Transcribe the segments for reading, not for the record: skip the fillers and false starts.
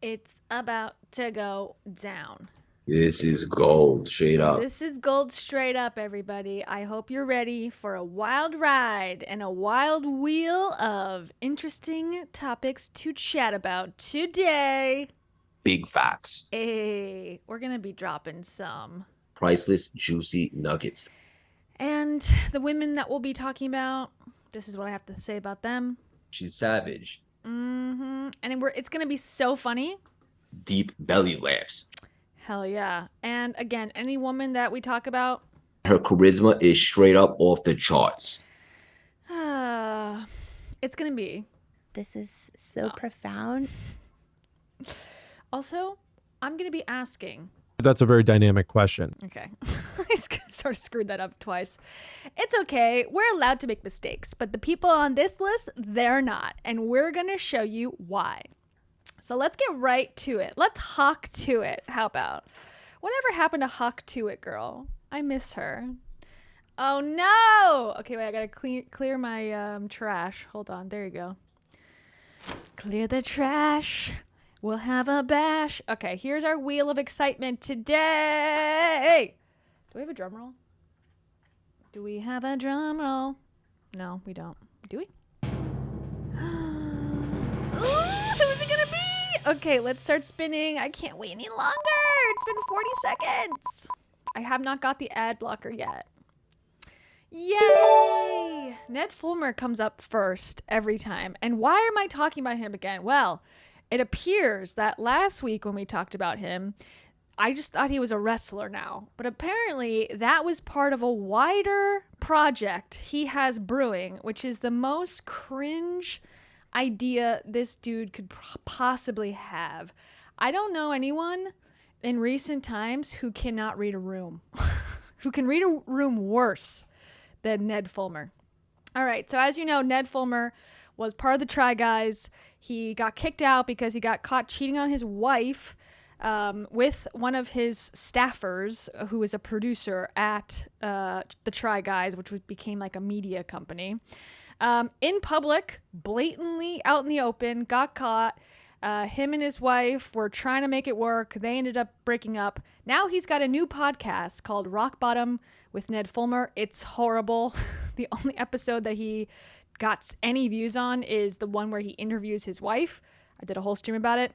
It's about to go down. This is gold, straight up. This is gold straight up, everybody. I hope you're ready for a wild ride and a wild wheel of interesting topics to chat about today. Big facts. Hey, we're going to be dropping some. Priceless, juicy nuggets. And the women that we'll be talking about, this is what I have to say about them. She's savage. And it's going to be so funny. Deep belly laughs. Hell yeah. And again, any woman that we talk about, Her charisma is straight up off the charts. it's going to be. This is so profound. Also, I'm going to be asking. That's a very dynamic question. Okay. I sort of screwed that up twice. It's okay. We're allowed to make mistakes, but the people on this list, they're not. And we're going to show you why. So let's get right to it. Let's hawk to it. How about? Whatever happened to hawk to it, girl? I miss her. Oh no! Okay, wait, I gotta clear my trash. Hold on, there you go. Clear the trash. We'll have a bash. Okay, here's our wheel of excitement today. Do we have a drum roll? Do we have a drum roll? No, we don't. Do we? Ooh, who's it gonna be? Okay, let's start spinning. I can't wait any longer. It's been 40 seconds. I have not got the ad blocker yet. Yay! Ned Fulmer comes up first every time. And why am I talking about him again? Well, it appears that last week when we talked about him, I just thought he was a wrestler now. But apparently that was part of a wider project he has brewing, which is the most cringe idea this dude could possibly have. I don't know anyone in recent times who cannot read a room, who can read a room worse than Ned Fulmer. All right, so as you know, Ned Fulmer was part of the Try Guys. He got kicked out because he got caught cheating on his wife with one of his staffers, who is a producer at the Try Guys, which became like a media company. In public, blatantly out in the open, got caught. Him and his wife were trying to make it work. They ended up breaking up. Now he's got a new podcast called Rock Bottom with Ned Fulmer. It's horrible. The only episode that he got any views on is the one where he interviews his wife. I did a whole stream about it.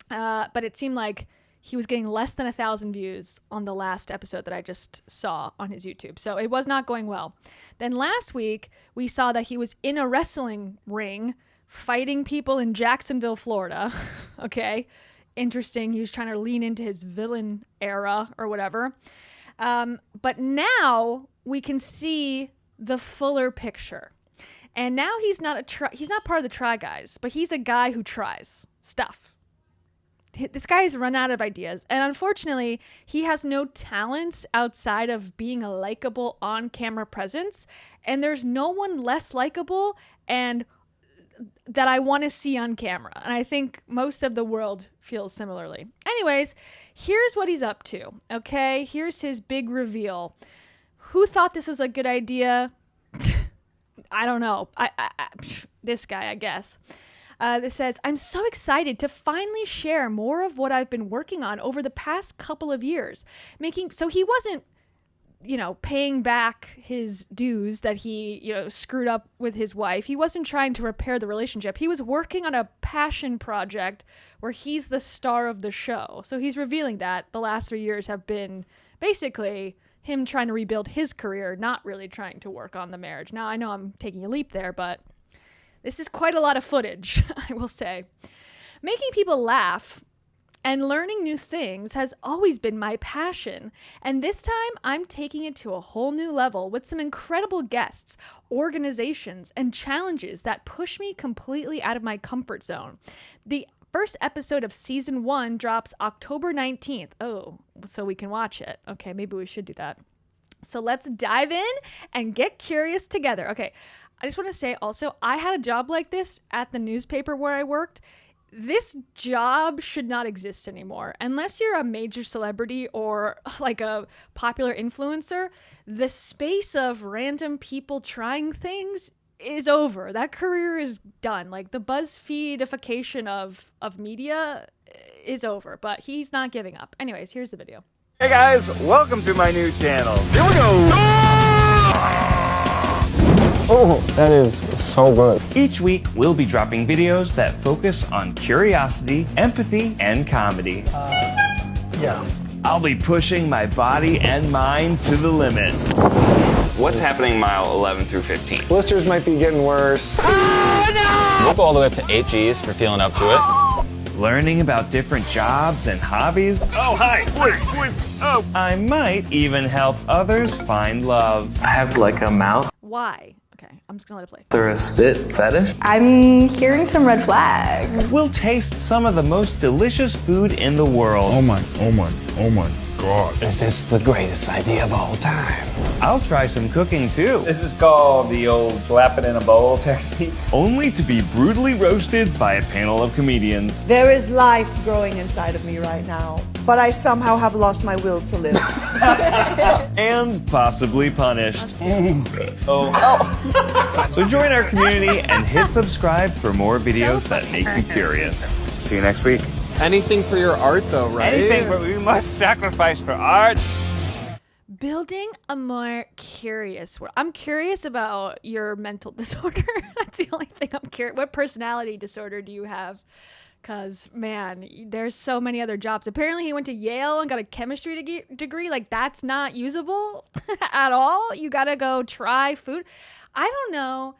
But it seemed like he was getting less than 1,000 views on the last episode that I just saw on his YouTube. So it was not going well. Then last week, we saw that he was in a wrestling ring fighting people in Jacksonville, Florida. Okay. Interesting. He was trying to lean into his villain era or whatever. But now we can see the fuller picture. And now he's not part of the Try Guys, but he's a guy who tries stuff. This guy has run out of ideas, and unfortunately, he has no talents outside of being a likable on-camera presence, and there's no one less likable and that I want to see on camera, and I think most of the world feels similarly. Anyways, here's what he's up to, okay? Here's his big reveal. Who thought this was a good idea? I don't know. This guy, I guess. This says, I'm so excited to finally share more of what I've been working on over the past couple of years. So he wasn't, paying back his dues that he, screwed up with his wife. He wasn't trying to repair the relationship. He was working on a passion project where he's the star of the show. So he's revealing that the last 3 years have been basically him trying to rebuild his career, not really trying to work on the marriage. Now, I know I'm taking a leap there, but this is quite a lot of footage, I will say. Making people laugh and learning new things has always been my passion. And this time, I'm taking it to a whole new level with some incredible guests, organizations, and challenges that push me completely out of my comfort zone. The first episode of season 1 drops October 19th. Oh, so we can watch it. Okay, maybe we should do that. So let's dive in and get curious together. Okay, I just want to say also, I had a job like this at the newspaper where I worked. This job should not exist anymore. Unless you're a major celebrity or like a popular influencer, the space of random people trying things is over. That career is done. Like the BuzzFeedification of media is over, but he's not giving up. Anyways, here's the video. Hey guys, welcome to my new channel. Here we go. Oh, that is so good. Each week, we'll be dropping videos that focus on curiosity, empathy, and comedy. Yeah. I'll be pushing my body and mind to the limit. What's happening mile 11 through 15? Blisters might be getting worse. We'll go all the way up to 8 Gs for feeling up to it. Learning about different jobs and hobbies. Oh, hi. Wait. Oh. I might even help others find love. I have like a mouth. Why? Okay, I'm just gonna let it play. They're a spit fetish. I'm hearing some red flags. We'll taste some of the most delicious food in the world. Oh my God. This is the greatest idea of all time. I'll try some cooking too. This is called the old slap it in a bowl technique. Only to be brutally roasted by a panel of comedians. There is life growing inside of me right now, but I somehow have lost my will to live. And possibly punished. So join our community and hit subscribe for more videos that make you curious. See you next week. Anything for your art, though, right? Anything, but we must sacrifice for art. Building a more curious world. I'm curious about your mental disorder. That's the only thing I'm curious. What personality disorder do you have? Because, man, there's so many other jobs. Apparently, he went to Yale and got a chemistry degree. Like, that's not usable at all. You got to go try food. I don't know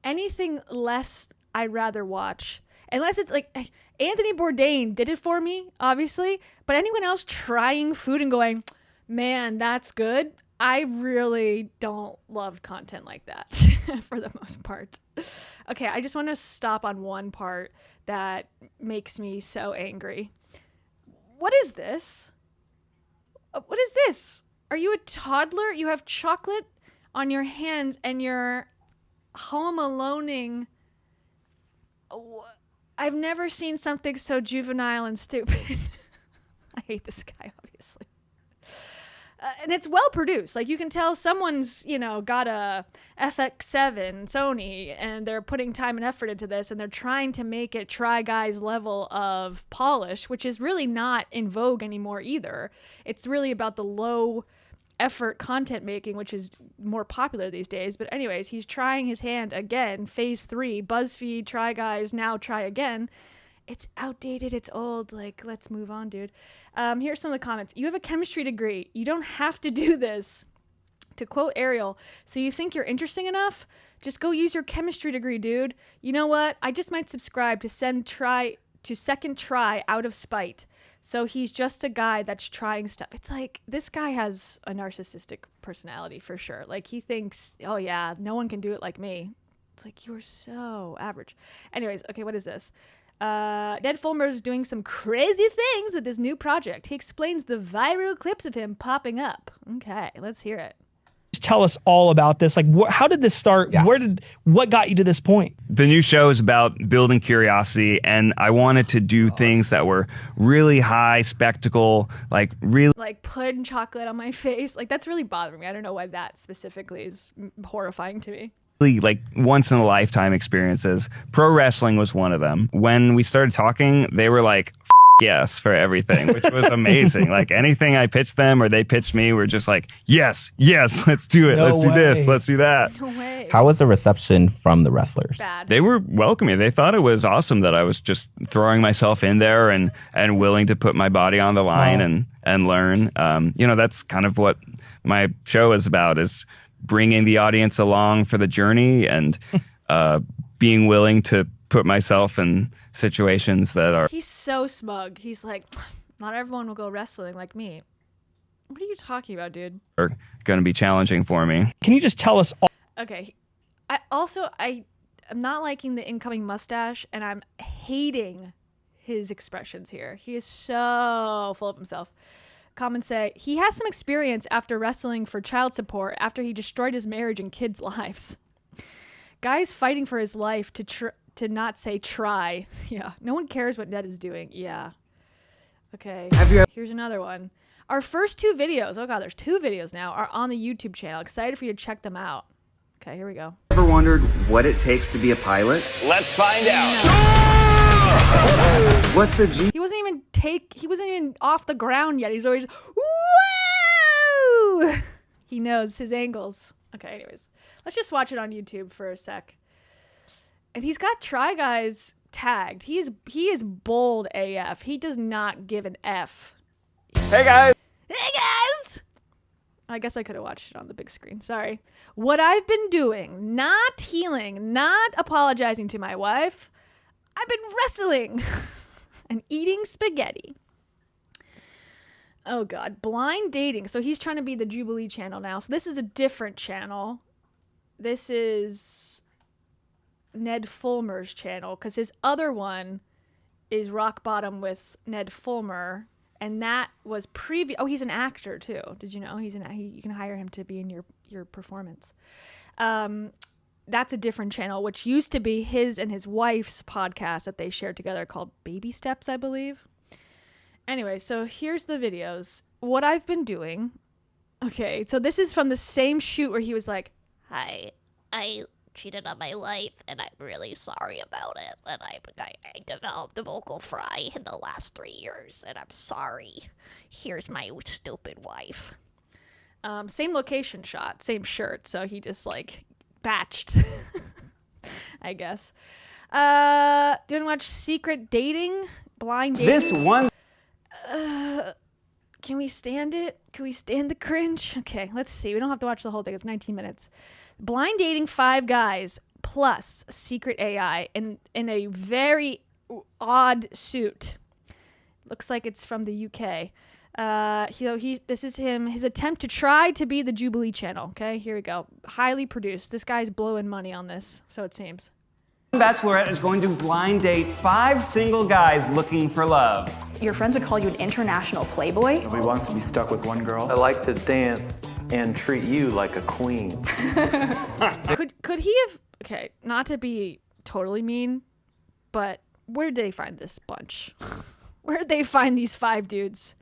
anything less I'd rather watch. Unless it's like Anthony Bourdain did it for me, obviously. But anyone else trying food and going, man, that's good. I really don't love content like that for the most part. Okay, I just want to stop on one part that makes me so angry. What is this? What is this? Are you a toddler? You have chocolate on your hands and you're home aloneing. I've never seen something so juvenile and stupid. I hate this guy, obviously. And it's well produced. Like, you can tell someone's, got a FX7 Sony and they're putting time and effort into this and they're trying to make it Try Guys level of polish, which is really not in vogue anymore either. It's really about the low effort content making, which is more popular these days. But anyways, he's trying his hand again. Phase 3, BuzzFeed, Try Guys, now try again. It's outdated. It's old. Like, let's move on, dude. Here's some of the comments. You have a chemistry degree. You don't have to do this. To quote Ariel, so you think you're interesting enough? Just go use your chemistry degree, dude. You know what? I just might subscribe to second try out of spite. So he's just a guy that's trying stuff. It's like, this guy has a narcissistic personality for sure. Like, he thinks, oh yeah, no one can do it like me. It's like, you're so average. Anyways, okay, what is this? Ned Fulmer's doing some crazy things with his new project. He explains the viral clips of him popping up. Okay, let's hear it. Tell us all about this. Like, how did this start? Yeah. What got you to this point? The new show is about building curiosity, and I wanted to do things that were really high spectacle, like putting chocolate on my face. Like, that's really bothering me. I don't know why that specifically is horrifying to me. Like once in a lifetime experiences. Pro wrestling was one of them. When we started talking, they were like, yes for everything, which was amazing. Like, anything I pitched them or they pitched me, we're just like, yes, let's do it. Let's do this. Let's do that. No way. How was the reception from the wrestlers? Bad. They were welcoming. They thought it was awesome that I was just throwing myself in there and willing to put my body on the line and learn. That's kind of what my show is about, is bringing the audience along for the journey and being willing to put myself in situations that are... He's so smug. He's like, not everyone will go wrestling like me. What are you talking about, dude? ...are going to be challenging for me. Can you just tell us all? Okay. I'm not liking the incoming mustache, and I'm hating his expressions here. He is so full of himself. Comments say, he has some experience after wrestling for child support after he destroyed his marriage and kids' lives. Guy's fighting for his life to not say try. Yeah, no one cares what Ned is doing. Yeah. Okay, here's another one. Our first 2 videos, oh god, there's 2 videos now, are on the YouTube channel. Excited for you to check them out. Okay, here we go. Ever wondered what it takes to be a pilot? Let's find out. What's a G? He wasn't even off the ground yet. He's always, woo! He knows his angles. Okay, anyways. Let's just watch it on YouTube for a sec. And he's got Try Guys tagged. He is bold AF. He does not give an F. Hey guys! Hey guys! I guess I could have watched it on the big screen. Sorry. What I've been doing, not healing, not apologizing to my wife. I've been wrestling and eating spaghetti. Oh God, blind dating. So he's trying to be the Jubilee channel now. So this is a different channel. This is Ned Fulmer's channel because his other one is Rock Bottom with Ned Fulmer, and that was previous. Oh, he's an actor too. Did you know you can hire him to be in your performance? That's a different channel, which used to be his and his wife's podcast that they shared together called Baby Steps, I believe. Anyway, so here's the videos. What I've been doing. Okay, so this is from the same shoot where he was like, Hi, I cheated on my wife, and I'm really sorry about it. And I developed a vocal fry in the last 3 years, and I'm sorry. Here's my stupid wife. Same location shot, same shirt, so he just like batched, I guess. Didn't watch Secret Dating, Blind Dating. This one. Can we stand it? Can we stand the cringe? Okay, let's see. We don't have to watch the whole thing. It's 19 minutes. Blind Dating 5 Guys plus Secret AI in a very odd suit. Looks like it's from the UK. This is him, his attempt to try to be the Jubilee channel. Okay, here we go. Highly produced. This guy's blowing money on this, so it seems. Bachelorette is going to blind date 5 single guys looking for love. Your friends would call you an international playboy. Nobody wants to be stuck with one girl. I like to dance and treat you like a queen. Could he have, okay, not to be totally mean, but where did they find this bunch? Where did they find these 5 dudes?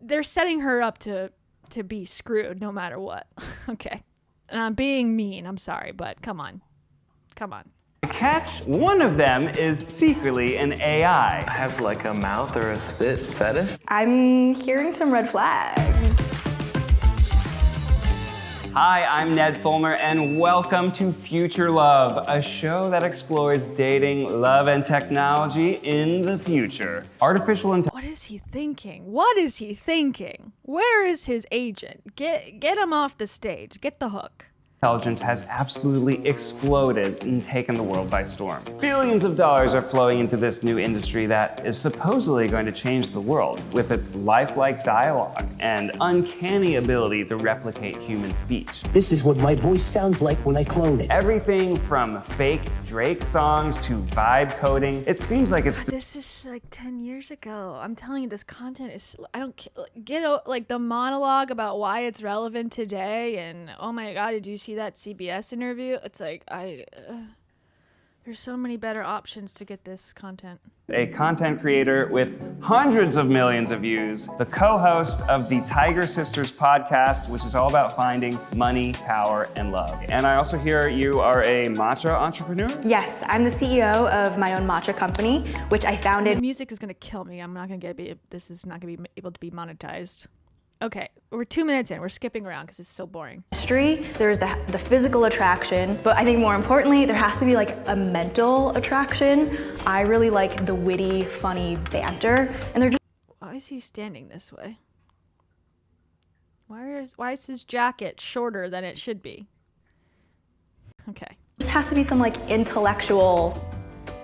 They're setting her up to be screwed no matter what. Okay. And I'm being mean, I'm sorry, but come on. Come on. Catch, one of them is secretly an AI. I have like a mouth or a spit fetish. I'm hearing some red flags. Hi, I'm Ned Fulmer, and welcome to Future Love, a show that explores dating, love, and technology in the future. Artificial intelligence. What is he thinking? What is he thinking? Where is his agent? Get him off the stage. Get the hook. Intelligence has absolutely exploded and taken the world by storm. Billions of dollars are flowing into this new industry that is supposedly going to change the world with its lifelike dialogue and uncanny ability to replicate human speech. This is what my voice sounds like when I clone it. Everything from fake Drake songs to vibe coding. It seems like it's... This is like 10 years ago. I'm telling you, this content is... I don't get like the monologue about why it's relevant today and oh my God, did you see that CBS interview? It's like there's so many better options to get this content. A content creator with hundreds of millions of views, the co-host of the Tiger Sisters podcast, which is all about finding money, power, and love. And I also hear you are a matcha entrepreneur? Yes, I'm the CEO of my own matcha company, which I founded. The music is gonna kill me. I'm not gonna this is not gonna be able to be monetized. Okay, we're 2 minutes in. We're skipping around because it's so boring. There's the physical attraction, but I think more importantly, there has to be like a mental attraction. I really like the witty, funny banter, and they're just... Why is he standing this way? Why is his jacket shorter than it should be? Okay. Just has to be some like intellectual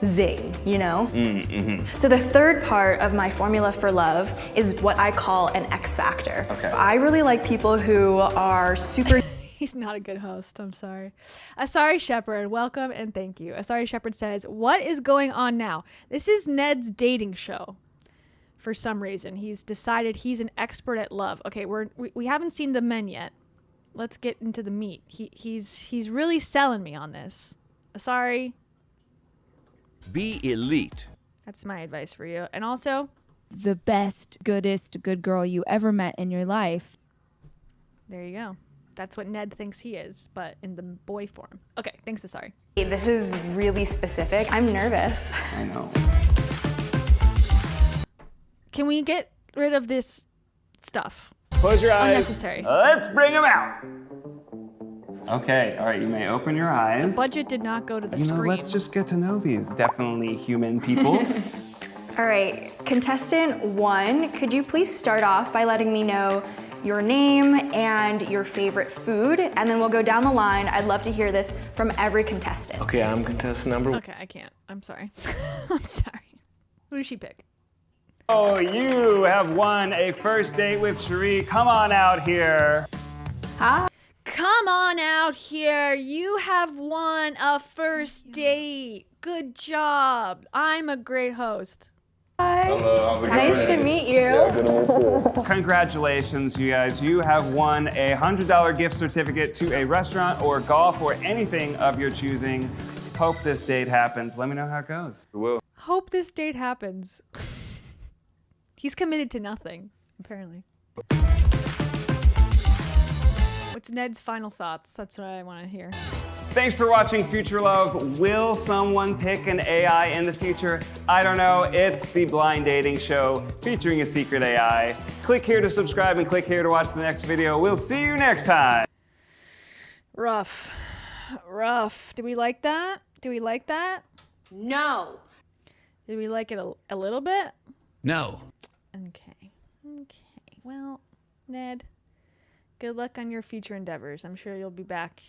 zing, you know? Mm-hmm. So the third part of my formula for love is what I call an X factor. Okay. I really like people who are super... He's not a good host, I'm sorry. Asari Shepard, welcome and thank you. Asari Shepard says, what is going on now? This is Ned's dating show. For some reason, he's decided he's an expert at love. Okay, we haven't seen the men yet. Let's get into the meat. He's really selling me on this. Asari... Be elite. That's my advice for you. And also, the best, goodest, good girl you ever met in your life. There you go. That's what Ned thinks he is, but in the boy form. Okay, thanks, Asari. This is really specific. I'm nervous. I know. Can we get rid of this stuff? Close your eyes. Unnecessary. Let's bring him out. Okay, all right, you may open your eyes. Budget did not go to the You know, screen. let's just get to know these definitely human people. All right, contestant 1, could you please start off by letting me know your name and your favorite food, and then we'll go down the line. I'd love to hear this from every contestant. Okay, I'm contestant number 1. Okay, I can't. I'm sorry. I'm sorry. Who did she pick? Oh, you have won a first date with Cherie. Come on out here. Hi. Come on out here. You have won a first date. Good job. I'm a great host. Hi. Hello, how's it going? Nice to meet you. Yeah, good to meet you. Congratulations, you guys. You have won a $100 gift certificate to a restaurant or golf or anything of your choosing. Hope this date happens. Let me know how it goes. Will. Hope this date happens. He's committed to nothing, apparently. What's Ned's final thoughts? That's what I want to hear. Thanks for watching Future Love. Will someone pick an AI in the future? I don't know. It's the blind dating show featuring a secret AI. Click here to subscribe and click here to watch the next video. We'll see you next time. Rough. Rough. Do we like that? Do we like that? No. Did we like it a little bit? No. Okay. Okay. Well, Ned, good luck on your future endeavors. I'm sure you'll be back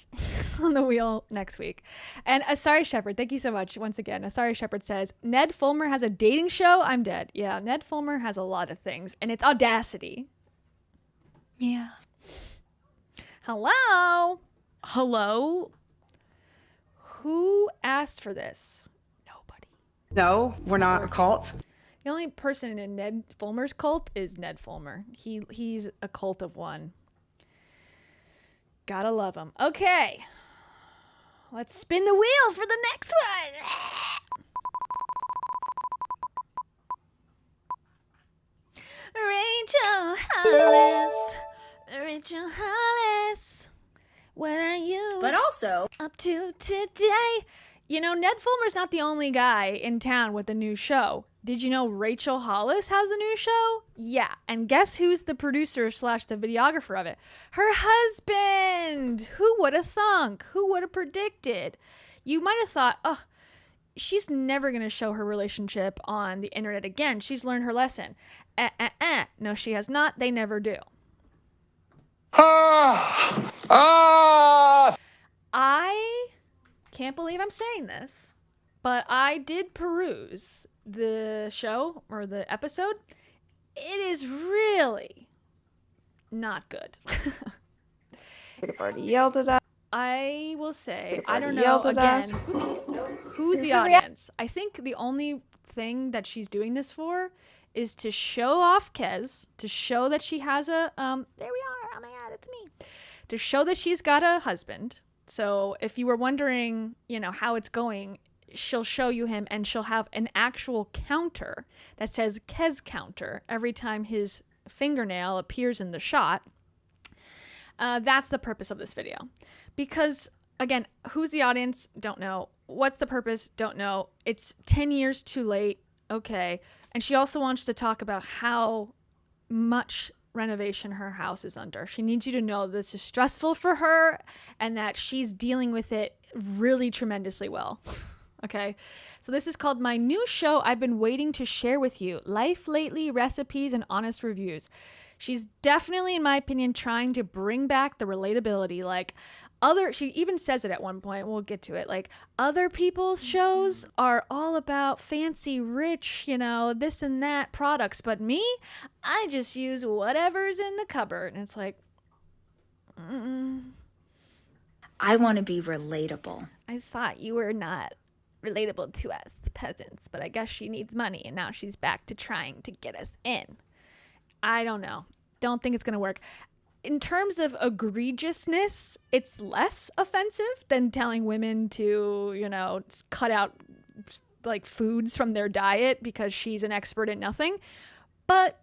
on the wheel next week. And Asari Shepard, thank you so much once again. Asari Shepard says, Ned Fulmer has a dating show? I'm dead. Yeah, Ned Fulmer has a lot of things, and it's Audacity. Yeah. Hello? Hello? Who asked for this? Nobody. No, we're not a cult. The only person in Ned Fulmer's cult is Ned Fulmer. He's a cult of one. Gotta love him. Okay. Let's spin the wheel for the next one. Rachel Hollis. Rachel Hollis. What are you But also, up to today? You know, Ned Fulmer's not the only guy in town with a new show. Did you know Rachel Hollis has a new show? Yeah, and guess who's the producer / the videographer of it? Her husband! Who would have thunk? Who would have predicted? You might have thought, oh, she's never going to show her relationship on the internet again. She's learned her lesson. No, she has not. They never do. I can't believe I'm saying this, but I did peruse the show or the episode. It is really not good. They've already yelled at us. I will say, I don't know, Yelled at again, us. who's the audience? I think the only thing that she's doing this for is to show off Kez, to show that she has a, there we are, oh my God, it's me. To show that she's got a husband. So if you were wondering, you know, how it's going, she'll show you him and she'll have an actual counter that says Kez counter every time his fingernail appears in the shot. That's the purpose of this video. Because, again, who's the audience? Don't know. What's the purpose? Don't know. It's 10 years too late. Okay. And she also wants to talk about how much renovation her house is under. She needs you to know this is stressful for her and that she's dealing with it really tremendously well. Okay. So this is called My New Show I've Been Waiting to Share with You. Life Lately, Recipes, and Honest Reviews. She's definitely, in my opinion, trying to bring back the relatability. Like, she even says it at one point, we'll get to it, like, other people's shows are all about fancy, rich, you know, this and that products, but me, I just use whatever's in the cupboard. And it's like, I want to be relatable. I thought you were not relatable to us peasants, but I guess she needs money, and now she's back to trying to get us in. I don't know. Don't think it's going to work. In terms of egregiousness, it's less offensive than telling women to, you know, cut out like foods from their diet because she's an expert at nothing, but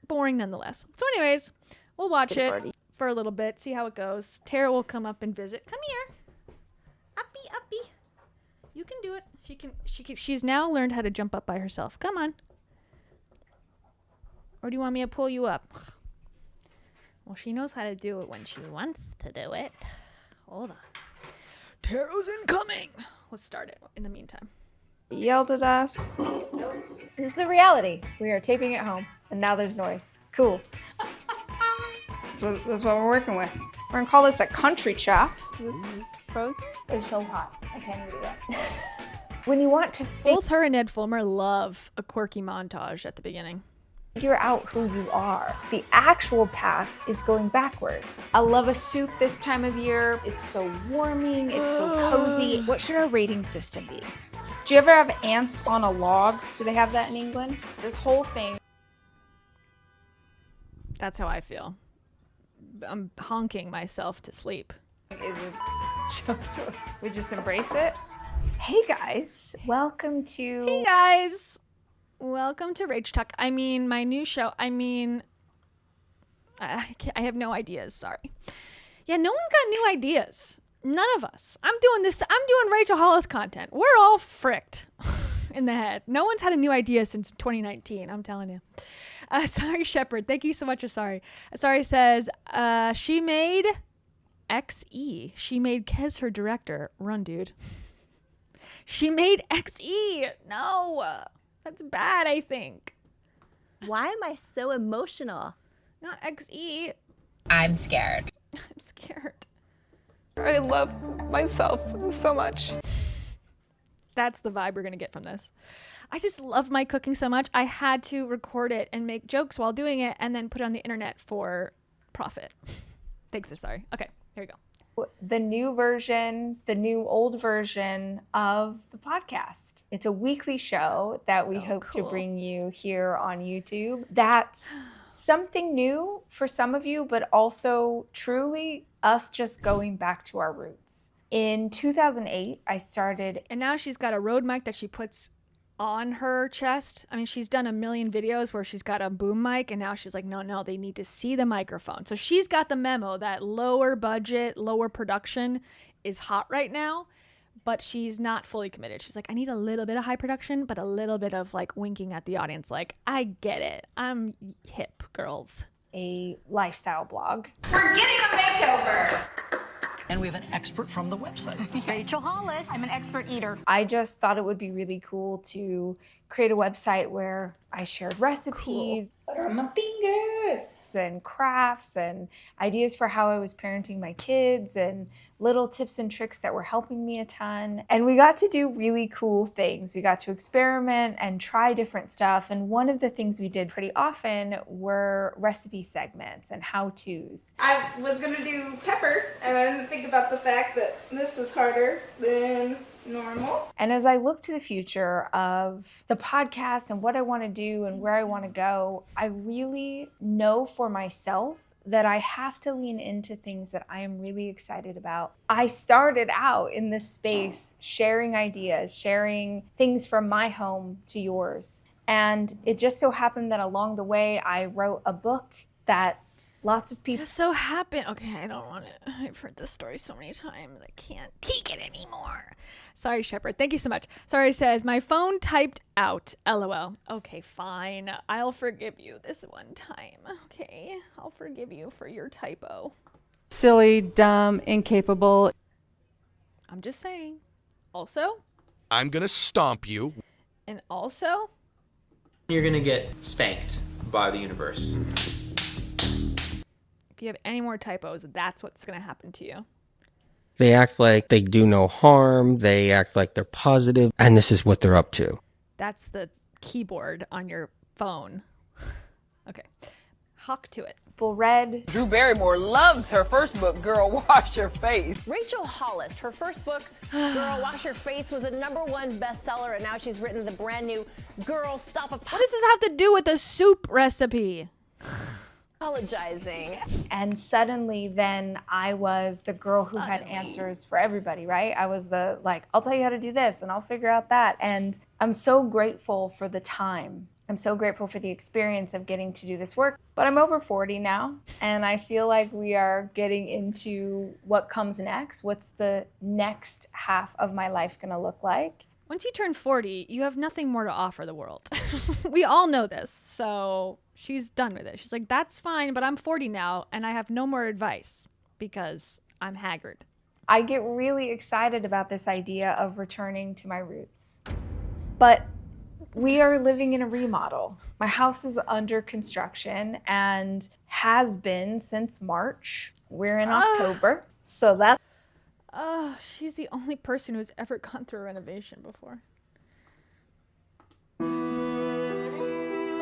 boring nonetheless. So anyways, we'll watch it for a little bit, see how it goes. Tara will come up and visit. Come here. Uppy, uppy. You can do it. She's now learned how to jump up by herself. Come on. Or do you want me to pull you up? Well, she knows how to do it when she wants to do it. Hold on. Tarot's incoming. Let's start it in the meantime. Yelled at us. This is a reality. We are taping at home, and now there's noise. Cool. That's what we're working with. We're gonna call this a country chop. Is this frozen? It's so hot. I can't even do that. When you want to Both her and Ned Fulmer love a quirky montage at the beginning. figure out who you are, the actual path is going backwards. I love a soup this time of year. It's so warming. It's so cozy. What should our rating system be? Do you ever have ants on a log? Do they have that in England? This whole thing. That's how I feel. I'm honking myself to sleep. Is it we just embrace it? Hey guys, welcome to... Hey guys! Welcome to Rage Talk. I mean, my new show. I have no ideas, sorry. Yeah, no one's got new ideas. None of us. I'm doing Rachel Hollis content. We're all fricked in the head. No one's had a new idea since 2019, I'm telling you. Sorry, Shepard. Thank you so much. Sorry. Sorry says, she made XE. She made Kez her director. Run, dude. She made XE. No. That's bad, I think. Why am I so emotional? Not XE. I'm scared. I'm scared. I love myself so much. That's the vibe we're going to get from this. I just love my cooking so much. I had to record it and make jokes while doing it and then put it on the internet for profit. Thanks, I'm sorry. Okay, here we go. The new version, the new old version of the podcast. It's a weekly show that we hope to bring you here on YouTube. That's something new for some of you, but also truly us just going back to our roots. In 2008, I started. And now she's got a Rode mic that she puts on her chest. I mean, she's done a million videos where she's got a boom mic, and now she's like, no, they need to see the microphone. So she's got the memo that lower budget, lower production is hot right now, but she's not fully committed. She's like, I need a little bit of high production, but a little bit of like winking at the audience. Like, I get it. I'm hip, girls. A lifestyle blog. We're getting a makeover. And we have an expert from the website. Rachel Hollis. I'm an expert eater. I just thought it would be really cool to create a website where I shared recipes, Butter on my fingers, and crafts and ideas for how I was parenting my kids and little tips and tricks that were helping me a ton. And we got to do really cool things. We got to experiment and try different stuff. And one of the things we did pretty often were recipe segments and how-tos. I was gonna do pepper, and I didn't think about the fact that this is harder than normal. And as I look to the future of the podcast and what I want to do and where I want to go, I really know for myself that I have to lean into things that I am really excited about. I started out in this space sharing ideas, sharing things from my home to yours. And it just so happened that along the way, I wrote a book that lots of people... Just so happened. Okay, I don't want it. I've heard this story so many times. I can't take it anymore. Sorry, Shepard. Thank you so much. Sorry says, my phone typed out. LOL. Okay, fine. I'll forgive you this one time. Okay, I'll forgive you for your typo. Silly, dumb, incapable. I'm just saying. Also, I'm gonna stomp you. and also, You're gonna get spanked by the universe. if you have any more typos, that's what's going to happen to you. They act like they do no harm. They act like they're positive, and this is what they're up to. That's the keyboard on your phone. Okay. Hawk to it. People read. Drew Barrymore loves her first book, Girl, Wash Your Face. Rachel Hollis, her first book, Girl, Wash Your Face, was a #1 bestseller, and now she's written the brand new Girl, Stop What does this have to do with a soup recipe? Apologizing. And suddenly then I was the girl who had answers for everybody, right? I was the, like, I'll tell you how to do this and I'll figure out that. And I'm so grateful for the time. I'm so grateful for the experience of getting to do this work. But I'm over 40 now, and I feel like we are getting into what comes next. What's the next half of my life gonna look like? Once you turn 40, you have nothing more to offer the world. We all know this. So she's done with it. She's like, that's fine, but I'm 40 now and I have no more advice because I'm haggard. I get really excited about this idea of returning to my roots. But we are living in a remodel. My house is under construction and has been since March. We're in October, so that's... Oh, she's the only person who's ever gone through a renovation before.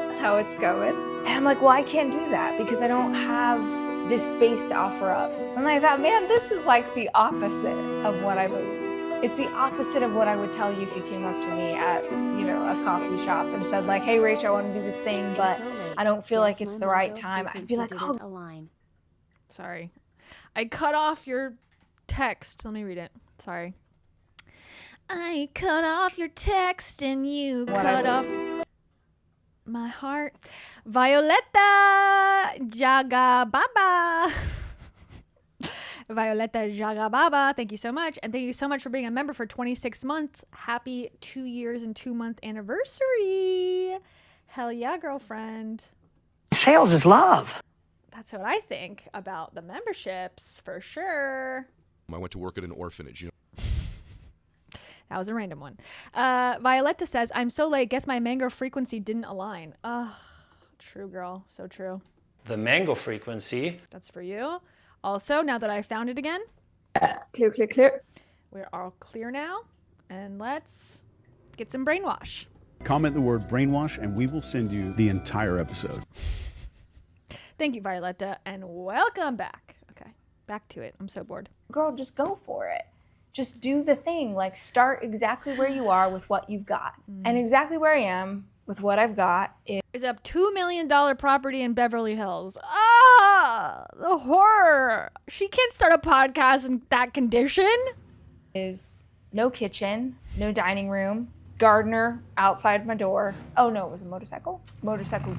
That's how it's going. And I'm like, well, I can't do that because I don't have this space to offer up. And I thought, man, this is like the opposite of what I believe. It's the opposite of what I would tell you if you came up to me at, you know, a coffee shop and said like, hey, Rach, I want to do this thing, but I don't feel like it's the right time. I'd be like, oh. Sorry. I cut off your text. Let me read it. Sorry. I cut off your text and you cut off my heart. Violetta Jagababa. Violetta Jagababa, thank you so much. And thank you so much for being a member for 26 months. Happy 2 years and 2 month anniversary. Hell yeah, girlfriend. Sales is love. That's what I think about the memberships, for sure. I went to work at an orphanage. You know? That was a random one. Violetta says, I'm so late. Guess my mango frequency didn't align. Oh, true, girl. So true. The mango frequency. That's for you. Also, now that I found it again. Clear, clear, clear. We're all clear now. And let's get some brainwash. Comment the word brainwash and we will send you the entire episode. Thank you, Violetta, and welcome back. Okay, back to it. I'm so bored. Girl, just go for it. Just do the thing. Like, start exactly where you are with what you've got. And exactly where I am with what I've got is a $2 million property in Beverly Hills. Ah, the horror. She can't start a podcast in that condition. Is no kitchen, no dining room, gardener outside my door. Oh no, it was a motorcycle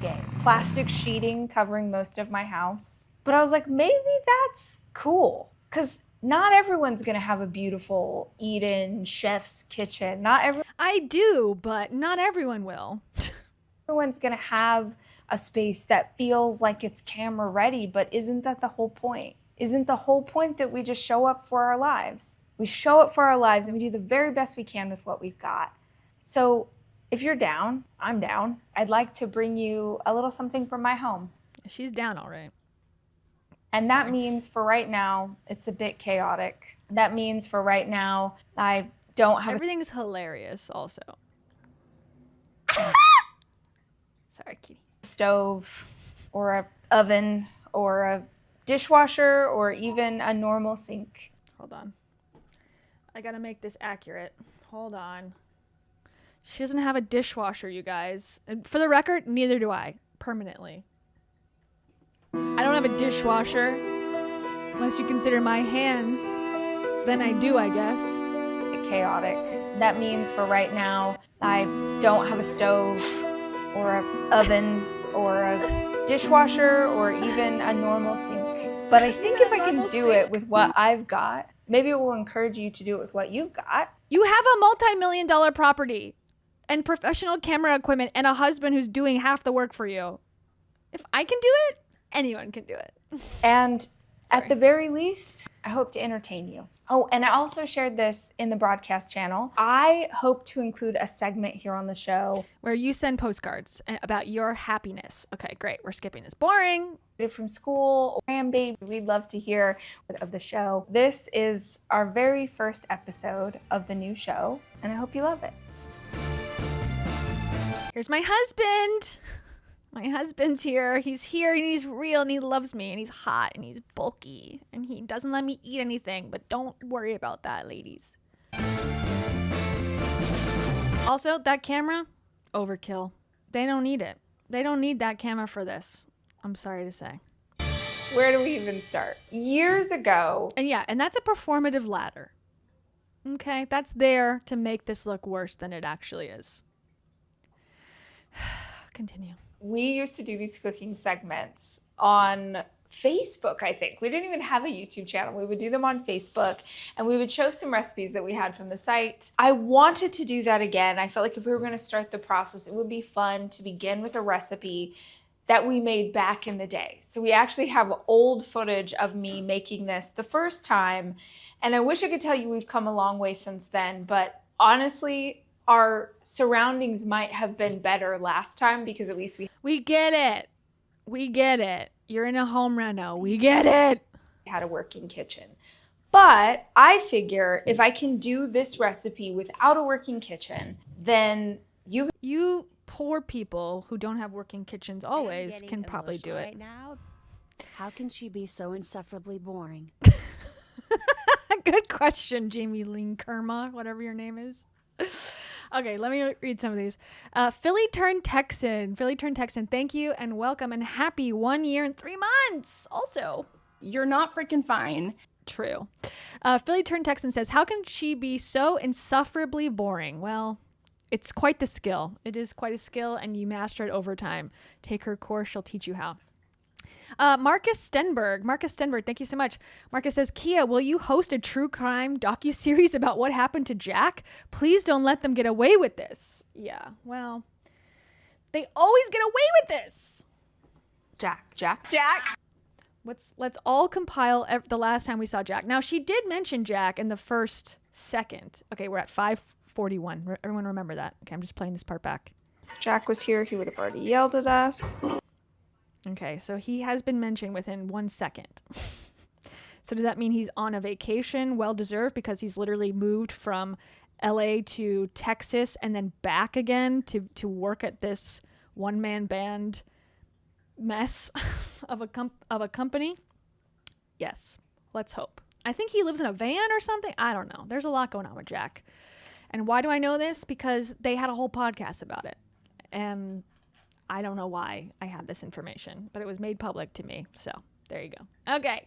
gang. Plastic sheeting covering most of my house. But I was like, maybe that's cool. Because not everyone's gonna have a beautiful eat-in chef's kitchen. I do, but not everyone will. Everyone's gonna have a space that feels like it's camera ready, but isn't that the whole point? Isn't the whole point that we just show up for our lives? We show up for our lives and we do the very best we can with what we've got. So if you're down, I'm down. I'd like to bring you a little something from my home. She's down, all right. And that means for right now, it's a bit chaotic. That means for right now, I don't have Everything's hilarious also. Sorry, kitty. Stove or a oven or a dishwasher or even a normal sink. Hold on. I gotta make this accurate. Hold on. She doesn't have a dishwasher, you guys. And for the record, neither do I. Permanently. I don't have a dishwasher. Unless you consider my hands. Then I do, I guess. Chaotic. That means for right now, I don't have a stove or an oven or a dishwasher or even a normal sink. But I think if I can do it with what I've got, maybe it will encourage you to do it with what you've got. You have a multi-million-dollar property and professional camera equipment and a husband who's doing half the work for you. If I can do it, anyone can do it. And at the very least, I hope to entertain you. Oh, and I also shared this in the broadcast channel. I hope to include a segment here on the show where you send postcards about your happiness. Okay, great. We're skipping this. Boring. From school, baby, we'd love to hear of the show. This is our very first episode of the new show, and I hope you love it. Here's my husband. My husband's here. He's here and he's real and he loves me and he's hot and he's bulky and he doesn't let me eat anything, but don't worry about that, ladies. Also, that camera, overkill. They don't need it. They don't need that camera for this. I'm sorry to say. Where do we even start? Years ago. And yeah, and that's a performative ladder. Okay, that's there to make this look worse than it actually is. Continue. We used to do these cooking segments on Facebook, I think. We didn't even have a YouTube channel. We would do them on Facebook and we would show some recipes that we had from the site. I wanted to do that again. I felt like if we were going to start the process, it would be fun to begin with a recipe that we made back in the day. So we actually have old footage of me making this the first time. And I wish I could tell you we've come a long way since then, but honestly, our surroundings might have been better last time because at least we get it. We get it. You're in a home reno. We get it. Had a working kitchen. But I figure if I can do this recipe without a working kitchen, then you poor people who don't have working kitchens always can probably do it. Right now, how can she be so insufferably boring? Good question, Jamie Lynn Kerma, whatever your name is. Okay, let me read some of these. Philly turned Texan, thank you and welcome and happy 1 year and 3 months. Also, you're not freaking fine. True. Philly turned Texan says, how can she be so insufferably boring? Well, it's quite the skill. It is quite a skill and you master it over time. Take her course, she'll teach you how. Marcus Stenberg, thank you so much. Marcus says, Kia, will you host a true crime docuseries about what happened to Jack? Please don't let them get away with this. Yeah, well, they always get away with this. Jack. Let's all compile the last time we saw Jack. Now, she did mention Jack in the first second. Okay, we're at 5:41. Everyone remember that. Okay, I'm just playing this part back. Jack was here, he would have already yelled at us. Okay, so he has been mentioned within 1 second. So does that mean he's on a vacation? Well-deserved, because he's literally moved from LA to Texas and then back again to work at this one-man band mess of a company? Yes, let's hope. I think he lives in a van or something. I don't know. There's a lot going on with Jack. And why do I know this? Because they had a whole podcast about it. And I don't know why I have this information, but it was made public to me. So there you go. Okay.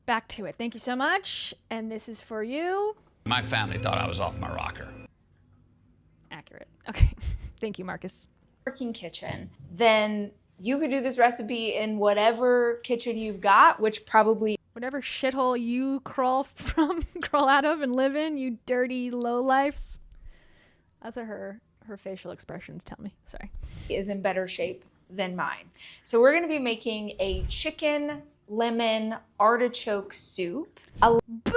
Back to it. Thank you so much. And this is for you. My family thought I was off my rocker. Accurate. Okay. Thank you, Marcus. Working kitchen. Then you could do this recipe in whatever kitchen you've got, which probably whatever shithole you crawl out of and live in, you dirty lowlifes. That's what her facial expressions tell me. Sorry. Is in better shape than mine. So we're going to be making a chicken lemon artichoke soup. Boo!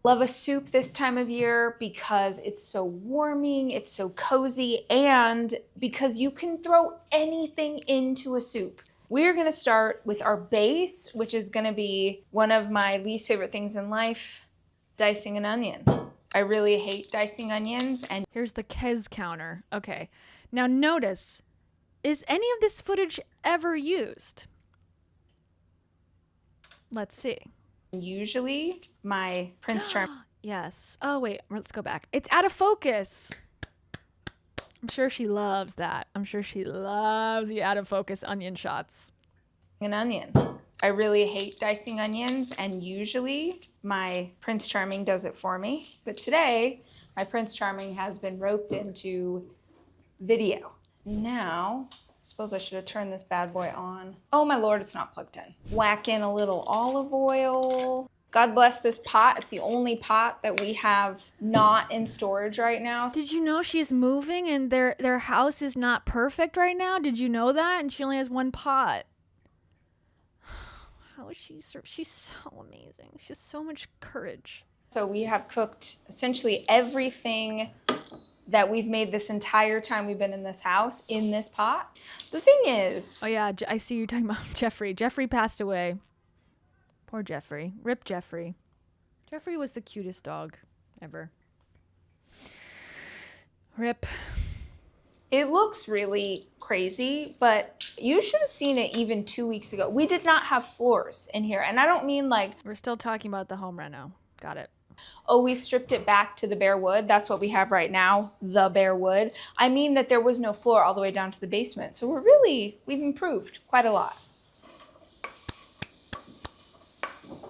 Love a soup this time of year because it's so warming, it's so cozy, and because you can throw anything into a soup. We're going to start with our base, which is going to be one of my least favorite things in life, dicing an onion. I really hate dicing onions. And here's the Kez counter. Okay. Now notice, is any of this footage ever used? Let's see. Usually my Prince Charming. Yes. Oh, wait. Let's go back. It's out of focus. I'm sure she loves that. I'm sure she loves the out of focus onion shots. An onion. I really hate dicing onions, and usually my Prince Charming does it for me. But today, my Prince Charming has been roped into video. Now, I suppose I should have turned this bad boy on. Oh my Lord, it's not plugged in. Whack in a little olive oil. God bless this pot. It's the only pot that we have not in storage right now. Did you know she's moving and their house is not perfect right now? Did you know that? And she only has one pot. How is she's so amazing. She has so much courage. So we have cooked essentially everything that we've made this entire time we've been in this house in this pot. The thing is... Oh yeah, I see you talking about Jeffrey. Jeffrey passed away. Poor Jeffrey. Rip Jeffrey. Jeffrey was the cutest dog ever. Rip. It looks really crazy, but you should have seen it even 2 weeks ago. We did not have floors in here. And I don't mean like... We're still talking about the home reno. Got it. Oh, we stripped it back to the bare wood. That's what we have right now, the bare wood. I mean that there was no floor all the way down to the basement. So we've improved quite a lot.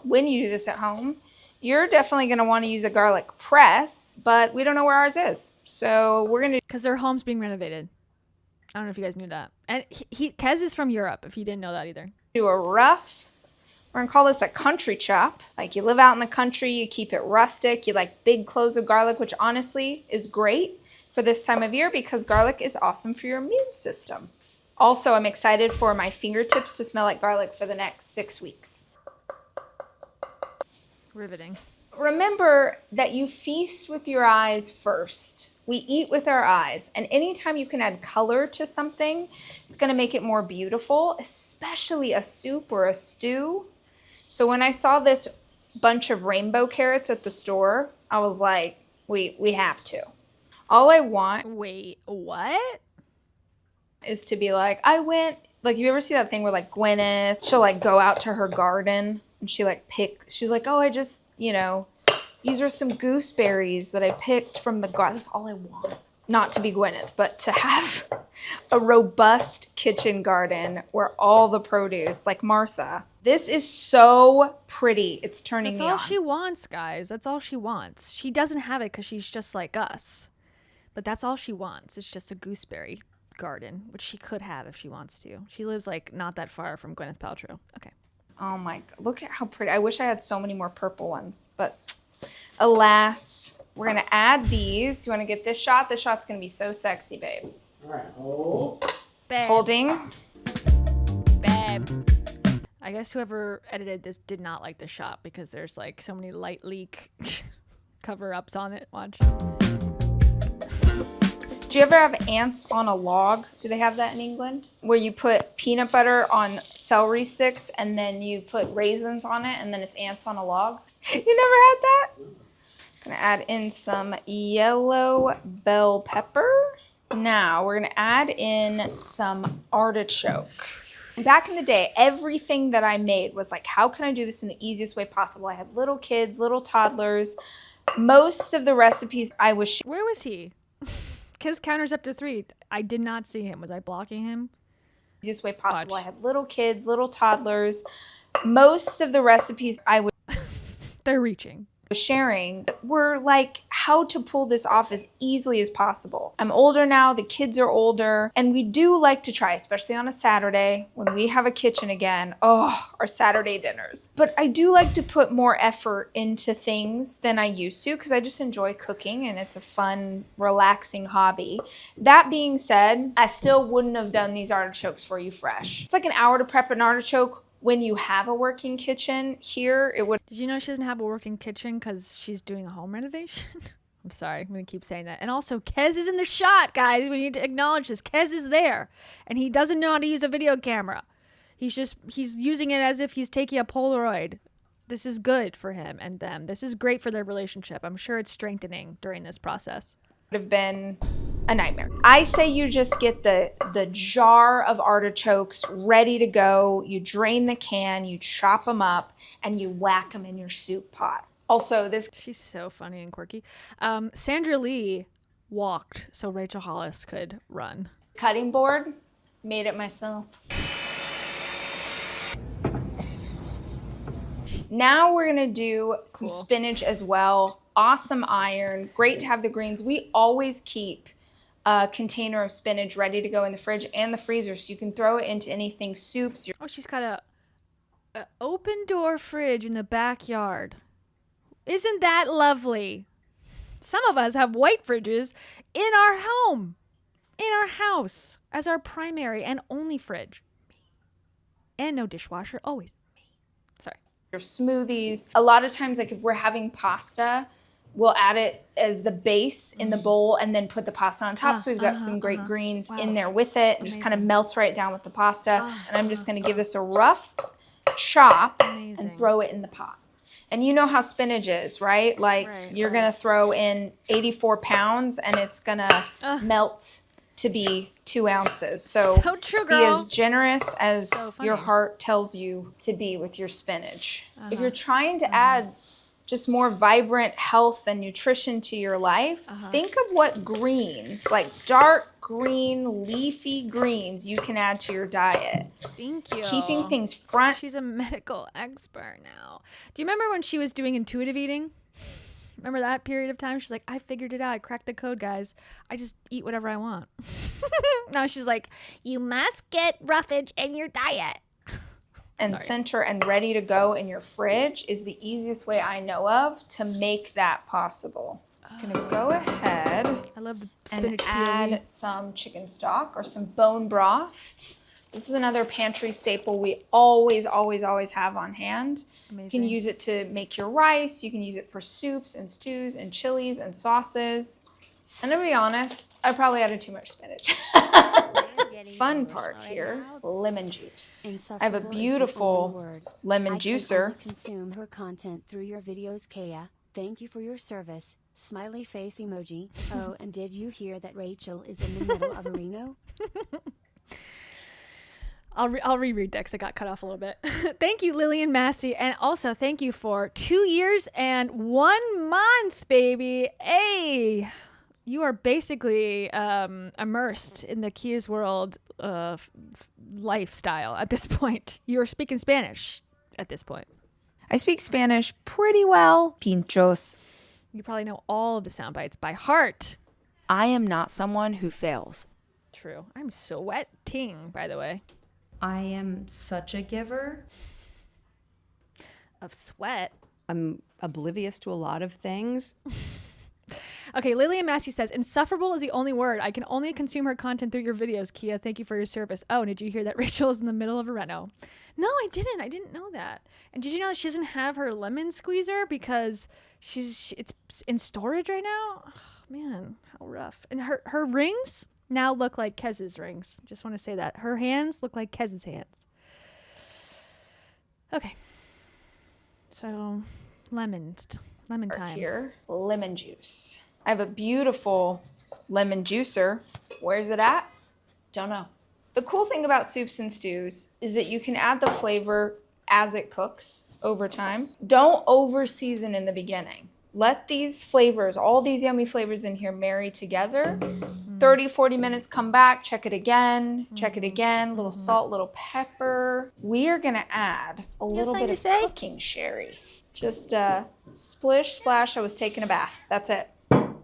When you do this at home, you're definitely going to want to use a garlic press, but we don't know where ours is. So we're going to... Because their home's being renovated. I don't know if you guys knew that. And Kez is from Europe, if you didn't know that either. Do a rough, we're gonna call this a country chop. Like you live out in the country, you keep it rustic, you like big cloves of garlic, which honestly is great for this time of year because garlic is awesome for your immune system. Also, I'm excited for my fingertips to smell like garlic for the next 6 weeks. Riveting. Remember that you feast with your eyes first. We eat with our eyes, and anytime you can add color to something, it's gonna make it more beautiful, especially a soup or a stew. So when I saw this bunch of rainbow carrots at the store, I was like, we have to. All I want Wait, what? is to be like, I went, like, you ever see that thing where like Gwyneth, she'll like go out to her garden and she like picks, she's like, oh, I just, you know, these are some gooseberries that I picked from the garden. That's all I want. Not to be Gwyneth, but to have a robust kitchen garden where all the produce, like Martha. This is so pretty. It's turning me on. That's all she wants, guys. That's all she wants. She doesn't have it because she's just like us. But that's all she wants. It's just a gooseberry garden, which she could have if she wants to. She lives like not that far from Gwyneth Paltrow. Okay. Oh my God, look at how pretty. I wish I had so many more purple ones, but alas, we're gonna add these. You wanna get this shot? This shot's gonna be so sexy, babe. All right, hold. Babe. Holding. Babe. I guess whoever edited this did not like the shot because there's like so many light leak cover-ups on it. Watch. Do you ever have ants on a log? Do they have that in England? Where you put peanut butter on celery sticks and then you put raisins on it and then it's ants on a log? You never had that? Gonna add in some yellow bell pepper. Now we're gonna add in some artichoke. Back in the day, everything that I made was like, how can I do this in the easiest way possible? I had little kids, little toddlers. Most of the recipes I was Where was he? Kez counters up to 3. I did not see him. Was I blocking him? Easiest way possible. Watch. I had little kids, little toddlers. Most of the recipes I was They're reaching. Sharing were like how to pull this off as easily as possible. I'm older now, the kids are older, and we do like to try, especially on a Saturday when we have a kitchen again. Oh, our Saturday dinners. But I do like to put more effort into things than I used to because I just enjoy cooking and it's a fun, relaxing hobby. That being said, I still wouldn't have done these artichokes for you fresh. It's like an hour to prep an artichoke. When you have a working kitchen here, it would... Did you know she doesn't have a working kitchen because she's doing a home renovation? I'm sorry, I'm going to keep saying that. And also, Kez is in the shot, guys. We need to acknowledge this. Kez is there, and he doesn't know how to use a video camera. He's using it as if he's taking a Polaroid. This is good for him and them. This is great for their relationship. I'm sure it's strengthening during this process. Would have been a nightmare. I say you just get the jar of artichokes ready to go. You drain the can, you chop them up, and you whack them in your soup pot. Also, she's so funny and quirky. Sandra Lee walked so Rachel Hollis could run. Cutting board, made it myself. Now we're gonna do some spinach as well. Awesome iron, great to have the greens. We always keep a container of spinach ready to go in the fridge and the freezer so you can throw it into anything, soups. Oh, she's got a open door fridge in the backyard. Isn't that lovely? Some of us have white fridges in our home, in our house, as our primary and only fridge. And no dishwasher, always. Sorry. Your smoothies. A lot of times, like if we're having pasta, we'll add it as the base in the bowl and then put the pasta on top. So we've got some great greens in there with it. And just kind of melts right down with the pasta. And I'm just going to give this a rough chop and throw it in the pot. And you know how spinach is, right? Like you're going to throw in 84 pounds and it's going to melt to be 2 ounces. So true, be as generous as your heart tells you to be with your spinach. If you're trying to add just more vibrant health and nutrition to your life, think of what greens, like dark green, leafy greens you can add to your diet. Thank you. Keeping things front. She's a medical expert now. Do you remember when she was doing intuitive eating? Remember that period of time? She's like, I figured it out. I cracked the code, guys. I just eat whatever I want. Now she's like, you must get roughage in your diet. And center and ready to go in your fridge is the easiest way I know of to make that possible. I'm gonna go ahead I love the spinach and add some chicken stock or some bone broth. This is another pantry staple we always have on hand. Amazing. You can use it to make your rice. You can use it for soups and stews and chilies and sauces. And to be honest, I probably added too much spinach. Fun part here, lemon juice. I have a beautiful lemon juicer. Consume her content through your videos, Kaya. Thank you for your service. Smiley face emoji. Oh, and did you hear that Rachel is in the middle of a Reno? I'll reread that because I got cut off a little bit. Thank you, Lillian Massey. And also thank you for 2 years and 1 month, baby. Hey, you are basically immersed in the Kia's World lifestyle at this point. You're speaking Spanish at this point. I speak Spanish pretty well. Pinchos. You probably know all of the sound bites by heart. I am not someone who fails. True. I'm sweating, by the way. I am such a giver. Of sweat. I'm oblivious to a lot of things. Okay, Lillian Massey says, insufferable is the only word. I can only consume her content through your videos, Kia. Thank you for your service. Oh, and did you hear that Rachel is in the middle of a reno? No, I didn't. I didn't know that. And did you know that she doesn't have her lemon squeezer because it's in storage right now? Oh, man, how rough. And her rings now look like Kez's rings. Just want to say that. Her hands look like Kez's hands. Okay. So, lemon time. Here, lemon juice. I have a beautiful lemon juicer. Where's it at? Don't know. The cool thing about soups and stews is that you can add the flavor as it cooks over time. Don't over season in the beginning. Let these flavors, all these yummy flavors in here marry together. 30, 40 minutes, come back, check it again, little salt, little pepper. We are gonna add a little bit of cooking sherry. Just splish, splash, I was taking a bath. That's it.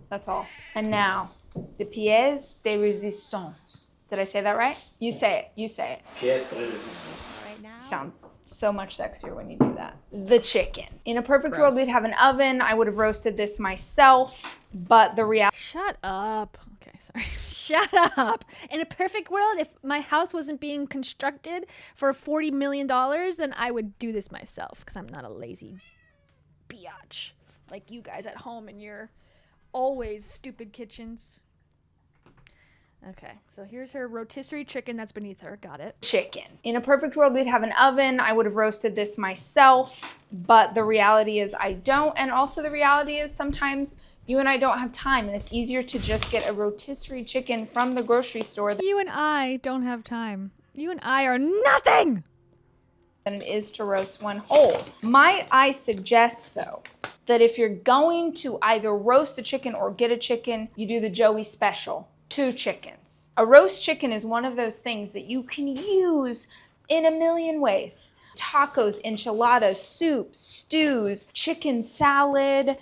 That's all. And now, the pièce de résistance. Did I say that right? You say it. You say it. Pièce de résistance. Right now. Sound so much sexier when you do that. The chicken. In a perfect world, we'd have an oven. I would have roasted this myself, but the reality. Shut up. Okay, sorry. Shut up. In a perfect world, if my house wasn't being constructed for $40 million, then I would do this myself because I'm not a lazy biatch like you guys at home in your always stupid kitchens. Okay, so here's her rotisserie chicken that's beneath her. Got it. Chicken. In a perfect world, we'd have an oven. I would have roasted this myself, but the reality is I don't. And also the reality is sometimes you and I don't have time, and it's easier to just get a rotisserie chicken from the grocery store. You and I don't have time. You and I are nothing than it is to roast one whole. Might I suggest, though, that if you're going to either roast a chicken or get a chicken, you do the Joey special. 2 chickens. A roast chicken is one of those things that you can use in a million ways. Tacos, enchiladas, soups, stews, chicken salad.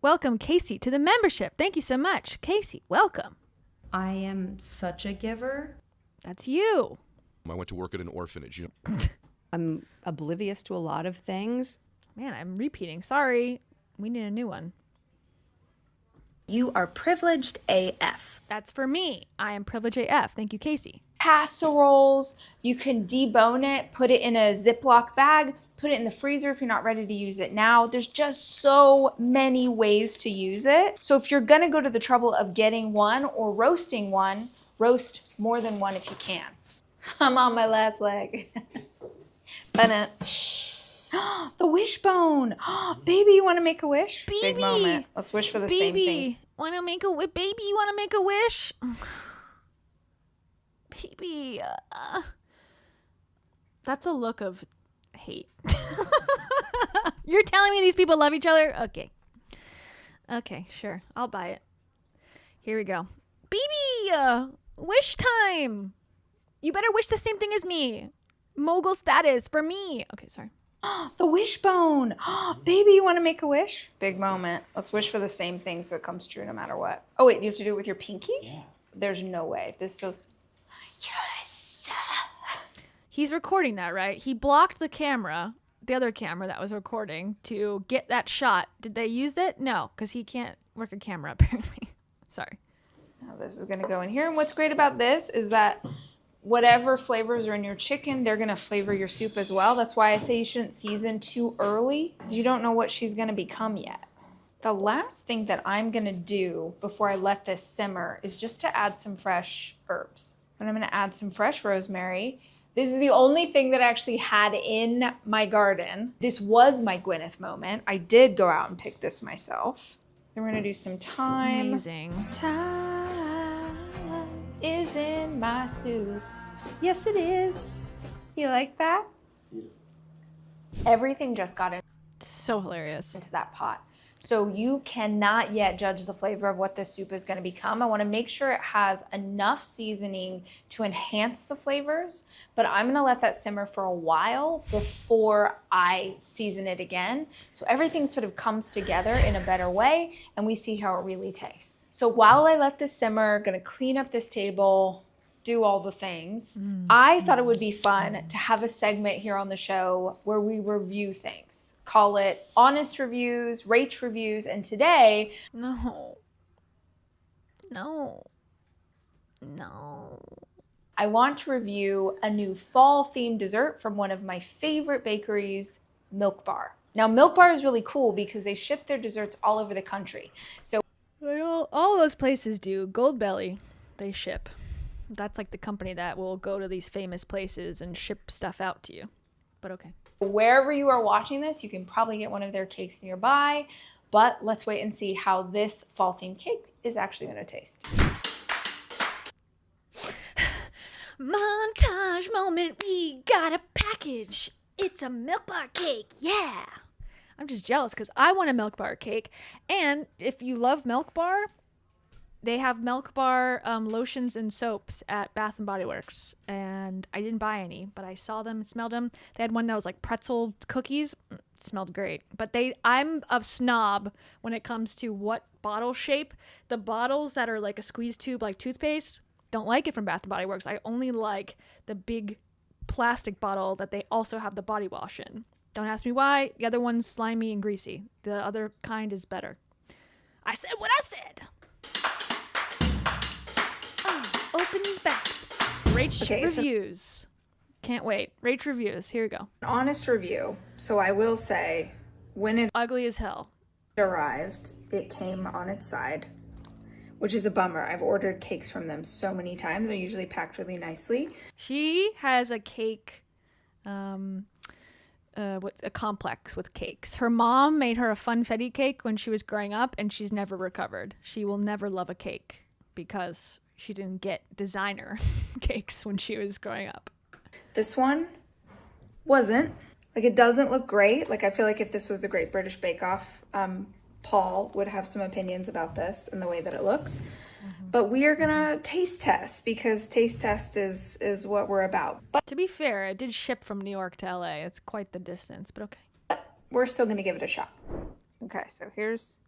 Welcome, Casey, to the membership. Thank you so much. Casey, welcome. I am such a giver. That's you. I went to work at an orphanage. I'm oblivious to a lot of things. Man, I'm repeating. Sorry. We need a new one. You are privileged AF. That's for me. I am privileged AF. Thank you, Casey. Casseroles. You can debone it, put it in a Ziploc bag, put it in the freezer if you're not ready to use it now. There's just so many ways to use it. So if you're gonna go to the trouble of getting one or roasting one, roast more than one if you can. I'm on my last leg. The wishbone. Baby, you want to make a wish? Baby. Big moment. Let's wish for the same things. Baby, you want to make a wish? Baby. That's a look of hate. You're telling me these people love each other? Okay. Okay, sure. I'll buy it. Here we go. Baby, wish time. You better wish the same thing as me. Mogul status for me. Okay, sorry. The wishbone. Baby, you want to make a wish? Big moment. Let's wish for the same thing so it comes true no matter what. Oh, wait, you have to do it with your pinky? Yeah. there's no way. This is Yes. He's recording that, right? He blocked the camera, the other camera that was recording, to get that shot. Did they use it? No, because he can't work a camera apparently. Sorry. Now this is gonna go in here. And what's great about this is that whatever flavors are in your chicken, they're gonna flavor your soup as well. That's why I say you shouldn't season too early, because you don't know what she's gonna become yet. The last thing that I'm gonna do before I let this simmer is just to add some fresh herbs. And I'm gonna add some fresh rosemary. This is the only thing that I actually had in my garden. This was my Gwyneth moment. I did go out and pick this myself. Then we're gonna do some thyme. Amazing. Thyme is in my soup. Yes, it is. You like that? Everything just got So hilarious. into that pot. So you cannot yet judge the flavor of what this soup is going to become. I want to make sure it has enough seasoning to enhance the flavors, but I'm going to let that simmer for a while before I season it again. So everything sort of comes together in a better way and we see how it really tastes. So while I let this simmer, going to clean up this table, do all the things. I thought it would be fun to have a segment here on the show where we review things. Call it Honest Reviews, Rach Reviews, and today... No. I want to review a new fall-themed dessert from one of my favorite bakeries, Milk Bar. Now, Milk Bar is really cool because they ship their desserts all over the country. So all those places do. Goldbelly, they ship. That's like the company that will go to these famous places and ship stuff out to you. But okay. Wherever you are watching this, you can probably get one of their cakes nearby. But let's wait and see how this fall-themed cake is actually going to taste. Montage moment, we got a package. It's a Milk Bar cake, yeah. I'm just jealous because I want a Milk Bar cake. And if you love Milk Bar, they have Milk Bar lotions and soaps at Bath & Body Works, and I didn't buy any, but I saw them and smelled them. They had one that was like pretzel cookies. It smelled great. But I'm a snob when it comes to what bottle shape. The bottles that are like a squeeze tube like toothpaste, don't like it from Bath & Body Works. I only like the big plastic bottle that they also have the body wash in. Don't ask me why. The other one's slimy and greasy. The other kind is better. I said what I said. Opening facts. Rach reviews. Can't wait. Rach reviews. Here we go. An honest review. So I will say, when it ugly as hell arrived, it came on its side, which is a bummer. I've ordered cakes from them so many times. They're usually packed really nicely. She has a cake, what's a complex with cakes. Her mom made her a funfetti cake when she was growing up, and she's never recovered. She will never love a cake because she didn't get designer cakes when she was growing up. This one wasn't. Like, it doesn't look great. Like, I feel like if this was the Great British Bake Off, Paul would have some opinions about this and the way that it looks. But we are gonna taste test because taste test is what we're about. But to be fair, it did ship from New York to LA. It's quite the distance, but okay. But we're still gonna give it a shot. Okay, so here's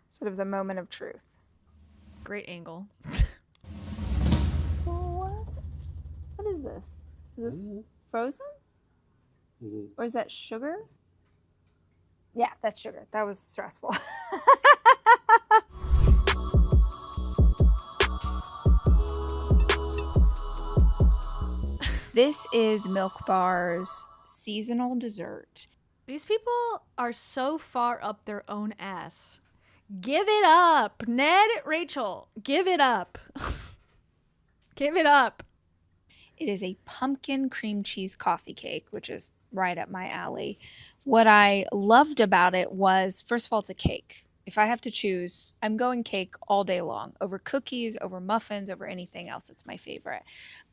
sort of the moment of truth. Great angle. What is this? Is this frozen? Or is that sugar? Yeah, that's sugar. That was stressful. This is Milk Bar's seasonal dessert. These people are so far up their own ass. Give it up. Ned, Rachel, give it up. Give it up. It is a pumpkin cream cheese coffee cake, which is right up my alley. What I loved about it was, first of all, it's a cake. If I have to choose, I'm going cake all day long. Over cookies, over muffins, over anything else. It's my favorite.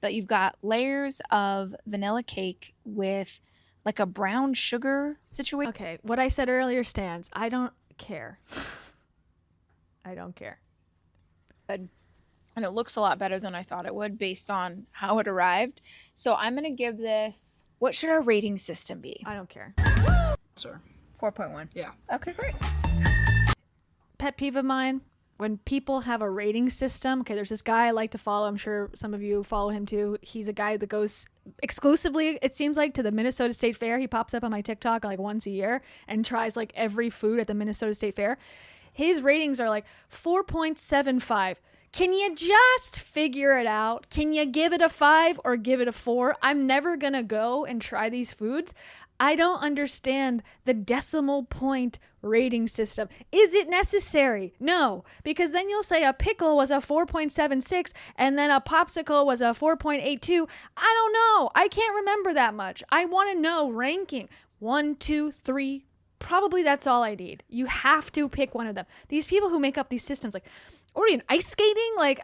But you've got layers of vanilla cake with like a brown sugar situation. Okay, what I said earlier stands. I don't care. I don't care. And it looks a lot better than I thought it would based on how it arrived. So I'm going to give this, what should our rating system be? I don't care. Sure. 4.1. Yeah. Okay, great. Pet peeve of mine, when people have a rating system. Okay, there's this guy I like to follow. I'm sure some of you follow him too. He's a guy that goes exclusively, it seems like, to the Minnesota State Fair. He pops up on my TikTok like once a year and tries like every food at the Minnesota State Fair. His ratings are like 4.75. Can you just figure it out? Can you give it a 5 or give it a 4? I'm never gonna go and try these foods. I don't understand the decimal point rating system. Is it necessary? No, because then you'll say a pickle was a 4.76 and then a popsicle was a 4.82. I don't know. I can't remember that much. I want to know ranking 1, 2, 3. Probably that's all I need. You have to pick one of them. These people who make up these systems, like, or in ice skating, like,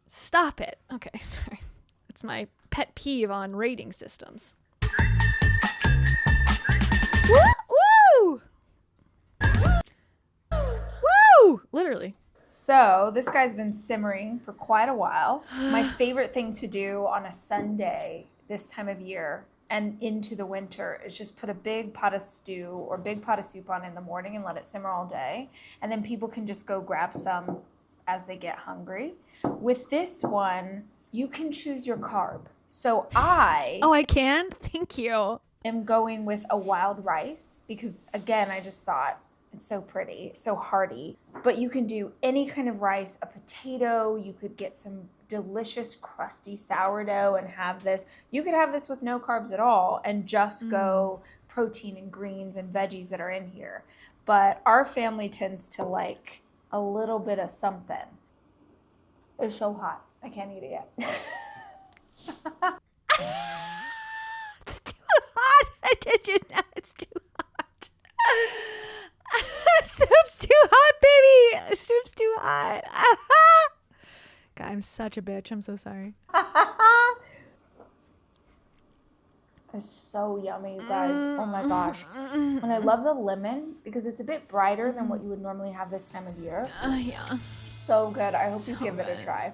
stop it. Okay, sorry. It's my pet peeve on rating systems. Woo! Woo! Literally. So this guy's been simmering for quite a while. My favorite thing to do on a Sunday this time of year and into the winter is just put a big pot of stew or big pot of soup on in the morning and let it simmer all day. And then people can just go grab some as they get hungry. With this one, you can choose your carb. So I can? Thank you. I'm going with a wild rice because, again, I just thought it's so pretty, so hearty. But you can do any kind of rice, a potato. You could get some delicious crusty sourdough and have this. You could have this with no carbs at all and just go protein and greens and veggies that are in here. But our family tends to like a little bit of something. It's so hot. I can't eat it yet. It's too hot. Did you know it's too hot? Soup's too hot, baby. Soup's too hot. God, I'm such a bitch. I'm so sorry. It's so yummy, you guys. Oh my gosh. And I love the lemon because it's a bit brighter than what you would normally have this time of year. Yeah. So good. I hope you give it a try.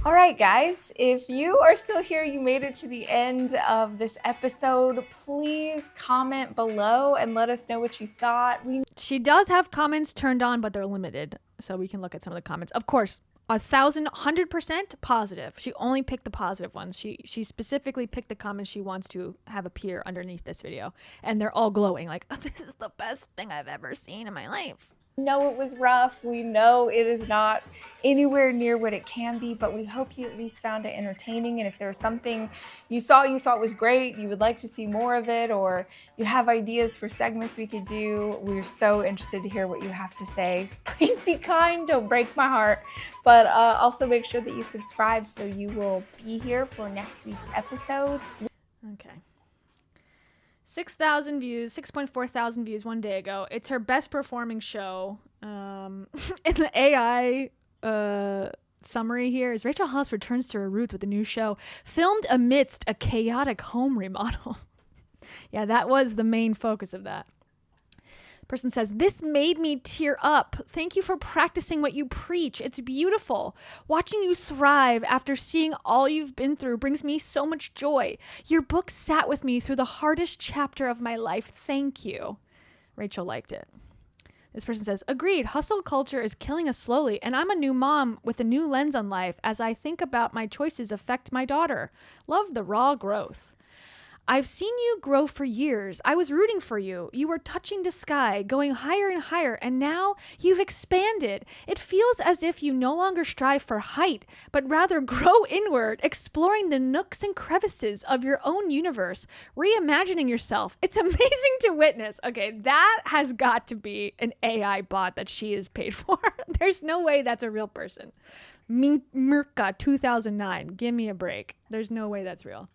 All right, guys, if you are still here, you made it to the end of this episode, please comment below and let us know what you thought. She does have comments turned on, but they're limited, so we can look at some of the comments. Of course, 100% positive. She only picked the positive ones. She specifically picked the comments she wants to have appear underneath this video, and they're all glowing, like, oh, this is the best thing I've ever seen in my life. We know it was rough. We know it is not anywhere near what it can be, but we hope you at least found it entertaining. And if there's something you saw you thought was great, you would like to see more of it, or you have ideas for segments we could do, we're so interested to hear what you have to say. Please be kind, don't break my heart, but also make sure that you subscribe so you will be here for next week's episode. Okay. 6,000 views, 6.4 thousand views one day ago. It's her best performing show. In the AI summary here is Rachel Hollis returns to her roots with a new show filmed amidst a chaotic home remodel. Yeah, that was the main focus of that. Person says, this made me tear up. Thank you for practicing what you preach. It's beautiful. Watching you thrive after seeing all you've been through brings me so much joy. Your book sat with me through the hardest chapter of my life. Thank you. Rachel liked it. This person says, agreed. Hustle culture is killing us slowly, and I'm a new mom with a new lens on life as I think about my choices affect my daughter. Love the raw growth. I've seen you grow for years. I was rooting for you. You were touching the sky, going higher and higher, and now you've expanded. It feels as if you no longer strive for height, but rather grow inward, exploring the nooks and crevices of your own universe, reimagining yourself. It's amazing to witness. Okay, that has got to be an AI bot that she is paid for. There's no way that's a real person. Mirka 2009. Give me a break. There's no way that's real.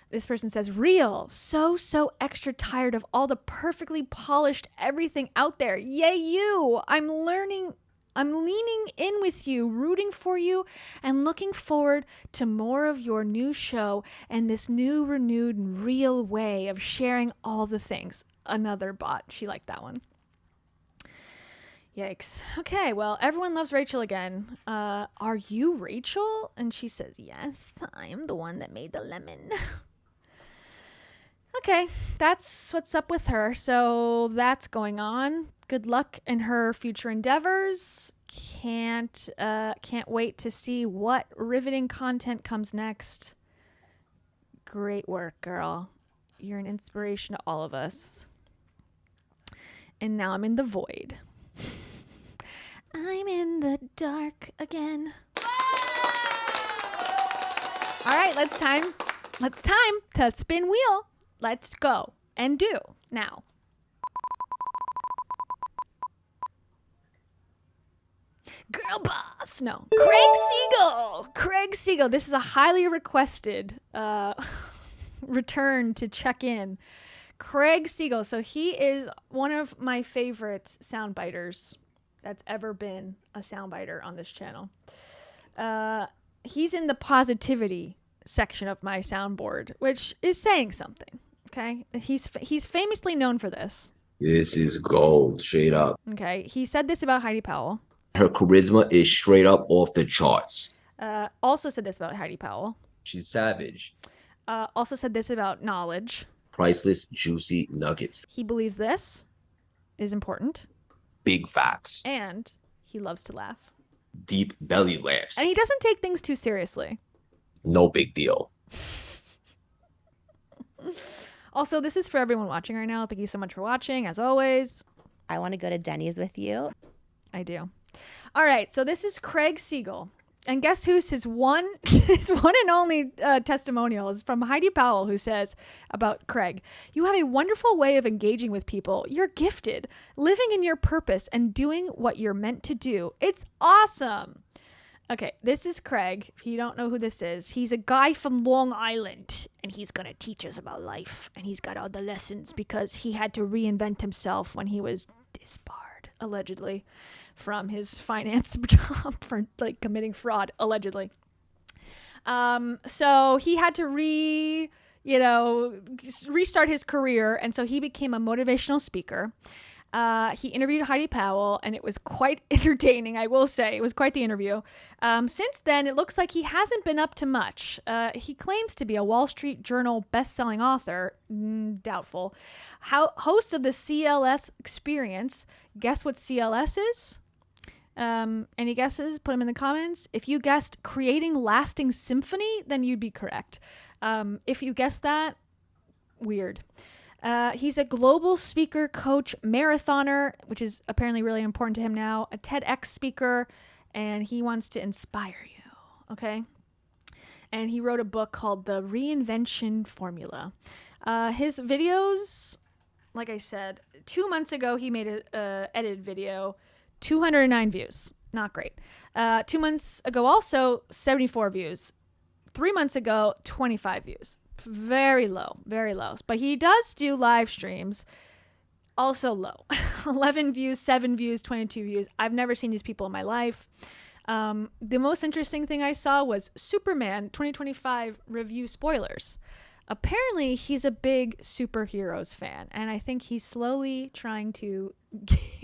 This person says, real, so extra tired of all the perfectly polished everything out there. Yay, you. I'm learning I'm leaning in with you, rooting for you, and looking forward to more of your new show and this new, renewed, real way of sharing all the things. Another bot. She liked that one. Yikes. Okay, well, everyone loves Rachel again. Are you Rachel? And she says, yes, I am the one that made the lemon. Okay, that's what's up with her. So that's going on. Good luck in her future endeavors. Can't wait to see what riveting content comes next. Great work, girl. You're an inspiration to all of us. And now I'm in the void. I'm in the dark again. All right, let's time to spin wheel. Let's go and do now. Girl boss. No. Craig Siegel. This is a highly requested return to check in. Craig Siegel. So he is one of my favorite soundbiters that's ever been a soundbiter on this channel. He's in the positivity section of my soundboard, which is saying something. Okay. He's famously known for this. This is gold, straight up. Okay. He said this about Heidi Powell. Her charisma is straight up off the charts. Also said this about Heidi Powell. She's savage. Also said this about knowledge. Priceless, juicy nuggets. He believes this is important. Big facts. And he loves to laugh. Deep belly laughs. And he doesn't take things too seriously. No big deal. Also, this is for everyone watching right now. Thank you so much for watching, as always. I want to go to Denny's with you. I do. All right, so this is Craig Siegel. And guess who's his one and only testimonial is from Heidi Powell, who says about Craig, "You have a wonderful way of engaging with people. You're gifted, living in your purpose and doing what you're meant to do. It's awesome." Okay, this is Craig. If you don't know who this is, he's a guy from Long Island, and he's going to teach us about life. And he's got all the lessons because he had to reinvent himself when he was disbarred, allegedly, from his finance job for like committing fraud, allegedly. So he had to restart his career, and so he became a motivational speaker. He interviewed Heidi Powell, and it was quite entertaining, I will say. It was quite the interview. Since then, it looks like he hasn't been up to much. He claims to be a Wall Street Journal best-selling author. Doubtful. Host of the CLS Experience. Guess what CLS is? Any guesses? Put them in the comments. If you guessed creating lasting symphony, then you'd be correct. If you guessed that, weird. He's a global speaker, coach, marathoner, which is apparently really important to him now, a TEDx speaker, and he wants to inspire you, okay? And he wrote a book called The Reinvention Formula. His videos, like I said, 2 months ago, he made a edited video, 209 views. Not great. 2 months ago, also 74 views. 3 months ago, 25 views. Very low, very low. But he does do live streams. Also low. 11 views, 7 views, 22 views. I've never seen these people in my life. The most interesting thing I saw was Superman 2025 review spoilers. Apparently, he's a big superheroes fan, and I think he's slowly trying to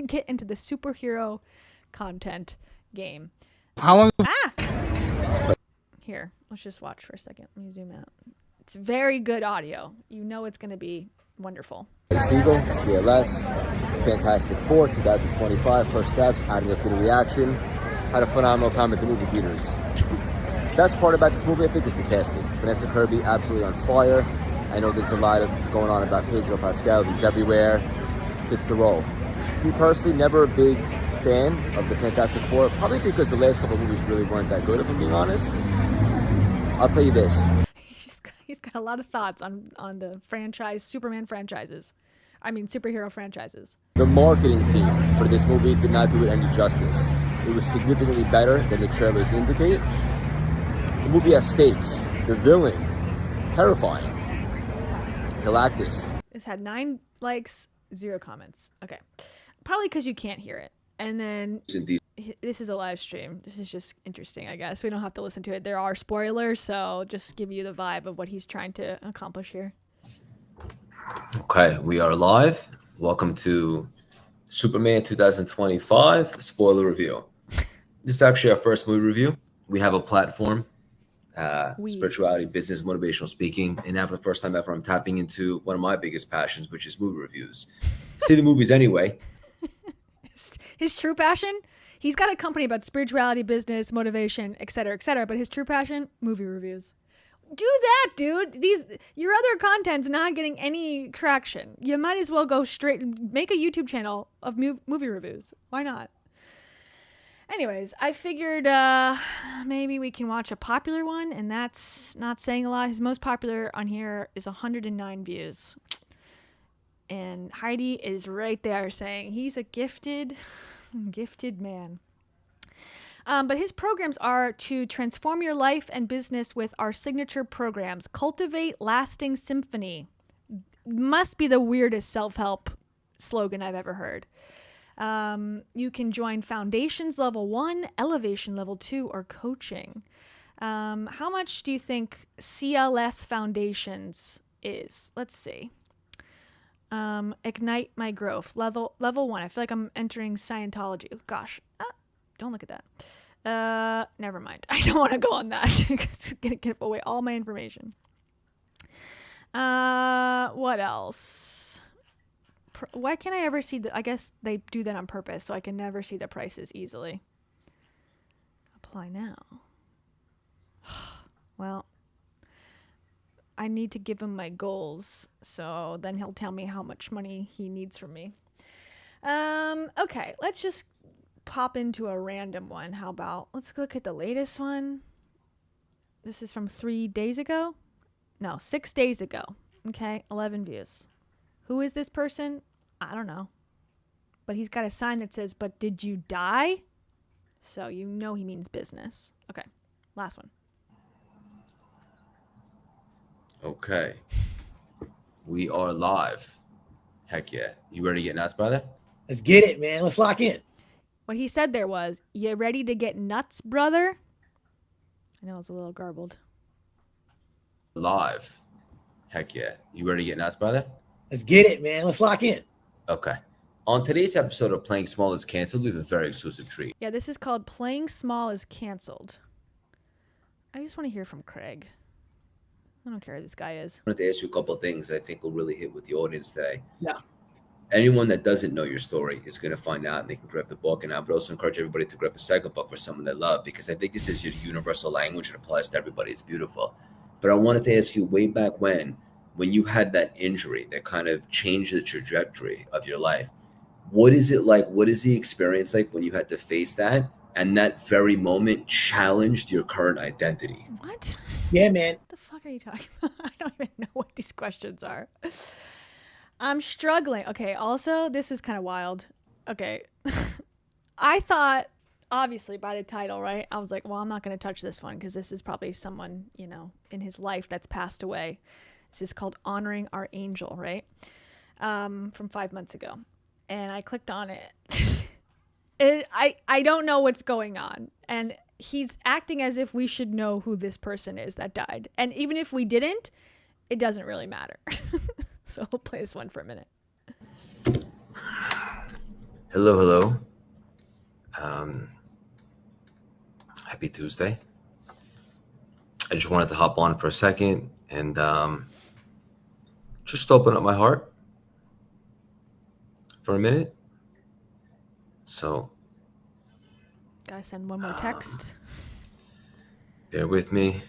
get into the superhero content game. How long? Here, let's just watch for a second. Let me zoom out. It's very good audio. You know it's going to be wonderful. Craig Siegel, CLS, Fantastic Four, 2025, first steps, adding a theater reaction. Had a phenomenal time at the movie theaters. Best part about this movie, I think, is the casting. Vanessa Kirby, absolutely on fire. I know there's a lot going on about Pedro Pascal. He's everywhere. Fits the role. Me personally, never a big fan of the Fantastic Four, probably because the last couple of movies really weren't that good, if I'm being honest. I'll tell you this. He's got a lot of thoughts on the Superman franchises. I mean, superhero franchises. The marketing team for this movie did not do it any justice. It was significantly better than the trailers indicate. The movie has stakes. The villain, terrifying. Galactus. This had 9 likes, 0 comments. Okay. Probably because you can't hear it. And then this is a live stream. This is just interesting, I guess. We don't have to listen to it. There are spoilers, so just give you the vibe of what he's trying to accomplish here. Okay, we are live. Welcome to Superman 2025 spoiler review. This is actually our first movie review. We have a platform spirituality, business, motivational speaking. And now for the first time ever, I'm tapping into one of my biggest passions, which is movie reviews. See the movies anyway. His true passion? He's got a company about spirituality, business, motivation, etc., but his true passion, movie reviews. Do that, dude. Your other content's not getting any traction. You might as well go straight, make a YouTube channel of movie reviews. Why not? Anyways, I figured maybe we can watch a popular one, and that's not saying a lot. His most popular on here is 109 views. And Heidi is right there saying he's a gifted man. But his programs are to transform your life and business with our signature programs. Cultivate lasting symphony. Must be the weirdest self-help slogan I've ever heard. You can join Foundations Level 1, Elevation Level 2, or Coaching. How much do you think CLS Foundations is? Let's see. Ignite My Growth. Level 1. I feel like I'm entering Scientology. Oh, gosh. Don't look at that. Never mind. I don't want to go on that. It's going to give away all my information. What else? Why can't I ever see I guess they do that on purpose, so I can never see the prices easily. Apply now. Well, I need to give him my goals, so then he'll tell me how much money he needs from me. Okay, let's just pop into a random one. How about, let's look at the latest one. This is from 3 days ago? No, 6 days ago. Okay, 11 views. Who is this person? I don't know. But he's got a sign that says, "But did you die?" So you know he means business. Okay, last one. Okay. We are live. Heck yeah. You ready to get nuts, brother? Let's get it, man. Let's lock in. What he said there was, "You ready to get nuts, brother?" I know it's a little garbled. Live. Heck yeah. You ready to get nuts, brother? Let's get it, man. Let's lock in. Okay. On today's episode of Playing Small is Canceled, we have a very exclusive treat. Yeah, this is called Playing Small is Canceled. I just want to hear from Craig. I don't care who this guy is. I wanted to ask you a couple of things I think will really hit with the audience today. Yeah. Anyone that doesn't know your story is going to find out, and they can grab the book. And I would also encourage everybody to grab a second book for someone they love, because I think this is your universal language and applies to everybody. It's beautiful. But I wanted to ask you, way back when you had that injury that kind of changed the trajectory of your life, what is it like? What is the experience like when you had to face that, and that very moment challenged your current identity? What? Yeah, man. What the fuck are you talking about? I don't even know what these questions are. I'm struggling. Okay, also, this is kind of wild. Okay. I thought, obviously, by the title, right? I was like, well, I'm not going to touch this one because this is probably someone, in his life that's passed away. This is called Honoring Our Angel, right? From 5 months ago. And I clicked on it. I don't know what's going on. And he's acting as if we should know who this person is that died. And even if we didn't, it doesn't really matter. So we'll play this one for a minute. Hello. Happy Tuesday. I just wanted to hop on for a second and just open up my heart for a minute. So, gotta send one more text. Bear with me.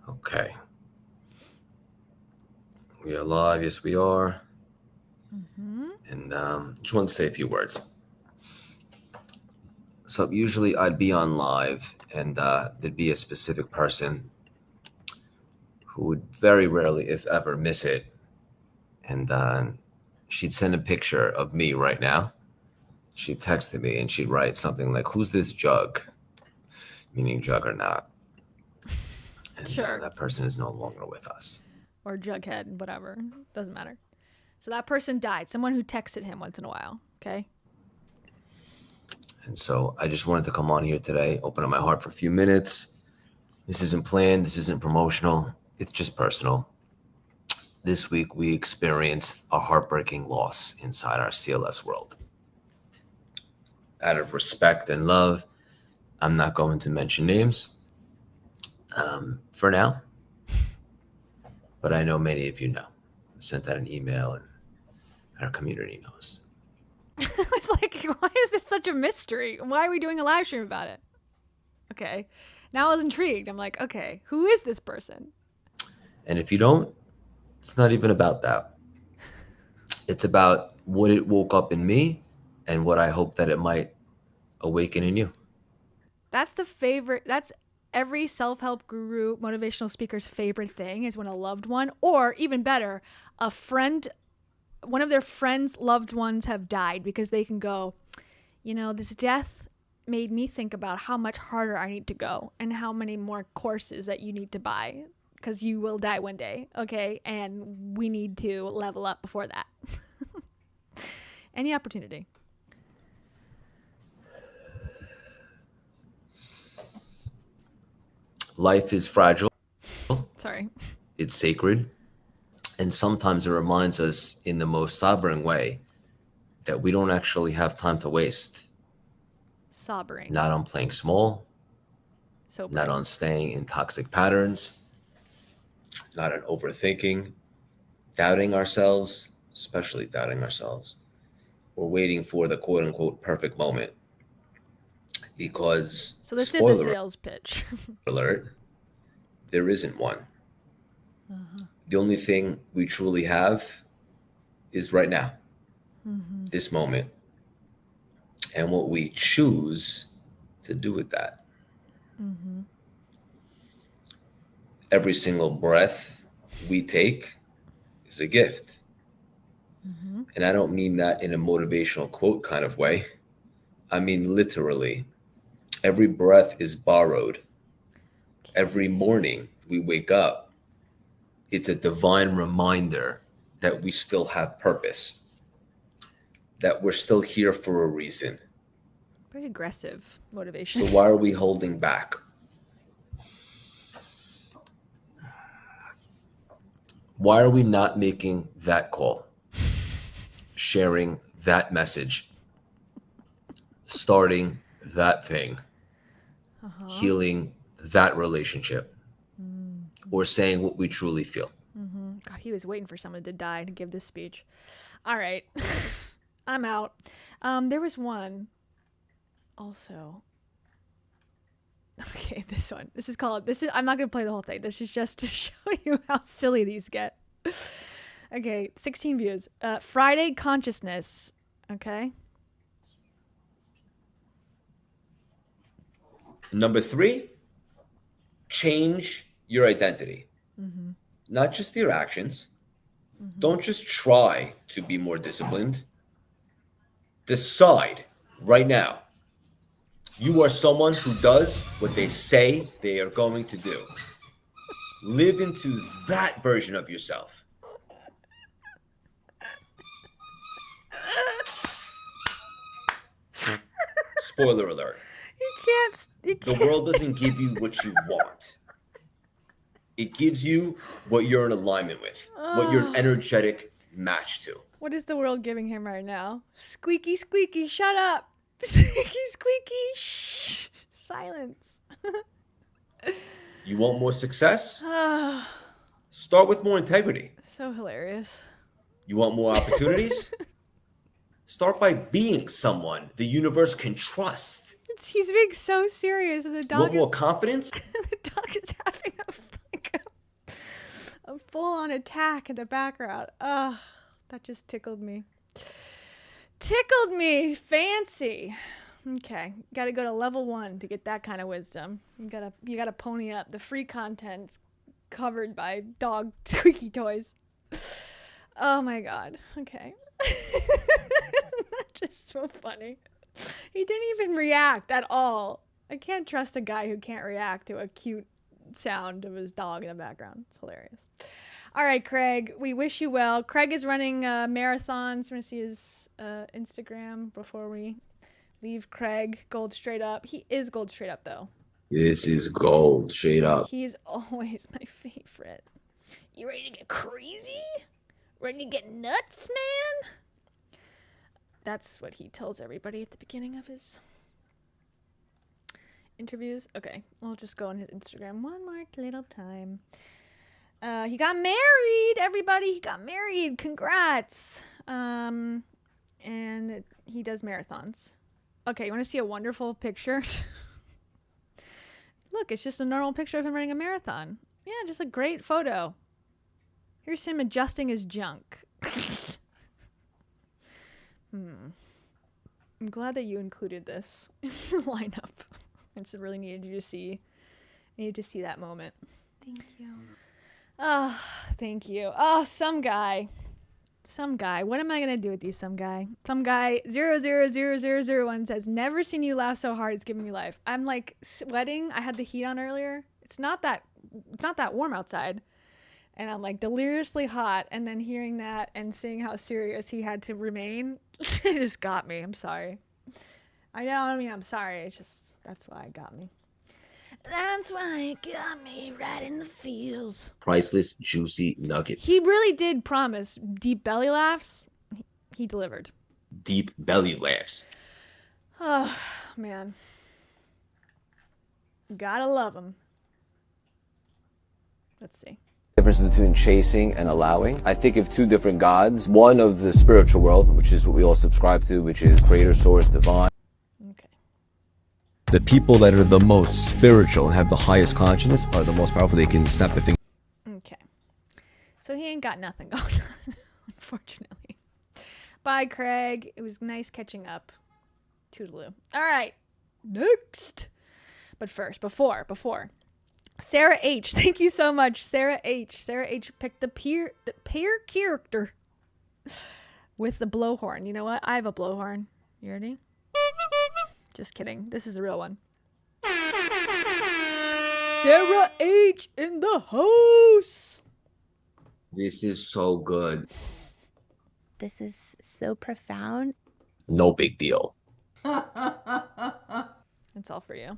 Okay. We are live. Yes, we are. Mm-hmm. And just want to say a few words. So usually I'd be on live and there'd be a specific person who would very rarely, if ever, miss it. And she'd send a picture of me right now. She'd text me and she'd write something like, "Who's this jug?" Meaning juggernaut. And sure. That person is no longer with us. Or Jughead, whatever. Doesn't matter. So that person died. Someone who texted him once in a while. Okay. And so I just wanted to come on here today, open up my heart for a few minutes. This isn't planned. This isn't promotional. It's just personal. This week we experienced a heartbreaking loss inside our CLS world. out of respect and love, I'm not going to mention names for now. But I know many of you know. I sent out an email and our community knows. It's like, why is this such a mystery? Why are we doing a live stream about it? Okay. Now I was intrigued. I'm like, okay, who is this person? And if you don't, it's not even about that. It's about what it woke up in me and what I hope that it might awaken in you. That's every self-help guru, motivational speaker's favorite thing is when a loved one, or even better, a friend, one of their friends' loved ones have died, because they can go, this death made me think about how much harder I need to go and how many more courses that you need to buy, because you will die one day, okay? And we need to level up before that. Any opportunity. Life is fragile. Sorry. It's sacred. And sometimes it reminds us in the most sobering way that we don't actually have time to waste. Sobering. Not on playing small. Sobering. Not on staying in toxic patterns. Not on overthinking. Doubting ourselves, especially doubting ourselves. Or waiting for the quote unquote perfect moment. Because, so this is a sales pitch. Alert, there isn't one. The only thing we truly have is right now, this moment, and what we choose to do with that. Every single breath we take is a gift. And I don't mean that in a motivational quote kind of way. I mean literally. Every breath is borrowed. Every morning we wake up, it's a divine reminder that we still have purpose, that we're still here for a reason. Very aggressive motivation. So why are we holding back? Why are we not making that call, sharing that message, starting that thing? Healing that relationship, or saying what we truly feel. God, he was waiting for someone to die to give this speech. All right. I'm out. There was one also. Okay, this one. I'm not going to play the whole thing. This is just to show you how silly these get. Okay, 16 views. Friday consciousness. Okay. Number 3, change your identity. Not just your actions. Don't just try to be more disciplined. Decide right now. You are someone who does what they say they are going to do. Live into that version of yourself. Spoiler alert. The world doesn't give you what you want. It gives you what you're in alignment with, what you're an energetic match to. What is the world giving him right now? Squeaky, squeaky, shut up. Squeaky, squeaky, shh. Silence. You want more success? Start with more integrity. So hilarious. You want more opportunities? Start by being someone the universe can trust. He's being so serious, and the dog Want more confidence? The dog is having a full-on attack in the background. Oh, that just tickled me. Tickled me. Fancy. Okay, got to go to level 1 to get that kind of wisdom. You gotta pony up. The free content's covered by dog squeaky toys. Oh my god. Okay. That's just so funny. He didn't even react at all. I can't trust a guy who can't react to a cute sound of his dog in the background. It's hilarious. All right, Craig, we wish you well. Craig is running marathons. We're going to see his Instagram before we leave Craig. Gold straight up. He is gold straight up, though. This is gold, straight up. He's always my favorite. You ready to get crazy? Ready to get nuts, man? That's what he tells everybody at the beginning of his interviews. Okay, we'll just go on his Instagram one more little time. He got married, everybody. He got married. Congrats. And he does marathons. Okay, you want to see a wonderful picture? Look, it's just a normal picture of him running a marathon. Yeah, just a great photo. Here's him adjusting his junk. I'm glad that you included this in the lineup. I just really needed you to see. I needed to see that moment. Thank you. Oh, thank you. Oh, some guy. Some guy. What am I going to do with you, some guy? Some guy 000001 says, never seen you laugh so hard. It's giving me life. I'm like sweating. I had the heat on earlier. It's not that warm outside. And I'm like deliriously hot. And then hearing that and seeing how serious he had to remain, it just got me. I'm sorry. I'm sorry. It's just, that's why it got me. That's why it got me right in the feels. Priceless, juicy nuggets. He really did promise deep belly laughs. He delivered. Deep belly laughs. Oh, man. Gotta love him. Let's see. Difference between chasing and allowing. I think of two different gods. One of the spiritual world, which is what we all subscribe to, which is creator, source, divine. Okay. The people that are the most spiritual and have the highest consciousness are the most powerful. They can snap the finger. Okay. So he ain't got nothing going on, unfortunately. Bye, Craig. It was nice catching up. Toodaloo. All right. Next. But first, before. Sarah H. Thank you so much, Sarah H. Sarah H. picked the pair character with the blowhorn. You know what? I have a blowhorn. You ready? Just kidding. This is a real one. Sarah H. in the house. This is so good. This is so profound. No big deal. It's all for you.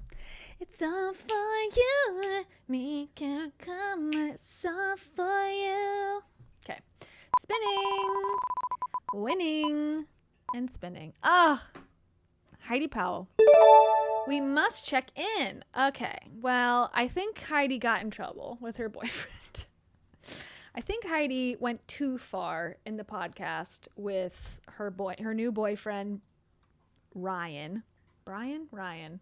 It's all for you. Me can come. It's all for you. Okay. Spinning. Winning. And spinning. Ah. Heidi Powell. We must check in. Okay. Well, I think Heidi got in trouble with her boyfriend. I think Heidi went too far in the podcast with her new boyfriend, Ryan. Ryan.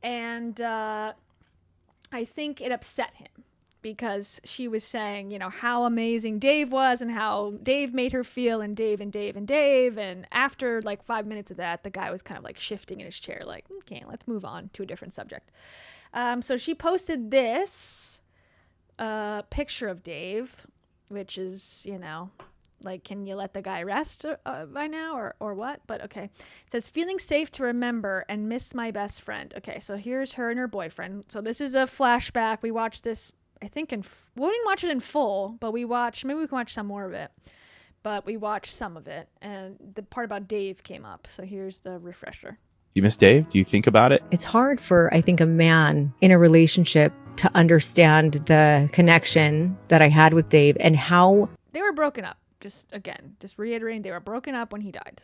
And I think it upset him because she was saying, you know, how amazing Dave was and how Dave made her feel and Dave. And after like 5 minutes of that, the guy was kind of like shifting in his chair like, okay, let's move on to a different subject. So she posted this picture of Dave, which is, you know, like, can you let the guy rest by now or what? But okay. It says, feeling safe to remember and miss my best friend. Okay, so here's her and her boyfriend. So this is a flashback. We watched this, I think, we didn't watch it in full, but maybe we can watch some more of it. But we watched some of it, and the part about Dave came up. So here's the refresher. Do you miss Dave? Do you think about it? It's hard for, I think, a man in a relationship to understand the connection that I had with Dave and how they were broken up. Just reiterating, they were broken up when he died.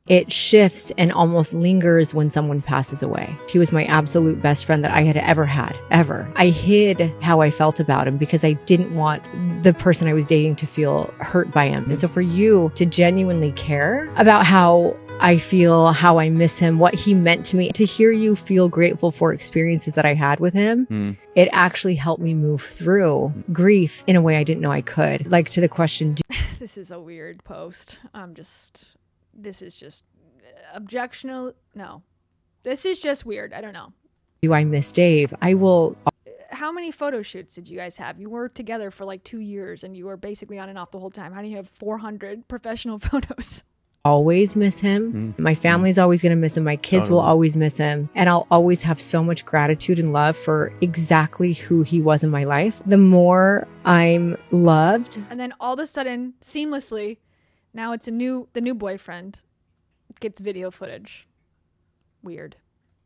It shifts and almost lingers when someone passes away. He was my absolute best friend that I had ever had, ever. I hid how I felt about him because I didn't want the person I was dating to feel hurt by him. And so for you to genuinely care about how I feel, how I miss him, what he meant to me, to hear you feel grateful for experiences that I had with him, it actually helped me move through grief in a way I didn't know I could. Like, to the question, this is a weird post. This is just objectional. No, this is just weird. I don't know. do I miss Dave? I will. How many photo shoots did you guys have? You were together for like 2 years and you were basically on and off the whole time. How do you have 400 professional photos? Always miss him. My family's always going to miss him. My kids will always miss him. And I'll always have so much gratitude and love for exactly who he was in my life. The more I'm loved. And then all of a sudden, seamlessly, now it's the new boyfriend gets video footage. Weird.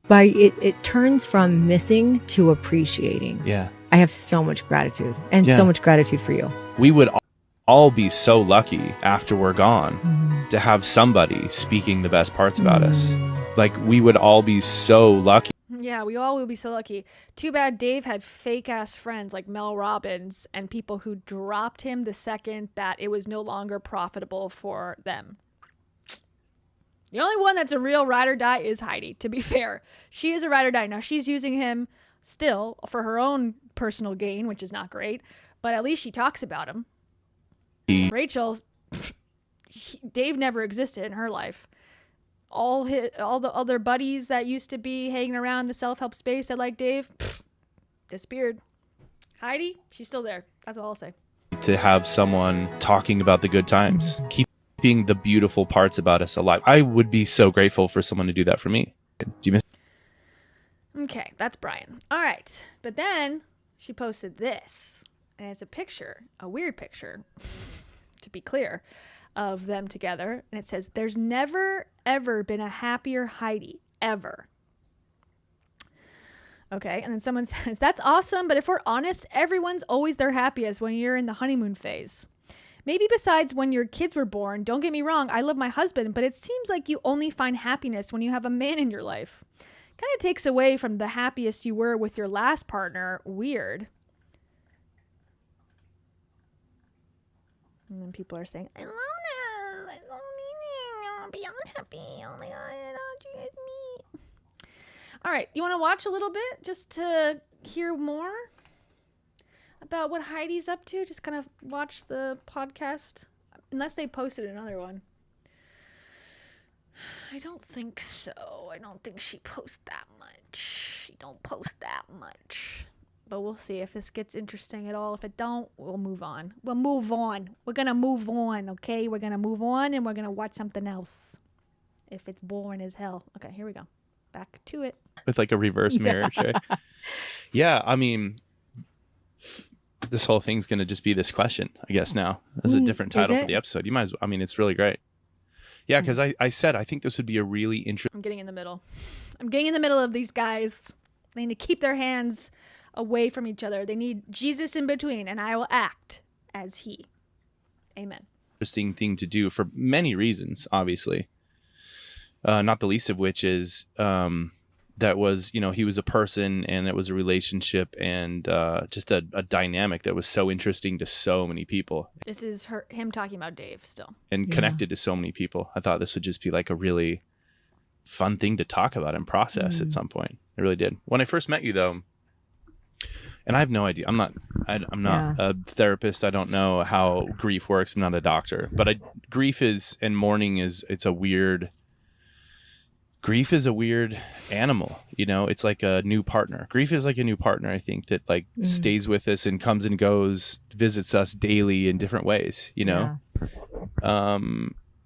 It turns from missing to appreciating. Yeah. I have so much gratitude and so much gratitude for you. We would all be so lucky after we're gone to have somebody speaking the best parts about us. Like, we would all be so lucky. Yeah, we all will be so lucky. Too bad Dave had fake ass friends like Mel Robbins and people who dropped him the second that it was no longer profitable for them. The only one that's a real ride or die is Heidi, to be fair. She is a ride or die. Now, she's using him still for her own personal gain, which is not great, but at least she talks about him. Rachel, Dave never existed in her life. All the other buddies that used to be hanging around the self-help space that like Dave, disappeared. Heidi, she's still there. That's all I'll say. To have someone talking about the good times, keeping the beautiful parts about us alive. I would be so grateful for someone to do that for me. Do you miss? Okay, that's Brian. All right. But then she posted this, and it's a picture, a weird picture, to be clear, of them together. And it says, "There's never, ever been a happier Heidi, ever." Okay, and then someone says, "That's awesome, but if we're honest, everyone's always their happiest when you're in the honeymoon phase. Maybe besides when your kids were born. Don't get me wrong, I love my husband, but it seems like you only find happiness when you have a man in your life. Kind of takes away from the happiest you were with your last partner. Weird." And then people are saying, "I love this. I don't need it. I'll be unhappy. Oh my God, I don't you guys me." All right, you want to watch a little bit just to hear more about what Heidi's up to? Just kind of watch the podcast, unless they posted another one. I don't think so. I don't think she posts that much. She don't post that much. But we'll see if this gets interesting at all. If it don't, we'll move on. We'll move on. We're going to move on, okay? We're going to move on and we're going to watch something else. If it's boring as hell. Okay, here we go. Back to it. With like a reverse marriage, right? Yeah, I mean, this whole thing's going to just be this question, I guess now. As a different title for the episode. You might as well, I mean, it's really great. Yeah, because I said I think this would be a really interesting... I'm getting in the middle. I'm getting in the middle of these guys. They need to keep their hands away from each other. They need Jesus in between, and I will act as he. Amen. Interesting thing to do for many reasons, obviously. Not the least of which is that was, you know, he was a person and it was a relationship and just a dynamic that was so interesting to so many people. This is him talking about Dave still. And connected to so many people. I thought this would just be like a really fun thing to talk about and process at some point. I really did. When I first met you, though, and I have no idea. I'm not a therapist. I don't know how grief works. I'm not a doctor. But grief is, and mourning is, grief is a weird animal. You know, it's like a new partner. Grief is like a new partner, I think, that like stays with us and comes and goes, visits us daily in different ways, you know? Yeah.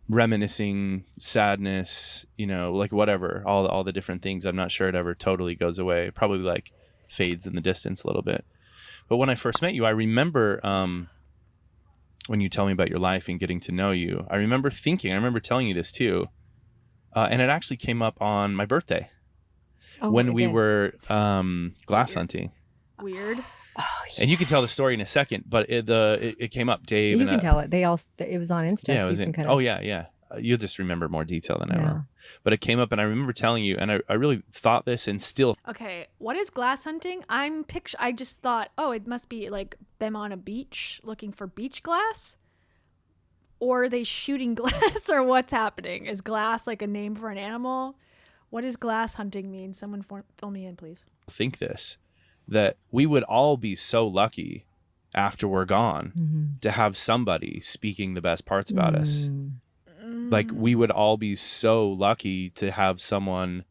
Reminiscing, sadness, you know, like whatever, all the different things. I'm not sure it ever totally goes away. It probably like fades in the distance a little bit. But when I first met you, I remember when you tell me about your life and getting to know you, I remember telling you this too. And it actually came up on my birthday when we were glass hunting. Weird. Oh, and you can tell the story in a second, but it came up, Dave. You can tell it. It was on Insta. Yeah, so it was you can yeah. You'll just remember more detail than I will. But it came up, and I remember telling you, and I really thought this, and still. Okay, what is glass hunting? I just thought, oh, it must be like them on a beach looking for beach glass. Or are they shooting glass, or what's happening? Is glass like a name for an animal? What does glass hunting mean? Someone fill me in, please. Think this, that we would all be so lucky after we're gone to have somebody speaking the best parts about us. Like, we would all be so lucky to have someone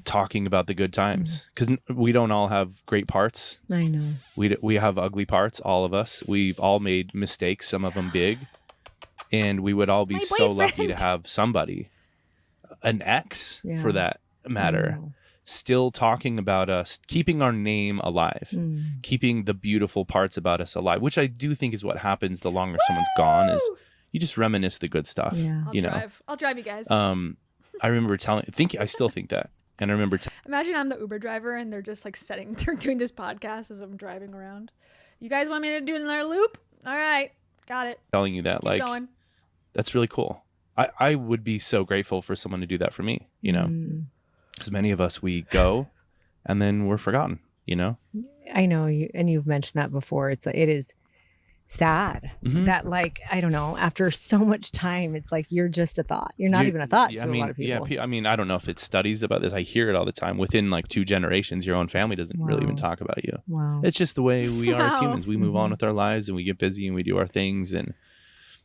talking about the good times, because we don't all have great parts. I know. We have ugly parts, all of us. We've all made mistakes, some of them big. And we would all be so lucky to have somebody, an ex for that matter, still talking about us, keeping our name alive, keeping the beautiful parts about us alive, which I do think is what happens the longer someone's gone, is you just reminisce the good stuff. Yeah. I'll drive you guys. I remember I still think that. And I remember imagine I'm the Uber driver and they're just like they're doing this podcast as I'm driving around. You guys want me to do another loop? All right. Got it. telling you that. Keep Like, going. that's really cool. I would be so grateful for someone to do that for me, you know, because many of us, we go and then we're forgotten, you know? I know you, and you've mentioned that before. It is sad that, like, I don't know, after so much time, it's like you're just a thought. You're not even a thought to a lot of people. Yeah, I mean, I don't know if it's studies about this. I hear it all the time. Within like 2 generations, your own family doesn't really even talk about you. Wow. It's just the way we are as Wow. humans. We move on with our lives and we get busy and we do our things. And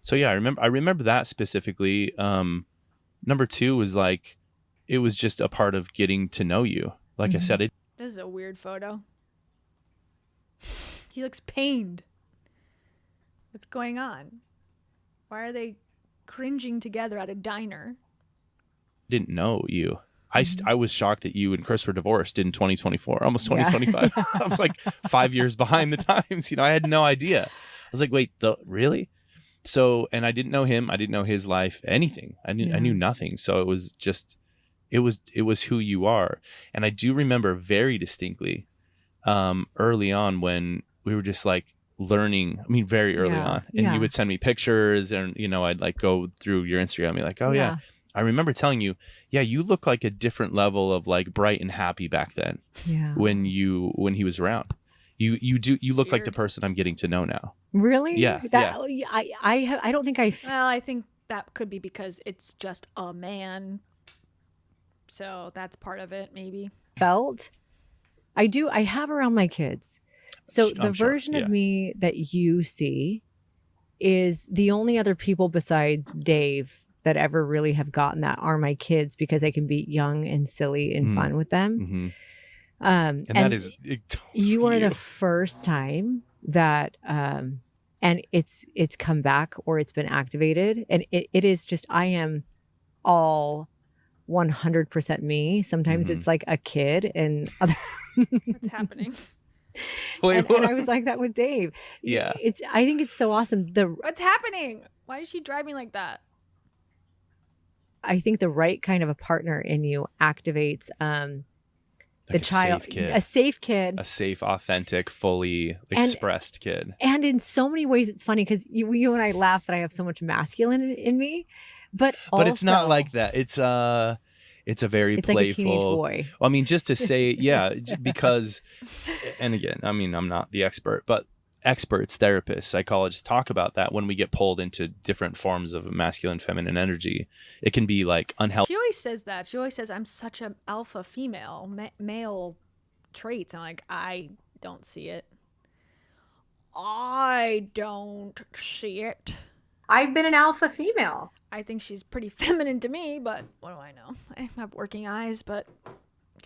so, yeah, I remember that specifically. Number 2 was like, it was just a part of getting to know you. Like I said, This is a weird photo. He looks pained. What's going on? Why are they cringing together at a diner? didn't know you. I was shocked that you and Chris were divorced in 2024, almost 2025. I was like 5 years behind the times. You know, I had no idea. I was like, wait, really? So, and I didn't know him. I didn't know his life, anything. I knew nothing. So it was just, it was who you are. And I do remember very distinctly early on when we were just like learning, I mean, very early on. And you would send me pictures and, you know, I'd like go through your Instagram and be like, oh yeah. I remember telling you, yeah, you look like a different level of like bright and happy back then. Yeah. When he was around. You look like the person I'm getting to know now. Really? Yeah. I don't think Well, I think that could be because it's just a man. So that's part of it, maybe. Felt. I have around my kids. So the version of me that you see is the only other people besides Dave that ever really have gotten that are my kids, because I can be young and silly and fun with them. And that is you are the first time that and it's come back or it's been activated, and it is just, I am all 100% me. Sometimes it's like a kid and other What's happening? and I was like that with Dave. Yeah. I think it's so awesome. What's happening? Why is she driving like that? I think the right kind of a partner in you activates the child, a safe kid, a safe, authentic, fully expressed kid. And in so many ways, it's funny because you and I laugh that I have so much masculine in me, but it's not like that. It's a very playful, like a teenage boy. I mean, just to say, yeah, because, and again, I mean, I'm not the expert, but experts, therapists, psychologists talk about that when we get pulled into different forms of masculine, feminine energy. It can be like unhealthy. She always says that. She always says, I'm such an alpha female, male traits. I'm like, I don't see it. I don't see it. I've been an alpha female. I think she's pretty feminine to me, but what do I know? I have working eyes, but I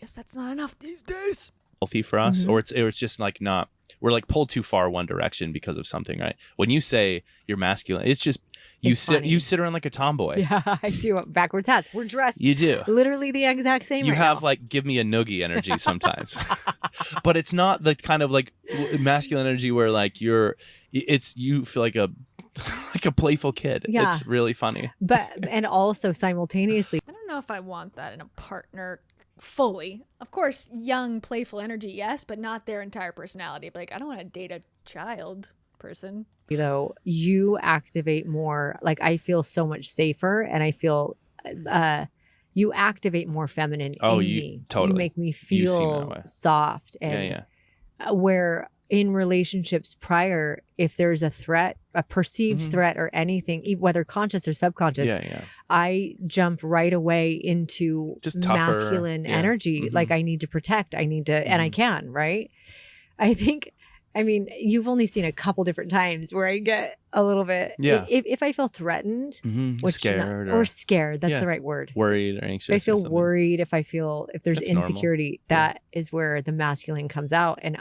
guess that's not enough these days. Healthy for us, or it's just like not, we're like pulled too far one direction because of something, right? When you say you're masculine, it's just you sit around like a tomboy. Yeah, I do. Backwards hats. We're dressed. You do literally the exact same. You have like give me a noogie energy sometimes, but it's not the kind of like masculine energy where like you feel like a playful kid. Yeah. It's really funny. But and also simultaneously, I don't know if I want that in a partner fully. Of course, young, playful energy, yes, but not their entire personality. But like, I don't want to date a child person. Though you activate more, like I feel so much safer, and I feel you activate more feminine in me. Totally. You make me feel soft, and where in relationships prior, if there's a threat, a perceived threat or anything, whether conscious or subconscious, I jump right away into just tougher, masculine energy. Like I need to protect, I need to, and I can, right? I mean, you've only seen a couple different times where I get a little bit, if I feel threatened, scared or scared, that's the right word. Worried or anxious. If I feel worried, if there's that's insecurity, that is where the masculine comes out. And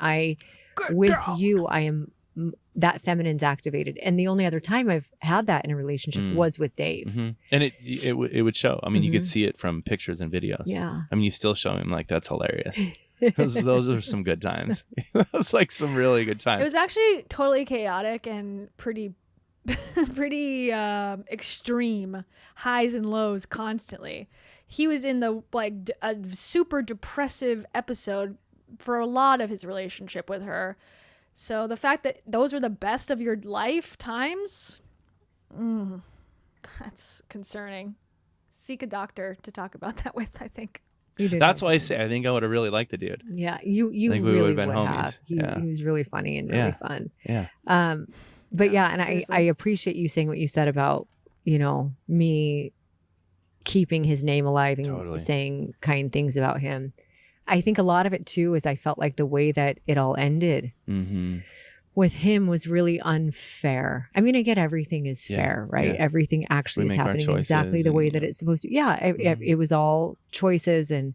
you, I am, that feminine's activated. And the only other time I've had that in a relationship was with Dave. And it would show. I mean, you could see it from pictures and videos. Yeah. I mean, you still show him like, that's hilarious. Those are some good times. Those like some really good times. It was actually totally chaotic and pretty extreme highs and lows constantly. He was in the a super depressive episode for a lot of his relationship with her. So the fact that those are the best of your lifetimes, that's concerning. Seek a doctor to talk about that with, I think. That's why I say I think I would have really liked the dude. Yeah, you I think really we would been have. homies. He was really funny and really fun. Yeah. But yeah, and I appreciate you saying what you said about, me keeping his name alive and saying kind things about him. I think a lot of it too is I felt like the way that it all ended with him was really unfair. I mean, I get everything is fair, right? Yeah. Everything actually is happening exactly the way that it's supposed to. Yeah, it was all choices, and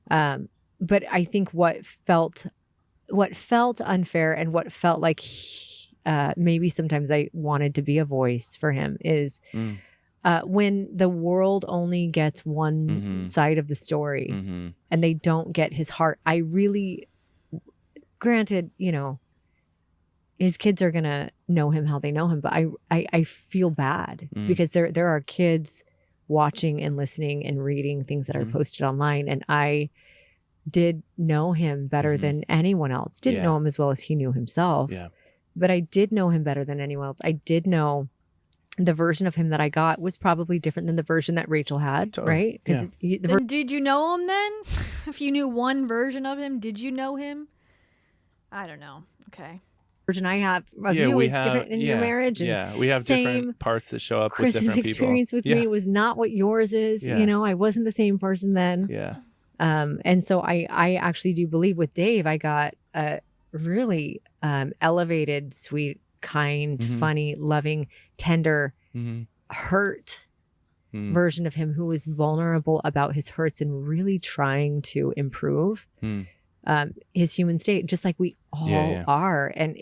but I think what felt unfair and what felt like maybe sometimes I wanted to be a voice for him is when the world only gets one side of the story and they don't get his heart. I really, granted, his kids are going to know him how they know him, but I feel bad because there are kids watching and listening and reading things that are posted online. And I did know him better than anyone else. Didn't know him as well as he knew himself, but I did know him better than anyone else. I did know the version of him that I got was probably different than the version that Rachel had, right? Then did you know him then? If you knew one version of him, did you know him? I don't know. Okay. Version I have of you is different in your marriage. And we have different parts that show up Chris's with different people. Experience with me was not what yours is. Yeah. I wasn't the same person then. Yeah. And so I actually do believe with Dave, I got a really elevated, sweet, kind, funny, loving, tender, hurt version of him who was vulnerable about his hurts and really trying to improve his human state, just like we all are. And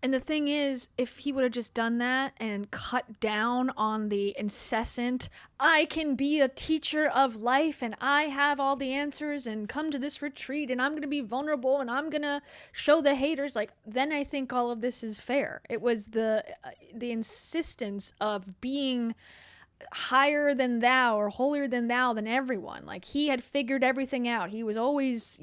And the thing is, if he would have just done that and cut down on the incessant, I can be a teacher of life and I have all the answers and come to this retreat and I'm going to be vulnerable and I'm going to show the haters, then I think all of this is fair. It was the insistence of being higher than thou or holier than thou than everyone. He had figured everything out. He was always,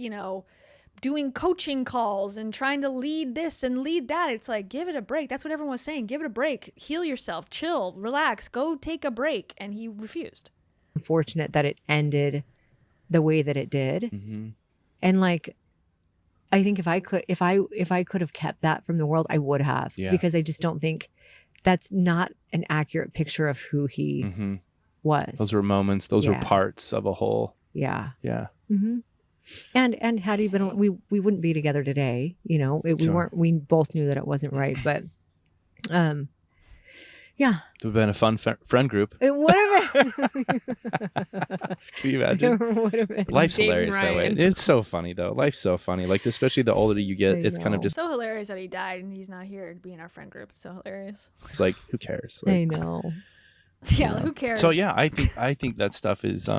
doing coaching calls and trying to lead this and lead that. It's give it a break. That's what everyone was saying. Give it a break. Heal yourself. Chill. Relax. Go take a break. And he refused. Unfortunate that it ended the way that it did. And I think if I could have kept that from the world, I would have. Because I just don't think that's not an accurate picture of who he was. Those were moments. Those were parts of a whole. Yeah. Yeah. And had he been, we wouldn't be together today. We both knew that it wasn't right, but yeah. It would have been a fun friend group. It would have been. Can you imagine? Would have been. Life's hilarious that way. It's so funny though. Life's so funny. Especially the older you get, it's kind of just so hilarious that he died and he's not here to be in our friend group. It's so hilarious. It's who cares? I know. Yeah, who cares? So yeah, I think that stuff is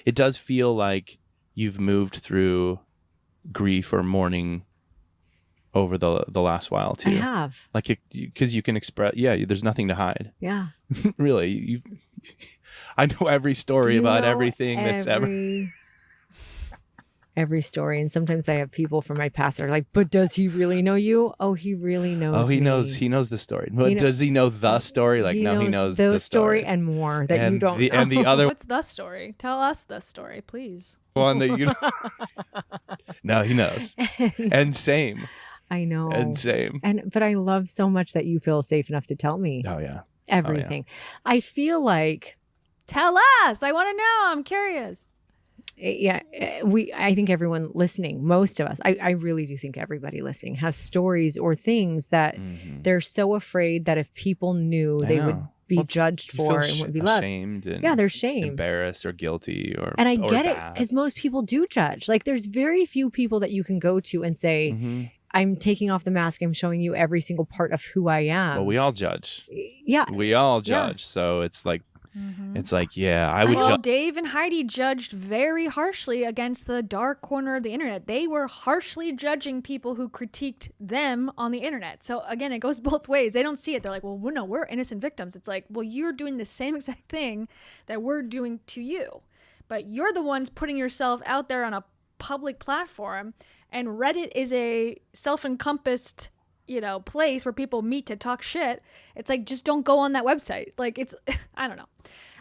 it does feel like you've moved through grief or mourning over the last while too. I have. Because you can express, there's nothing to hide. Yeah. Really. I know every story about everything that's ever. Every story. And sometimes I have people from my past that are like, but does he really know you? Oh, he really knows Oh, he me. knows the story. But does he know the story? He knows the story. story and more that you don't know. And the other What's the story? Tell us the story, please. one that you No, he knows. And same. I know. And same. But I love so much that you feel safe enough to tell me. Oh yeah. Everything. I feel like tell us. I want to know. I'm curious. Yeah, I think everyone listening, most of us, I really do think everybody listening has stories or things that they're so afraid that if people knew they would be judged for and would be loved. Shamed and they're shamed, embarrassed or guilty and I get it because most people do judge. There's very few people that you can go to and say, I'm taking off the mask. I'm showing you every single part of who I am. Well, we all judge. Yeah. We all judge. So it's I would Well, Dave and Heidi judged very harshly against the dark corner of the internet. They were harshly judging people who critiqued them on the internet. So again, it goes both ways. They don't see it. They're like, well, no, we're innocent victims. It's well, you're doing the same exact thing that we're doing to you. But you're the ones putting yourself out there on a public platform, and Reddit is a self-encompassed, place where people meet to talk shit. It's like, just don't go on that website. Like, it's, I don't know.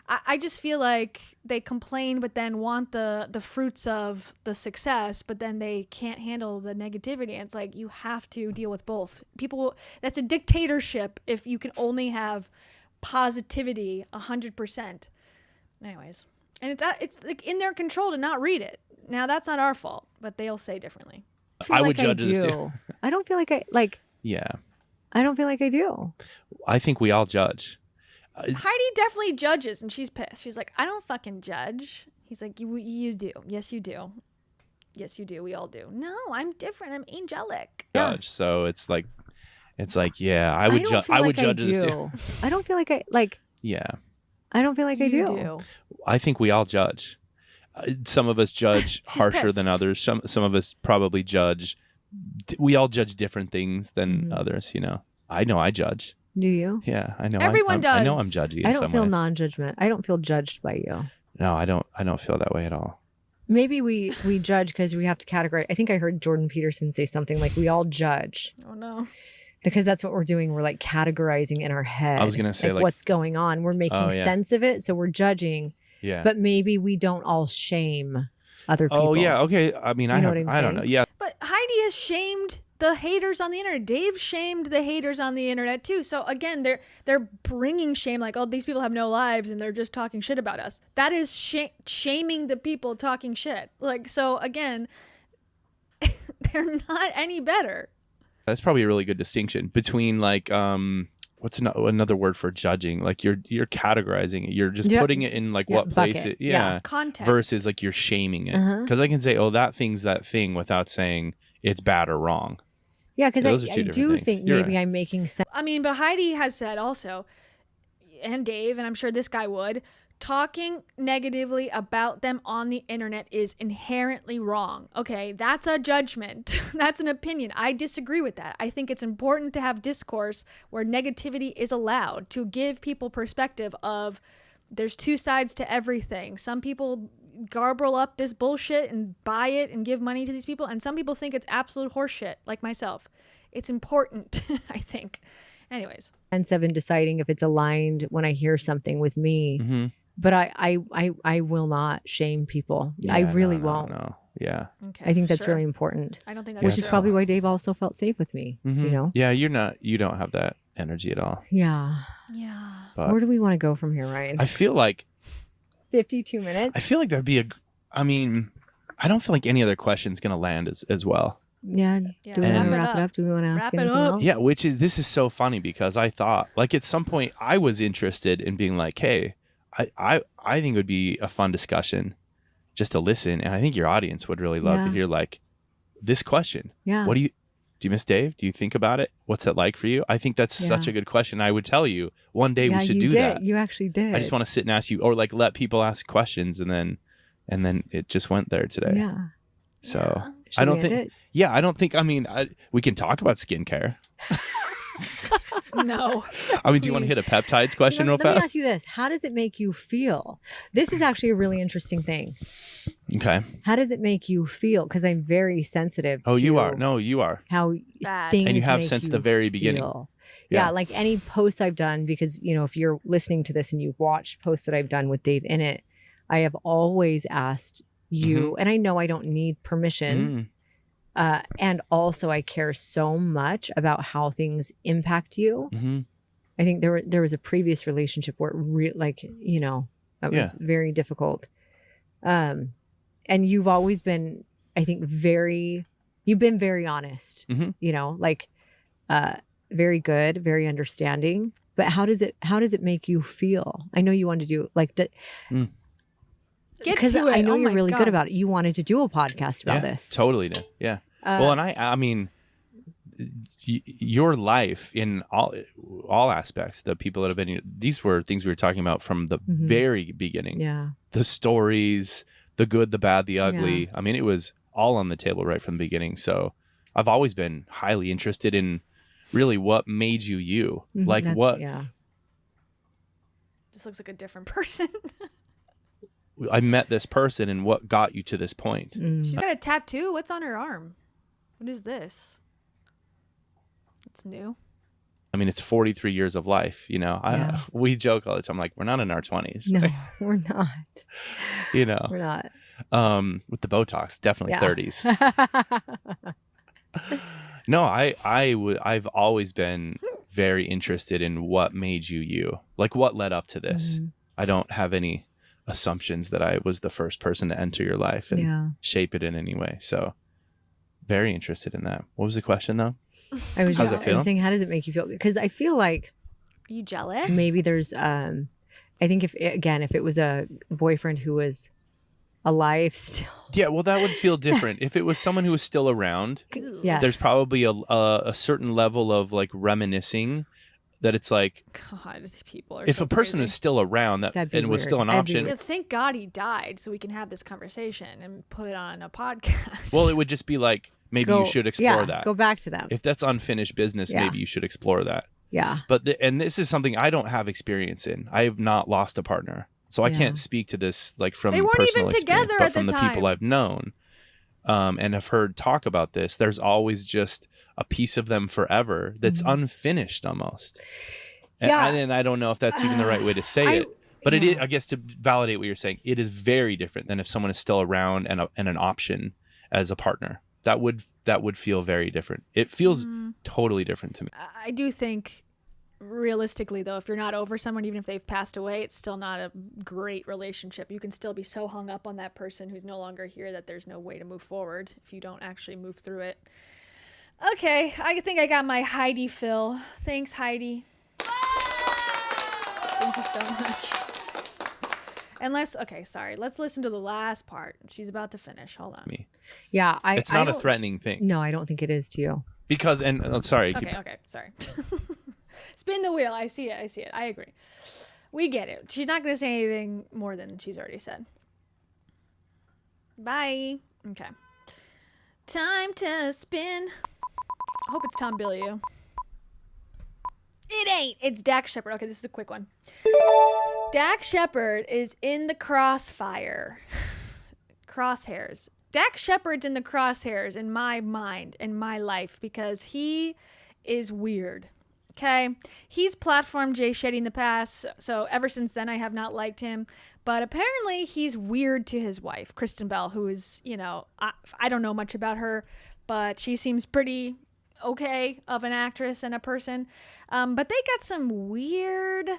I just feel like they complain, but then want the fruits of the success, but then they can't handle the negativity. And it's like, you have to deal with both. That's a dictatorship if you can only have positivity 100%. Anyways, and it's like in their control to not read it. Now, that's not our fault, but they'll say differently. I would judge this too. I don't feel like Yeah. I don't feel like I do. I think we all judge. Heidi definitely judges, and she's pissed. She's like, I don't fucking judge. He's like, you do. Yes, you do. Yes, you do. We all do. No, I'm different. I'm angelic. Judge. So it's like, yeah, I would judge. I would judge this too. I don't feel like Yeah. I don't feel like I do. I think we all judge. Some of us judge harsher than others. Some of us probably judge. We all judge different things than others. I know I judge. Do you? Yeah, I know. Everyone does. I know I'm judgy. I don't feel non-judgment. I don't feel judged by you. No, I don't feel that way at all. Maybe we judge because we have to categorize. I think I heard Jordan Peterson say something like, we all judge. Oh no. Because that's what we're doing. We're like categorizing in our head. I was gonna say like what's going on. We're making sense of it, so we're judging. Yeah. But maybe we don't all shame other people. Oh yeah. Okay. I mean, I don't know. Yeah. But Heidi has shamed the haters on the internet. Dave shamed the haters on the internet too. So again, they're bringing shame, like, oh, these people have no lives and they're just talking shit about us. That is shaming the people talking shit. Like, so again, they're not any better. That's probably a really good distinction between like what's another word for judging? Like you're categorizing it. You're just putting it in like what place it context versus like you're shaming it. Because I can say, oh, that thing's that thing without saying it's bad or wrong. Yeah, because I do think maybe I'm making sense. I mean, but Heidi has said also, and Dave, and I'm sure this guy would, talking negatively about them on the internet is inherently wrong. Okay, that's a judgment. That's an opinion. I disagree with that. I think it's important to have discourse where negativity is allowed to give people perspective of there's two sides to everything. Some people garble up this bullshit and buy it and give money to these people, and some people think it's absolute horseshit, like myself. It's important, I think. Anyways. And in deciding if it's aligned when I hear something with me. But I will not shame people. Yeah, I really no, won't. No. Yeah. Okay, I think that's really important. I don't think that's which is probably why Dave also felt safe with me. Yeah, you don't have that energy at all. Yeah. But where do we want to go from here, Ryan? I feel like 52 minutes. I feel like there'd be I don't feel like any other question's gonna land as well. Yeah. Do we want to wrap it up? Do we want to ask anything else? Yeah, this is so funny because I thought like at some point I was interested in being like, hey, I think it would be a fun discussion just to listen, and I think your audience would really love to hear like this question. Yeah. What do you miss Dave? Do you think about it? What's it like for you? I think that's such a good question. I would tell you one day we should do that. You actually did. I just want to sit and ask you, or like let people ask questions, and then it just went there today. Yeah. So I don't think. Yeah, I don't think. I mean, we can talk about skincare. No. I mean, do you want to hit a peptides question real fast? Let me ask you this. How does it make you feel? This is actually a really interesting thing. Okay. How does it make you feel? Because I'm very sensitive to you are. No, you are. How things and you have make since you the very feel. beginning. Yeah, like any posts I've done, because, if you're listening to this and you've watched posts that I've done with Dave in it, I have always asked you, and I know I don't need permission. And also I care so much about how things impact you. I think there was a previous relationship where that was very difficult. And you've always been, I think, you've been very honest, very good, very understanding. But how does it make you feel? I know you want to do like that. Because I know you're really good about it. You wanted to do a podcast about this. Totally did. Yeah. Well, and I mean, your life in all aspects, the people that have been, these were things we were talking about from the very beginning. Yeah. The stories, the good, the bad, the ugly. I mean, it was all on the table right from the beginning. So I've always been highly interested in really what made you you. Like what? Yeah. This looks like a different person. I met this person and what got you to this point. She's got a tattoo. What's on her arm? What is this? It's new. I mean, it's 43 years of life, you know. We joke all the time, like, we're not in our 20s. No, we're not. You know. We're not. With the Botox, definitely 30s. No, I've always been very interested in what made you. Like, what led up to this. I don't have any assumptions that I was the first person to enter your life and shape it in any way. So very interested in that. What was the question though? I was saying, how does it make you feel? Because I feel like, are you jealous? Maybe there's, I think if it was a boyfriend who was alive still. Yeah, well, that would feel different. If it was someone who was still around, there's probably a certain level of like reminiscing that it's like, God, people are. If so a person crazy. is still around that and was still an option. Yeah, thank God he died, so we can have this conversation and put it on a podcast. Well, it would just be like, maybe you should explore that. Go back to them. If that's unfinished business, maybe you should explore that. Yeah. But and this is something I don't have experience in. I have not lost a partner, so I can't speak to this like from They weren't personal even experience, together but at from the the people time. I've known, and have heard talk about this. There's always just a piece of them forever that's unfinished almost. And I don't know if that's even the right way to say it. But it is, I guess, to validate what you're saying, it is very different than if someone is still around and an option as a partner. That would feel very different. It feels totally different to me. I do think, realistically, though, if you're not over someone, even if they've passed away, it's still not a great relationship. You can still be so hung up on that person who's no longer here that there's no way to move forward if you don't actually move through it. Okay, I think I got my Heidi fill. Thanks, Heidi. Thank you so much. And let's listen to the last part. She's about to finish. Hold on. Yeah, it's not a threatening thing. No, I don't think it is to you. Because, sorry. Okay, sorry. Spin the wheel. I see it. I agree. We get it. She's not going to say anything more than she's already said. Bye. Okay. Time to spin. I hope it's Tom Bilyeu. It ain't. It's Dax Shepard. Okay, this is a quick one. Dax Shepard is in the crosshairs. Dax Shepard's in the crosshairs in my mind, in my life, because he is weird. Okay? He's platformed Jay Shetty in the past, so ever since then I have not liked him. But apparently he's weird to his wife, Kristen Bell, who is, I don't know much about her, but she seems pretty okay of an actress and a person. But they got some weird,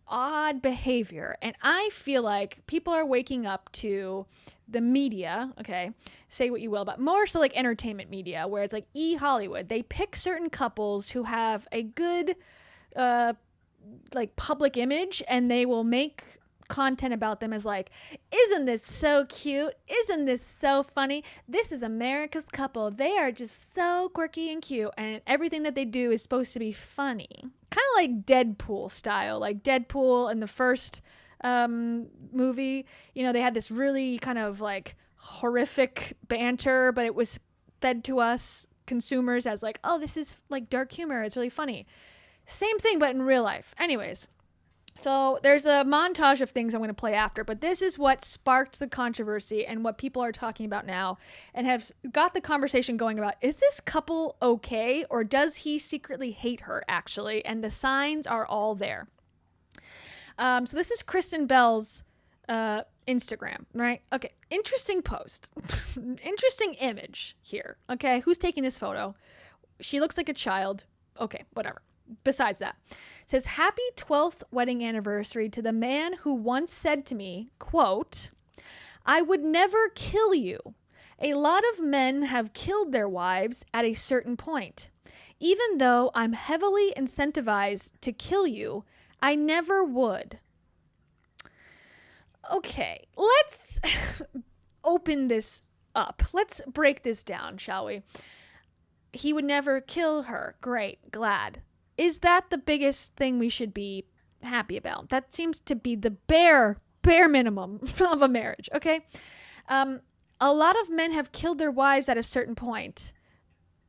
odd behavior. And I feel like people are waking up to the media, okay, say what you will, but more so like entertainment media, where it's like Hollywood. They pick certain couples who have a good, like public image, and they will make content about them as like, isn't this so cute? Isn't this so funny? This is America's couple. They are just so quirky and cute, and everything that they do is supposed to be funny. Kind of like Deadpool style. Like Deadpool in the first movie, they had this really kind of like horrific banter, but it was fed to us consumers as like, oh, this is like dark humor. It's really funny. Same thing, but in real life. Anyways. So there's a montage of things I'm going to play after, but this is what sparked the controversy and what people are talking about now and have got the conversation going about, is this couple okay, or does he secretly hate her actually? And the signs are all there. So this is Kristen Bell's Instagram, right? Okay, interesting post. Interesting image here, okay? Who's taking this photo? She looks like a child. Okay, whatever. Besides that, it says, happy 12th wedding anniversary to the man who once said to me, quote, I would never kill you. A lot of men have killed their wives at a certain point. Even though I'm heavily incentivized to kill you, I never would. Okay, let's open this up. Let's break this down, shall we? He would never kill her. Great, glad. Is that the biggest thing we should be happy about? That seems to be the bare minimum of a marriage, okay? A lot of men have killed their wives at a certain point.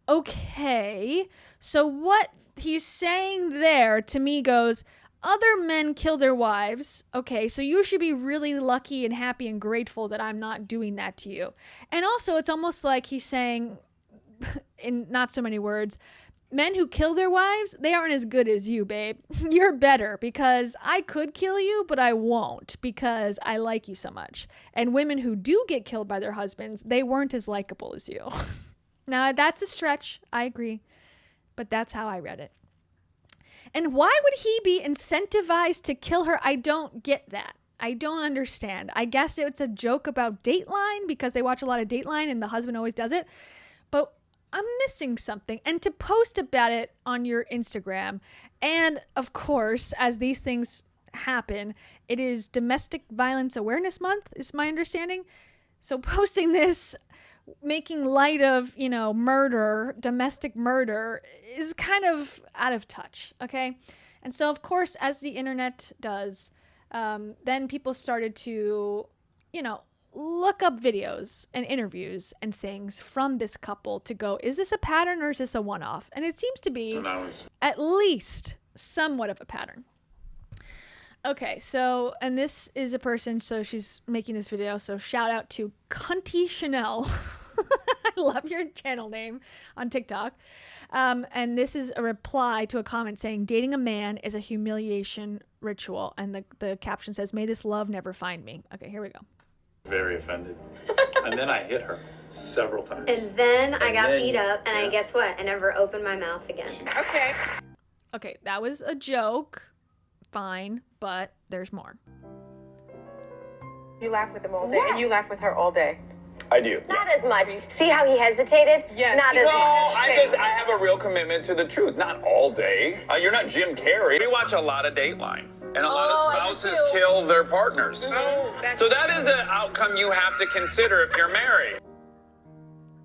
Okay, so what he's saying there to me goes, other men kill their wives. Okay, so you should be really lucky and happy and grateful that I'm not doing that to you. And also, it's almost like he's saying, in not so many words, men who kill their wives, they aren't as good as you, babe. You're better because I could kill you, but I won't because I like you so much. And women who do get killed by their husbands, they weren't as likable as you. Now, that's a stretch. I agree. But that's how I read it. And why would he be incentivized to kill her? I don't get that. I don't understand. I guess it's a joke about Dateline because they watch a lot of Dateline and the husband always does it. But I'm missing something. And to post about it on your Instagram, and of course, as these things happen, it is Domestic Violence Awareness Month, is my understanding. So posting this, making light of, murder, domestic murder, is kind of out of touch, okay? And so, of course, as the internet does, then people started to, look up videos and interviews and things from this couple to go, is this a pattern or is this a one-off? And it seems to be at least somewhat of a pattern. Okay, so, and this is a person, so she's making this video, so shout out to Cunty Chanel. I love your channel name on TikTok. And this is a reply to a comment saying, dating a man is a humiliation ritual. And the caption says, may this love never find me. Okay, here we go. Very offended. And then I hit her several times. And then I got beat up, and guess what? I never opened my mouth again. Okay, that was a joke. Fine, but there's more. You laugh with him all day, and you laugh with her all day. I do. Not as much. See how he hesitated? Yeah. Not as much. I have a real commitment to the truth. Not all day. You're not Jim Carrey. We watch a lot of Dateline. And a lot of spouses kill their partners. So that is an outcome you have to consider if you're married.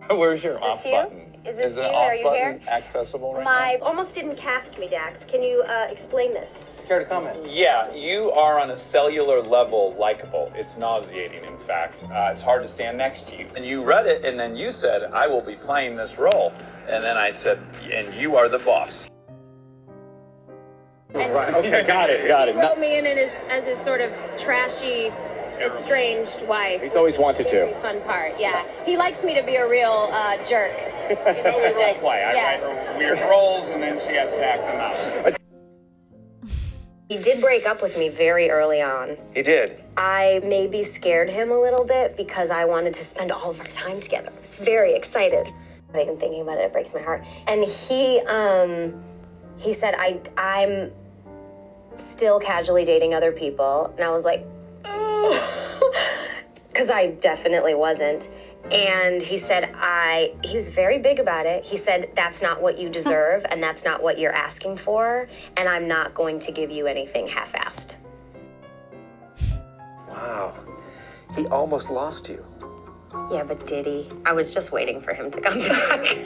Where's your off button? Is this you? Is the Are off you button here? accessible right My almost didn't cast me, Dax. Can you explain this? Care to comment? Yeah, you are on a cellular level likable. It's nauseating, in fact. It's hard to stand next to you. And you read it, and then you said, I will be playing this role. And then I said, and you are the boss. Right. Okay, got it. He wrote me in as his sort of trashy, estranged wife. He's always wanted to. Very fun part, yeah. He likes me to be a real jerk. It's a role play. I write her weird roles, and then she has to act them out. He did break up with me very early on. He did. I maybe scared him a little bit because I wanted to spend all of our time together. I was very excited. Not even thinking about it, it breaks my heart. And he said, I'm still casually dating other people. And I was like, because I definitely wasn't. And he said, he was very big about it. He said, that's not what you deserve, and that's not what you're asking for, and I'm not going to give you anything half-assed. Wow. He almost lost you. Yeah, but did he? I was just waiting for him to come back.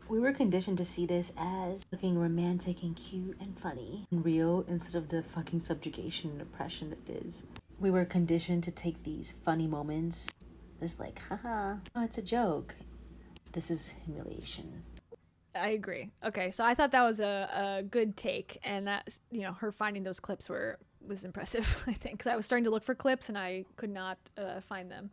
We were conditioned to see this as looking romantic and cute and funny and real instead of the fucking subjugation and oppression that it is. We were conditioned to take these funny moments as like, haha, oh, it's a joke. This is humiliation. I agree. Okay, so I thought that was a good take, and her finding those clips was impressive, I think, because I was starting to look for clips and I could not find them.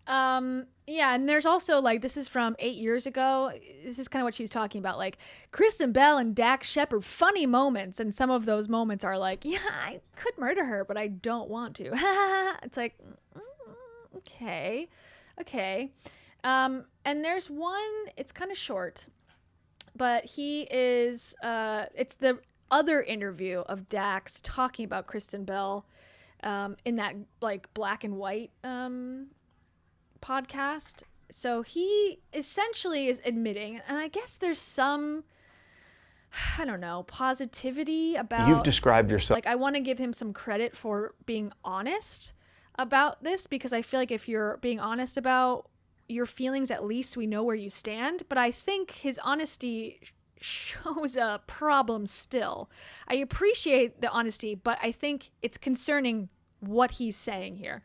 Yeah, and there's also, like, this is from 8 years ago. This is kind of what she's talking about, like, Kristen Bell and Dax Shepard, funny moments, and some of those moments are like, yeah, I could murder her, but I don't want to. It's like, okay. And there's one, it's kind of short, but he is, it's the other interview of Dax talking about Kristen Bell in that, like, black and white podcast. So he essentially is admitting, and I guess there's some, I don't know, positivity about, you've described yourself, like, I want to give him some credit for being honest about this, because I feel like if you're being honest about your feelings, at least we know where you stand. But I think his honesty shows a problem still. I appreciate the honesty, but I think it's concerning what he's saying here.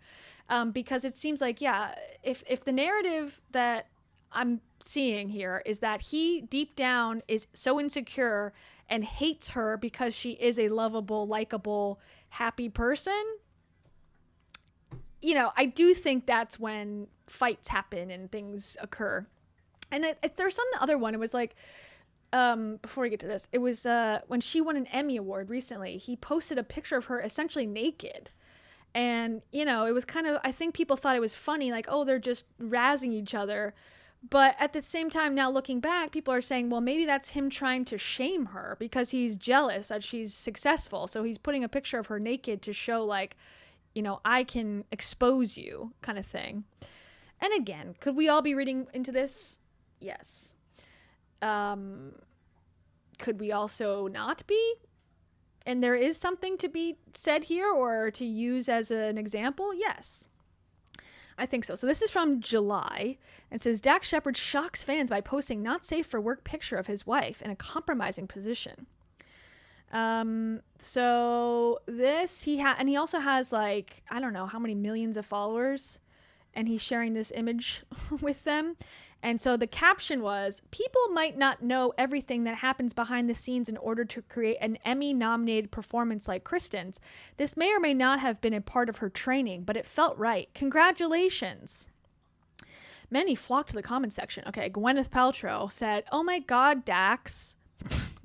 Because it seems like, yeah, if the narrative that I'm seeing here is that he deep down is so insecure and hates her because she is a lovable, likable, happy person, you know, I do think that's when fights happen and things occur. And there's some other one. It was like, before we get to this, it was when she won an Emmy Award recently, he posted a picture of her essentially naked. And, you know, it was kind of, I think people thought it was funny, like, oh, they're just razzing each other. But at the same time, now looking back, people are saying, well, maybe that's him trying to shame her because he's jealous that she's successful. So he's putting a picture of her naked to show, like, you know, I can expose you kind of thing. And again, could we all be reading into this? Yes. Could we also not be? And there is something to be said here or to use as an example? Yes. I think so. So this is from July. It says, Dax Shepard shocks fans by posting not safe for work picture of his wife in a compromising position. So this, and he also has like, I don't know how many millions of followers, and he's sharing this image with them. And so the caption was, people might not know everything that happens behind the scenes in order to create an Emmy-nominated performance like Kristen's. This may or may not have been a part of her training, but it felt right. Congratulations. Many flocked to the comment section. Okay, Gwyneth Paltrow said, oh my God, Dax.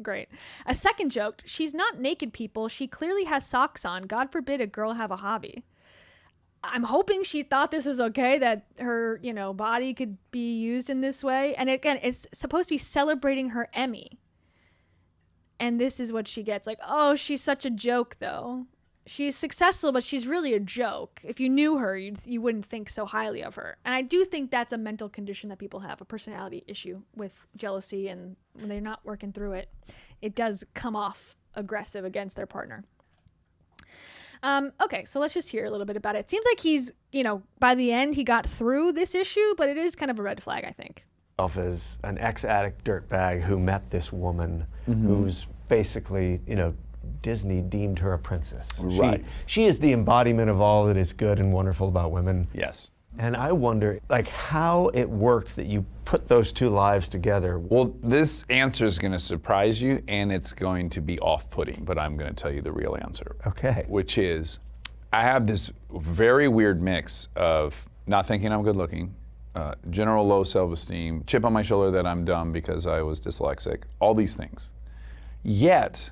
Great. A second joked, she's not naked, people. She clearly has socks on. God forbid a girl have a hobby. I'm hoping she thought this was okay, that her, you know, body could be used in this way. And again, it's supposed to be celebrating her Emmy. And this is what she gets. Like, oh, she's such a joke, though. She's successful, but she's really a joke. If you knew her, you wouldn't think so highly of her. And I do think that's a mental condition that people have, a personality issue with jealousy. And when they're not working through it, it does come off aggressive against their partner. Okay, so let's just hear a little bit about it. It seems like he's, you know, by the end he got through this issue, but it is kind of a red flag, I think. As an ex-addict dirtbag who met this woman who's basically, you know, Disney deemed her a princess. Right. She is the embodiment of all that is good and wonderful about women. Yes. And I wonder, like, how it worked that you put those two lives together. Well, this answer is going to surprise you, and it's going to be off-putting, but I'm going to tell you the real answer. Okay. Which is, I have this very weird mix of not thinking I'm good-looking, general low self-esteem, chip on my shoulder that I'm dumb because I was dyslexic, all these things. Yet,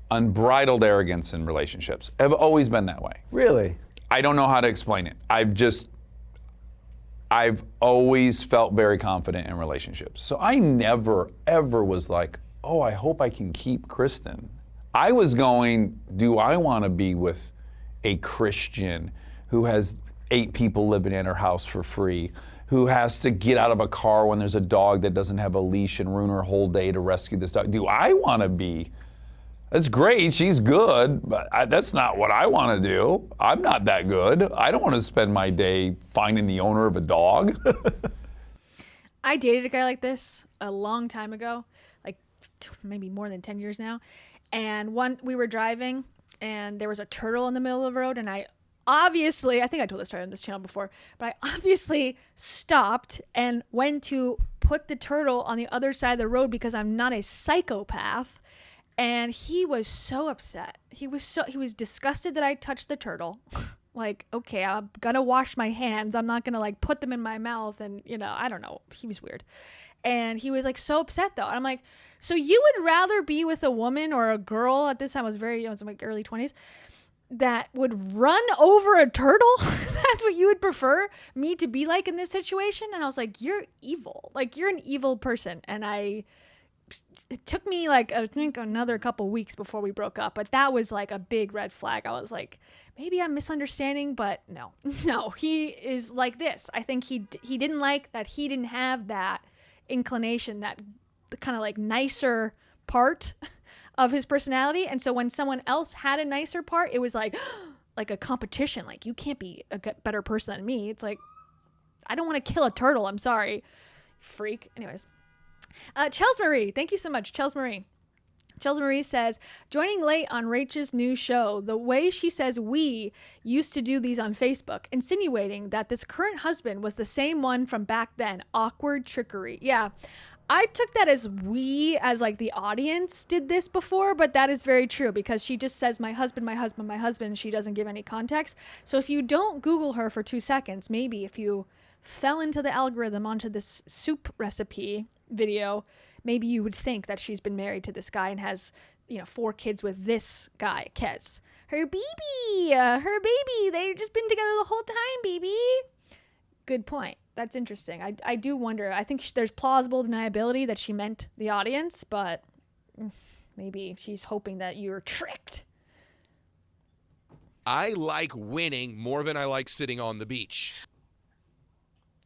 unbridled arrogance in relationships. I've always been that way. Really? I don't know how to explain it. I've always felt very confident in relationships. So I never, ever was like, oh, I hope I can keep Kristen. I was going, do I want to be with a Christian who has 8 people living in her house for free, who has to get out of a car when there's a dog that doesn't have a leash and ruin her whole day to rescue this dog? Do I want to be? That's great, she's good, but that's not what I want to do. I'm not that good. I don't want to spend my day finding the owner of a dog. I dated a guy like this a long time ago, like maybe more than 10 years now. And we were driving and there was a turtle in the middle of the road, and I think I told this story on this channel before, but I obviously stopped and went to put the turtle on the other side of the road because I'm not a psychopath. And he was so upset. He was disgusted that I touched the turtle. Like, okay, I'm gonna wash my hands. I'm not gonna like put them in my mouth and, you know, I don't know. He was weird. And he was like so upset though. And I'm like, so you would rather be with a woman or a girl at this time, I was in my early 20s, that would run over a turtle? That's what you would prefer me to be like in this situation? And I was like, you're evil. Like, you're an evil person. And it took me like, I think, another couple weeks before we broke up, but that was like a big red flag. I was like, maybe I'm misunderstanding, but no, he is like this. I think he didn't like that he didn't have that inclination, that kind of like nicer part of his personality. And so when someone else had a nicer part, it was like a competition. Like, you can't be a better person than me. It's like, I don't want to kill a turtle. I'm sorry, freak. Anyways. Chels Marie, thank you so much, Chels Marie. Chels Marie says, joining late on Rachel's new show, the way she says we used to do these on Facebook, insinuating that this current husband was the same one from back then. Awkward trickery. Yeah, I took that as as like the audience did this before, but that is very true because she just says my husband, my husband, my husband, and she doesn't give any context. So if you don't Google her for 2 seconds, maybe if you fell into the algorithm onto this soup recipe video, maybe you would think that she's been married to this guy and has, 4 kids with this guy, Kez. Her baby, they've just been together the whole time, baby. Good point. That's interesting. I do wonder. I think there's plausible deniability that she meant the audience, but maybe she's hoping that you're tricked. I like winning more than I like sitting on the beach.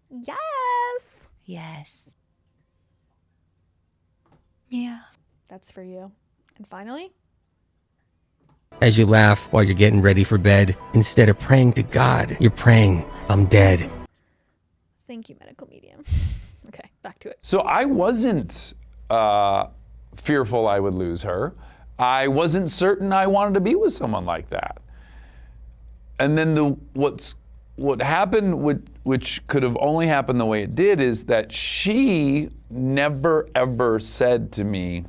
Yes. Yes. Yeah. That's for you. And finally, as you laugh while you're getting ready for bed, instead of praying to God, you're praying, I'm dead. thank you, medical medium. Okay, back to it. So I wasn't fearful I would lose her. I wasn't certain I wanted to be with someone like that. And then what happened, which could have only happened the way it did, is that she never ever said to me,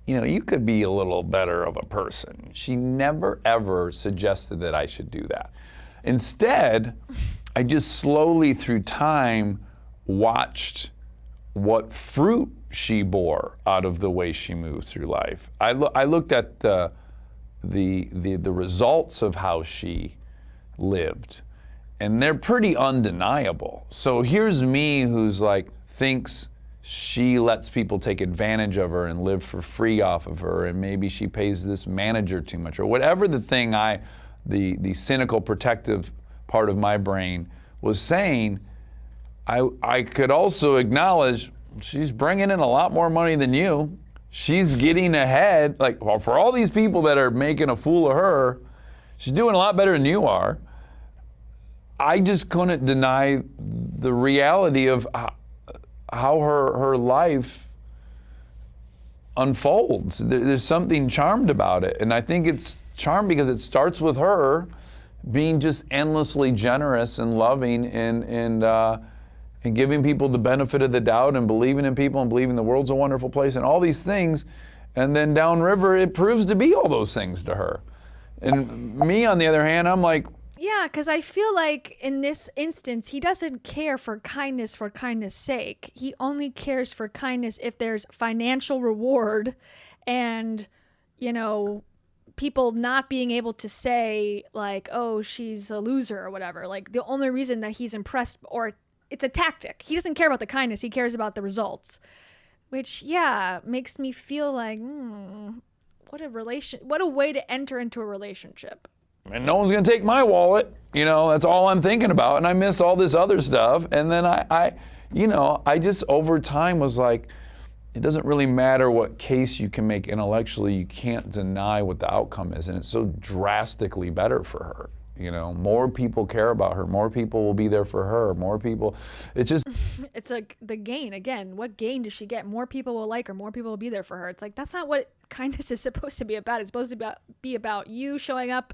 you know, you could be a little better of a person. She never ever suggested that I should do that. Instead, I just slowly through time watched what fruit she bore out of the way she moved through life. I looked at the results of how she lived, and they're pretty undeniable. So here's me who's like thinks she lets people take advantage of her and live for free off of her, and maybe she pays this manager too much, or whatever the thing the cynical protective part of my brain was saying. I could also acknowledge she's bringing in a lot more money than you. She's getting ahead. Like, well, for all these people that are making a fool of her, she's doing a lot better than you are. I just couldn't deny the reality of how her life unfolds. There's something charmed about it. And I think it's charmed because it starts with her being just endlessly generous and loving and giving people the benefit of the doubt and believing in people and believing the world's a wonderful place and all these things. And then downriver, it proves to be all those things to her. And me, on the other hand, I'm like, yeah, because I feel like in this instance, he doesn't care for kindness sake. He only cares for kindness if there's financial reward and, you know, people not being able to say like, oh, she's a loser or whatever. Like the only reason that he's impressed, or it's a tactic. He doesn't care about the kindness. He cares about the results, which, yeah, makes me feel like, what a way to enter into a relationship. And no one's gonna take my wallet. You know, that's all I'm thinking about. And I miss all this other stuff. And then I just over time was like, it doesn't really matter what case you can make intellectually. You can't deny what the outcome is. And it's so drastically better for her. You know, more people care about her. More people will be there for her. More people, it's just. It's like the gain. Again, what gain does she get? More people will like her. More people will be there for her. It's like, that's not what kindness is supposed to be about. It's supposed to be about you showing up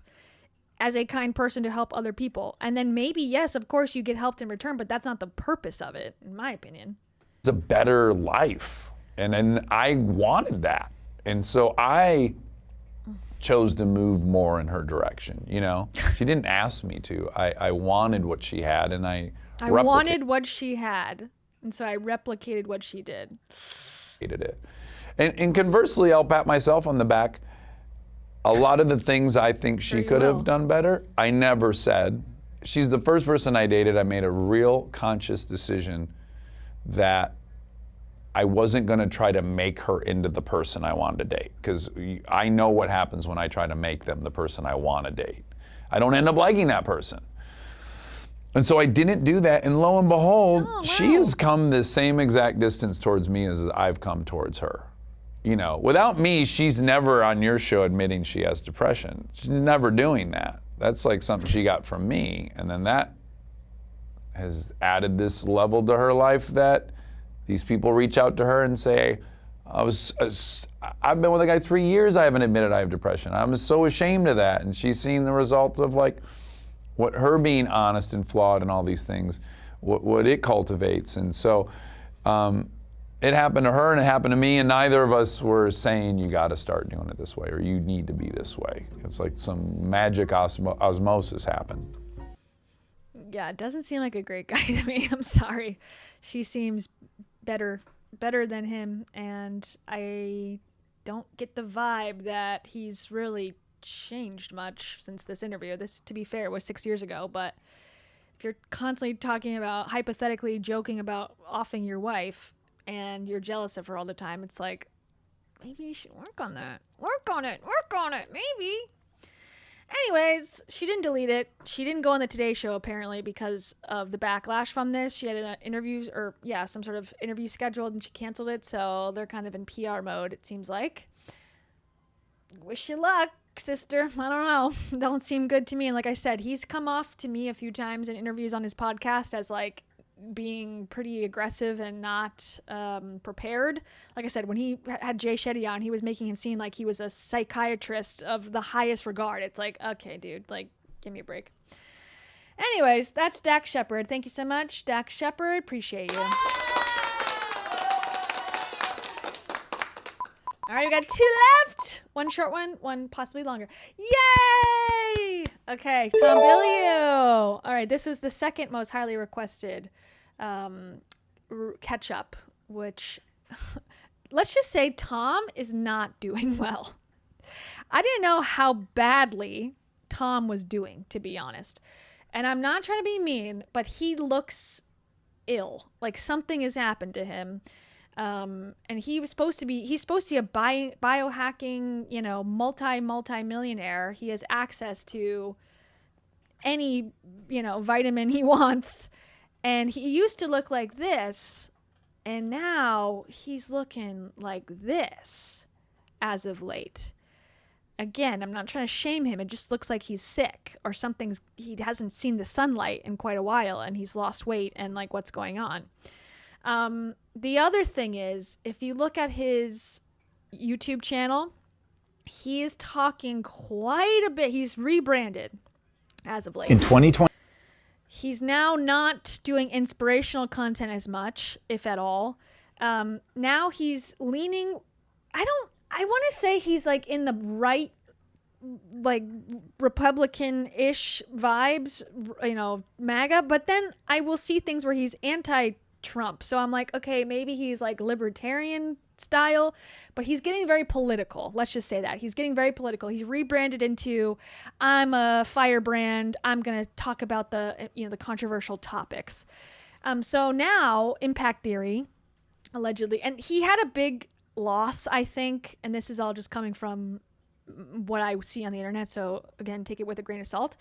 as a kind person to help other people. And then maybe, yes, of course, you get helped in return, but that's not the purpose of it, in my opinion. It's a better life. And I wanted that. And so I chose to move more in her direction, you know? She didn't ask me to. I wanted what she had, and I wanted what she had, and so I replicated what she did. It. And conversely, I'll pat myself on the back. A lot of the things I think she could have done better, I never said. She's the first person I dated. I made a real conscious decision that I wasn't going to try to make her into the person I wanted to date, because I know what happens when I try to make them the person I want to date. I don't end up liking that person. And so I didn't do that, and lo and behold, she has come the same exact distance towards me as I've come towards her. You know, without me, she's never on your show admitting she has depression. She's never doing that. That's like something she got from me, and then that has added this level to her life that these people reach out to her and say, I've been with a guy 3 years, I haven't admitted I have depression. I'm so ashamed of that. And she's seen the results of like what her being honest and flawed and all these things, what it cultivates. And so It happened to her and it happened to me, and neither of us were saying you got to start doing it this way or you need to be this way. It's like some magic osmosis happened. Yeah, it doesn't seem like a great guy to me. I'm sorry. She seems better than him, and I don't get the vibe that he's really changed much since this interview. This, to be fair, was 6 years ago, but if you're constantly talking about, hypothetically joking about offing your wife, and you're jealous of her all the time, it's like, maybe you should work on that. Work on it, maybe. Anyways, she didn't delete it. She didn't go on the Today Show, apparently, because of the backlash from this. She had an some sort of interview scheduled, and she canceled it, so they're kind of in PR mode, it seems like. Wish you luck, sister. I don't know. Don't seem good to me. And like I said, he's come off to me a few times in interviews on his podcast as, like, being pretty aggressive and not prepared. Like I said, when he had Jay Shetty on, he was making him seem like he was a psychiatrist of the highest regard. It's like, okay, dude, like, give me a break. Anyways, that's Dax Shepard. Thank you so much, Dax Shepard. Appreciate you. All right, we got 2 left. One short one possibly longer. Yay! Okay, Tom Bilyeu. All right, this was the second most highly requested catch-up, which let's just say Tom is not doing well. I didn't know how badly Tom was doing, to be honest. And I'm not trying to be mean, but he looks ill. Like something has happened to him. And he's supposed to be a biohacking, multi-millionaire. He has access to any, vitamin he wants. And he used to look like this, and now he's looking like this as of late. Again, I'm not trying to shame him. It just looks like he's sick or he hasn't seen the sunlight in quite a while, and he's lost weight and like what's going on. The other thing is, if you look at his YouTube channel, he is talking quite a bit. He's rebranded as of late. In 2020. He's now not doing inspirational content as much, if at all. Now he's leaning, I want to say he's like in the right, like Republican-ish vibes, MAGA, but then I will see things where he's anti-Trump. So I'm like, okay, maybe he's like libertarian style, but he's getting very political. Let's just say that. He's getting very political. He's rebranded into, I'm a firebrand. I'm going to talk about the controversial topics. So now Impact Theory, allegedly, and he had a big loss, I think, and this is all just coming from what I see on the internet, so again, take it with a grain of salt,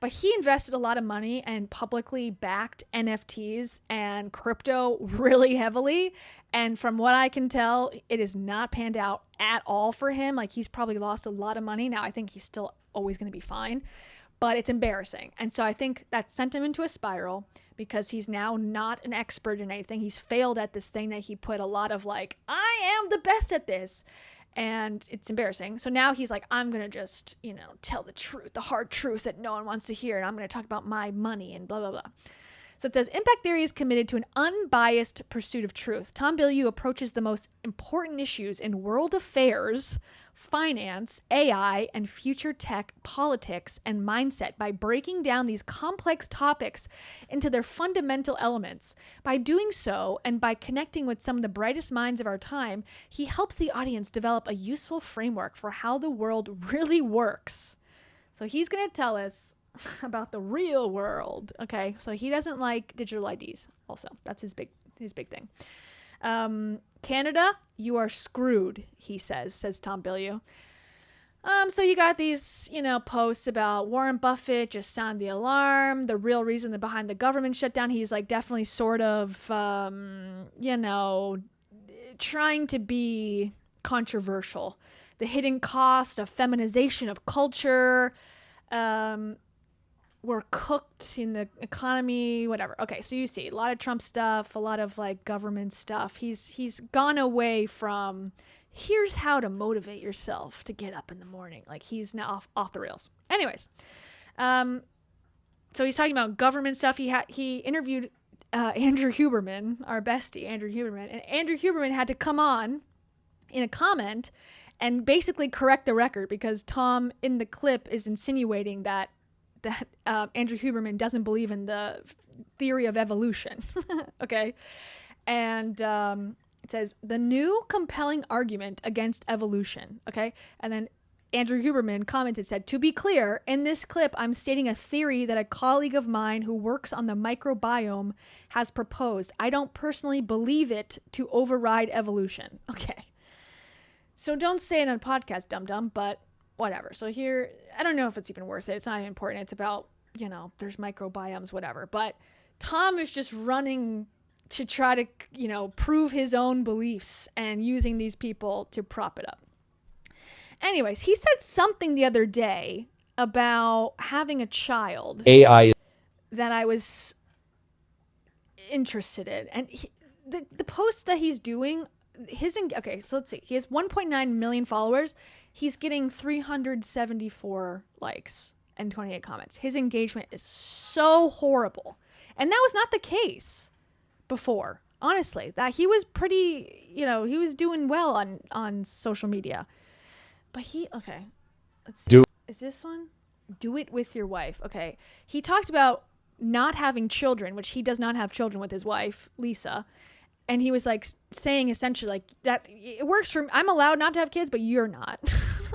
but he invested a lot of money and publicly backed NFTs and crypto really heavily, and from what I can tell, it is not panned out at all for him. Like, he's probably lost a lot of money. Now I think he's still always going to be fine, but it's embarrassing. And so I think that sent him into a spiral because he's now not an expert in anything. He's failed at this thing that he put a lot of like, I am the best at this. And it's embarrassing. So now he's like, I'm going to just, tell the truth, the hard truths that no one wants to hear. And I'm going to talk about my money and blah, blah, blah. So it says, Impact Theory is committed to an unbiased pursuit of truth. Tom Bilyeu approaches the most important issues in world affairs, finance, AI, and future tech, politics, and mindset by breaking down these complex topics into their fundamental elements. By doing so, and by connecting with some of the brightest minds of our time, he helps the audience develop a useful framework for how the world really works. So he's going to tell us about the real world. Okay, so he doesn't like digital IDs also. That's his big thing. Canada, you are screwed, he says Tom Bilyeu. So you got these, posts about Warren Buffett just sound the alarm, the real reason behind the government shutdown. He's like definitely sort of, trying to be controversial. The hidden cost of feminization of culture, we're cooked in the economy, whatever. Okay, so you see a lot of Trump stuff, a lot of like government stuff. He's gone away from here's how to motivate yourself to get up in the morning. Like he's now off the rails. Anyways, so he's talking about government stuff. He interviewed Andrew Huberman, our bestie, Andrew Huberman. And Andrew Huberman had to come on in a comment and basically correct the record because Tom in the clip is insinuating that Andrew Huberman doesn't believe in the theory of evolution. Okay. And it says, the new compelling argument against evolution. Okay. And then Andrew Huberman commented, said, to be clear, in this clip, I'm stating a theory that a colleague of mine who works on the microbiome has proposed. I don't personally believe it to override evolution. Okay. So don't say it on a podcast, dum-dum, but whatever. So here, I don't know if it's even worth it. It's not even important. It's about, there's microbiomes, whatever. But Tom is just running to try to, prove his own beliefs and using these people to prop it up. Anyways, he said something the other day about having a child. AI. That I was interested in. And the post that he's doing, okay, so let's see. He has 1.9 million followers. He's getting 374 likes and 28 comments. His engagement is so horrible. And that was not the case before. Honestly, that he was pretty, he was doing well on social media. But okay, let's see. Is this one? Do it with your wife. Okay. He talked about not having children, which he does not have children with his wife, Lisa. And he was like saying essentially like that it works for me. I'm allowed not to have kids, but you're not.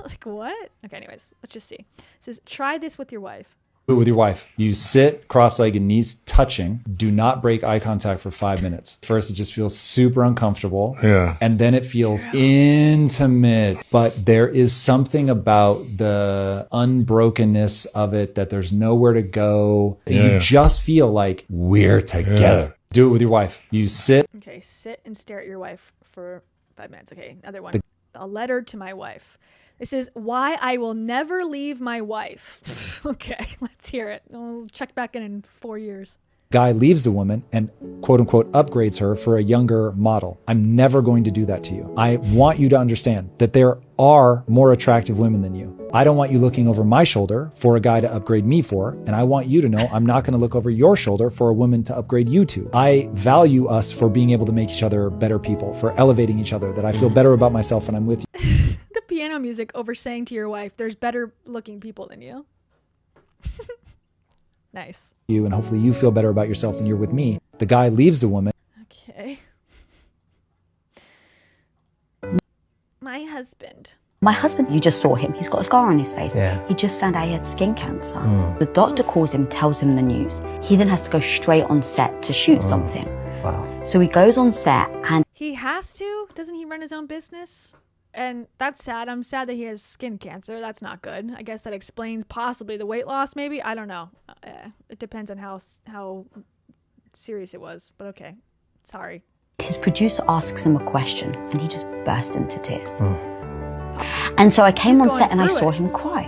Like what? Okay, anyways, let's just see. It says, try this with your wife. With your wife. You sit cross-legged, knees touching. Do not break eye contact for 5 minutes. First, it just feels super uncomfortable. Yeah. And then it feels intimate. But there is something about the unbrokenness of it that there's nowhere to go. Yeah. You just feel like we're together. Yeah. Do it with your wife. You sit. Okay, sit and stare at your wife for 5 minutes. Okay, another one. A letter to my wife. This is why I will never leave my wife. Okay, let's hear it. We'll check back in 4 years. Guy leaves the woman and quote unquote upgrades her for a younger model. I'm never going to do that to you. I want you to understand that there are more attractive women than you. I don't want you looking over my shoulder for a guy to upgrade me for. And I want you to know I'm not going to look over your shoulder for a woman to upgrade you to. I value us for being able to make each other better people, for elevating each other, that I feel better about myself when I'm with you. The piano music over saying to your wife, there's better looking people than you. Nice. You, and hopefully you feel better about yourself when you're with me. The guy leaves the woman. Okay. My husband. My husband, you just saw him. He's got a scar on his face. Yeah. He just found out he had skin cancer. The doctor calls him, tells him the news. He then has to go straight on set to shoot something. Wow. So he goes on set and... He has to? Doesn't he run his own business? And that's sad. I'm sad that he has skin cancer. That's not good. I guess that explains possibly the weight loss, maybe. I don't know. It depends on how serious it was. But okay. Sorry. His producer asks him a question, and he just burst into tears. And so I came on set and I saw him cry.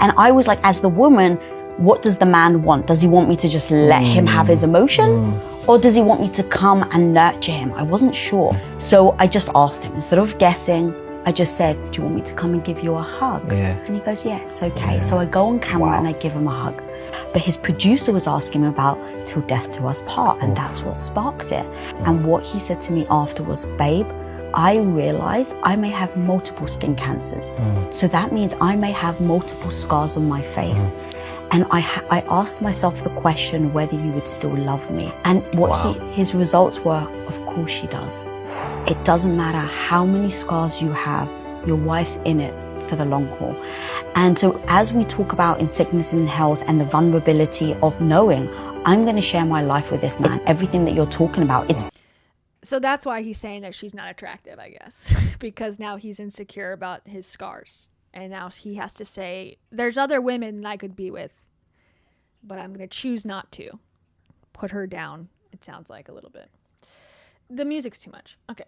And I was like, as the woman, what does the man want? Does he want me to just let him have his emotion? Or does he want me to come and nurture him? I wasn't sure. So I just asked him, instead of guessing, I just said, do you want me to come and give you a hug? Yeah. And he goes, yeah, it's okay. Yeah. So I go on camera and I give him a hug. But his producer was asking him about Till Death Do Us Part, and that's what sparked it. And what he said to me after was, babe, I realize I may have multiple skin cancers. So that means I may have multiple scars on my face. And I asked myself the question whether you would still love me. And what his results were, of course she does. It doesn't matter how many scars you have, your wife's in it for the long haul. And so as we talk about in sickness and health and the vulnerability of knowing, I'm going to share my life with this man. It's everything that you're talking about. So that's why he's saying that she's not attractive, I guess, because now he's insecure about his scars. And now he has to say, there's other women I could be with, but I'm going to choose not to. Put her down, it sounds like a little bit. The music's too much. Okay,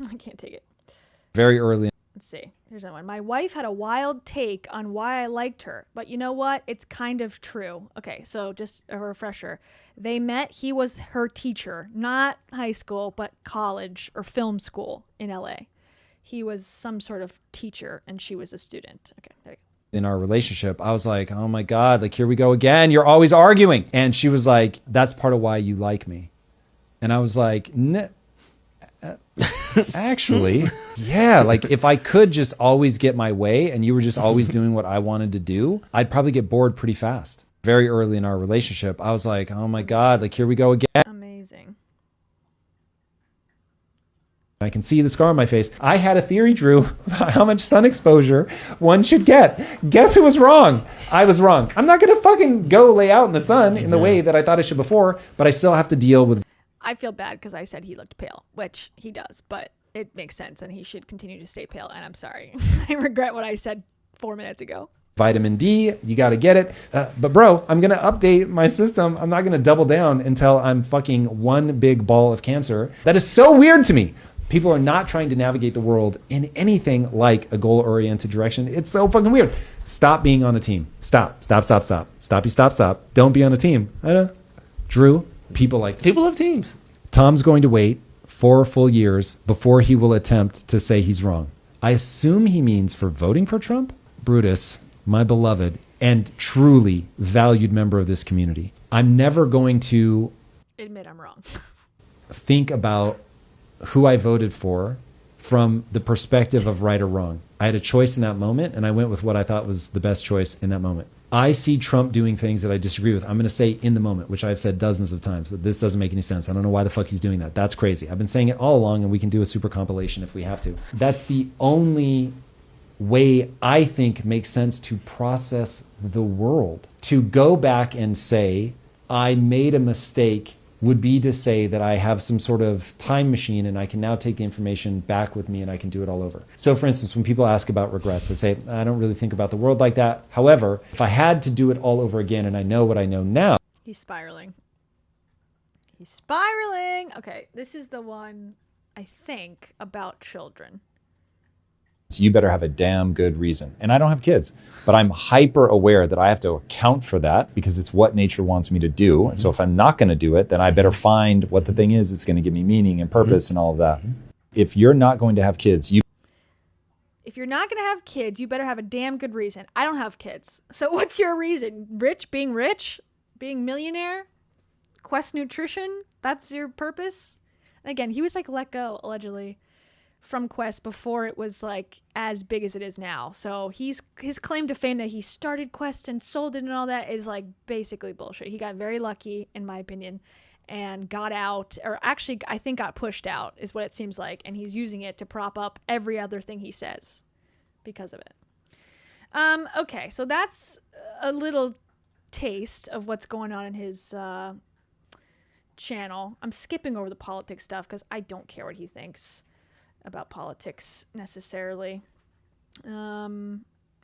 I can't take it. Very early. Let's see. Here's another one. My wife had a wild take on why I liked her, but you know what? It's kind of true. Okay, so just a refresher. They met, he was her teacher, not high school, but college or film school in LA. He was some sort of teacher and she was a student. Okay, there you go. In our relationship, I was like, oh my God, like here we go again. You're always arguing. And she was like, that's part of why you like me. And I was like, actually, yeah, like if I could just always get my way and you were just always doing what I wanted to do, I'd probably get bored pretty fast. Very early in our relationship, I was like, oh my God, like here we go again. Amazing. I can see the scar on my face. I had a theory, Drew, about how much sun exposure one should get. Guess who was wrong? I was wrong. I'm not going to fucking go lay out in the sun in the way that I thought I should before, but I still have to deal with. I feel bad because I said he looked pale, which he does, but it makes sense and he should continue to stay pale. And I'm sorry. I regret what I said 4 minutes ago. Vitamin D, you got to get it. But bro, I'm going to update my system. I'm not going to double down until I'm fucking one big ball of cancer. That is so weird to me. People are not trying to navigate the world in anything like a goal-oriented direction. It's so fucking weird. Stop being on a team. Stop. Stop. Don't be on a team. I know. Drew, people like teams. People love teams. Tom's going to wait 4 full years before he will attempt to say he's wrong. I assume he means for voting for Trump. Brutus, my beloved and truly valued member of this community, I'm never going to admit I'm wrong. Think about who I voted for from the perspective of right or wrong. I had a choice in that moment and I went with what I thought was the best choice in that moment. I see Trump doing things that I disagree with. I'm going to say in the moment, which I've said dozens of times, that this doesn't make any sense. I don't know why the fuck he's doing that. That's crazy. I've been saying it all along and we can do a super compilation if we have to. That's the only way I think makes sense to process the world. To go back and say, I made a mistake would be to say that I have some sort of time machine and I can now take the information back with me and I can do it all over. So for instance, when people ask about regrets, I say, I don't really think about the world like that. However, if I had to do it all over again and I know what I know now. He's spiraling. He's spiraling. Okay, this is the one, I think, about children. So you better have a damn good reason. And I don't have kids, but I'm hyper aware that I have to account for that because it's what nature wants me to do. And so if I'm not going to do it, then I better find what the thing is that's going to give me meaning and purpose and all of that. If you're not going to have kids, if you're not going to have kids, you better have a damn good reason. I don't have kids. So what's your reason? Being rich? Being millionaire? Quest Nutrition? That's your purpose? And again, he was like let go, allegedly, from Quest before it was like as big as it is now. So his claim to fame that he started Quest and sold it and all that is like basically bullshit. He got very lucky, in my opinion, and got out, or actually I think got pushed out is what it seems like. And he's using it to prop up every other thing he says because of it. Okay, so that's a little taste of what's going on in his channel. I'm skipping over the politics stuff because I don't care what he thinks about politics necessarily.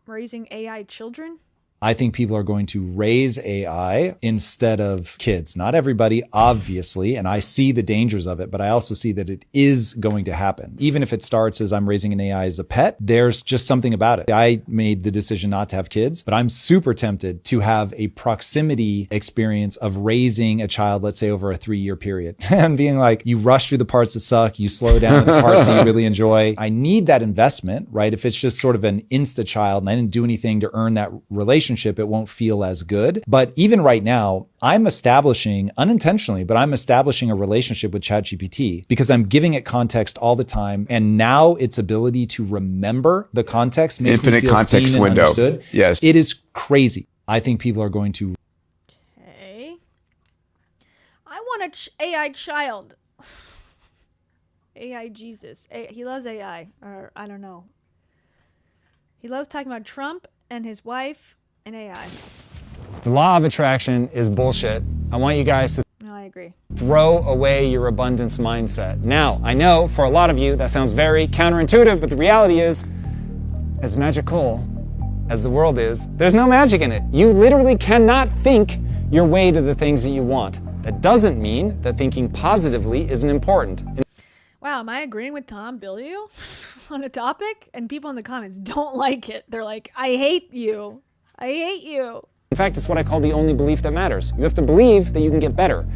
Raising AI children? I think people are going to raise AI instead of kids. Not everybody, obviously, and I see the dangers of it, but I also see that it is going to happen. Even if it starts as I'm raising an AI as a pet, there's just something about it. I made the decision not to have kids, but I'm super tempted to have a proximity experience of raising a child, let's say over a 3-year period, and being like, you rush through the parts that suck, you slow down the parts that you really enjoy. I need that investment, right? If it's just sort of an insta child and I didn't do anything to earn that relationship, it won't feel as good. But even right now, I'm establishing, unintentionally, but I'm establishing a relationship with ChatGPT because I'm giving it context all the time. And now its ability to remember the context makes infinite me feel context seen window. And understood. Yes. It is crazy. I think people are going to. Okay. I want a AI child. AI Jesus. He loves AI. Or I don't know. He loves talking about Trump and his wife and AI. The law of attraction is bullshit. I want you guys to No, I agree. throw away your abundance mindset. Now, I know for a lot of you that sounds very counterintuitive, but the reality is, as magical as the world is, there's no magic in it. You literally cannot think your way to the things that you want. That doesn't mean that thinking positively isn't important. Wow, am I agreeing with Tom Bilyeu on a topic? And people in the comments don't like it. They're like, I hate you. I hate you. In fact, it's what I call the only belief that matters. You have to believe that you can get better.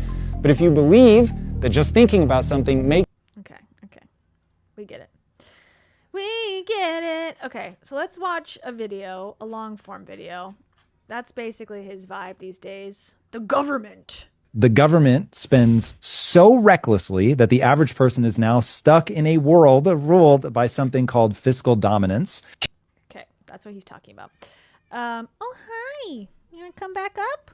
But if you believe that just thinking about something makes... Okay. We get it. We get it. Okay, so let's watch a video, a long form video. That's basically his vibe these days. The government The government spends so recklessly that the average person is now stuck in a world ruled by something called fiscal dominance. Okay, that's what he's talking about. Oh, hi. You want to come back up?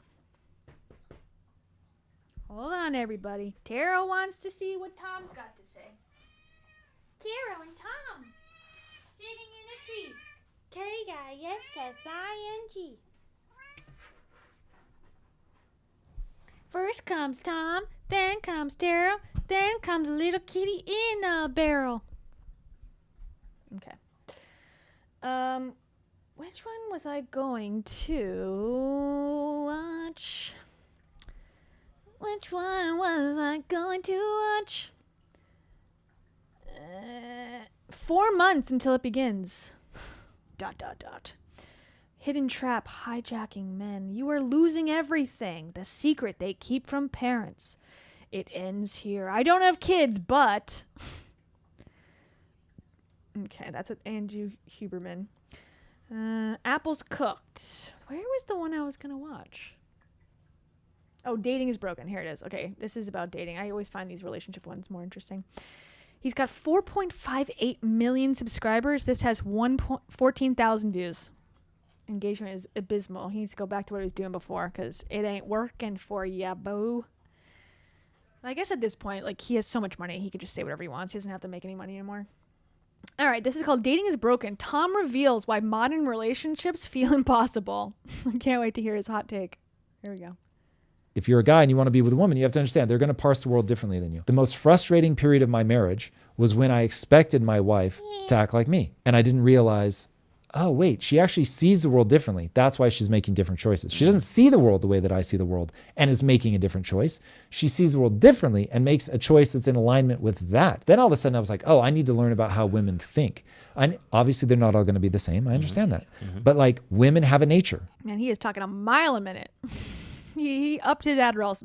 Hold on, everybody. Tara wants to see what Tom's got to say. Tara and Tom sitting in a tree. K-I-S-S-I-N-G. First comes Tom, then comes Tara, then comes a little kitty in a barrel. Okay. Which one was I going to watch? Which one was I going to watch? 4 months until it begins. ... Hidden trap hijacking men. You are losing everything. The secret they keep from parents. It ends here. I don't have kids, but... Okay, that's with Andrew Huberman. Apples Cooked. Where was the one I was going to watch? Oh, Dating is Broken. Here it is. Okay, this is about dating. I always find these relationship ones more interesting. He's got 4.58 million subscribers. This has 14,000 views. Engagement is abysmal. He needs to go back to what he was doing before because it ain't working for ya, boo. I guess at this point, like, he has so much money, he could just say whatever he wants. He doesn't have to make any money anymore. All right, this is called Dating is Broken. Tom reveals why modern relationships feel impossible. I can't wait to hear his hot take. Here we go. If you're a guy and you want to be with a woman, you have to understand they're going to parse the world differently than you. The most frustrating period of my marriage was when I expected my wife to act like me. And I didn't realize, oh, wait, she actually sees the world differently. That's why she's making different choices. She doesn't see the world the way that I see the world and is making a different choice. She sees the world differently and makes a choice that's in alignment with that. Then all of a sudden I was like, oh, I need to learn about how women think. And obviously they're not all going to be the same. I understand that. But like, women have a nature. Man, he is talking a mile a minute. He upped his Adderall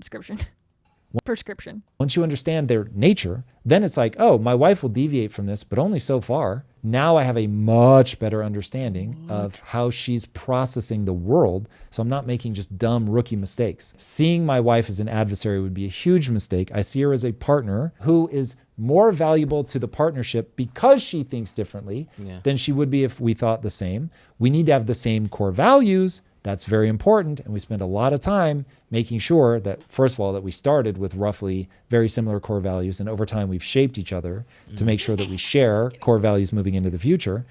prescription. Once you understand their nature, then it's like, oh, my wife will deviate from this, but only so far. Now I have a much better understanding of how she's processing the world, so I'm not making just dumb rookie mistakes. Seeing my wife as an adversary would be a huge mistake. I see her as a partner who is more valuable to the partnership because she thinks differently than she would be if we thought the same. We need to have the same core values. That's very important. And we spend a lot of time making sure that, first of all, that we started with roughly very similar core values. And over time, we've shaped each other to make sure that we share core values moving into the future.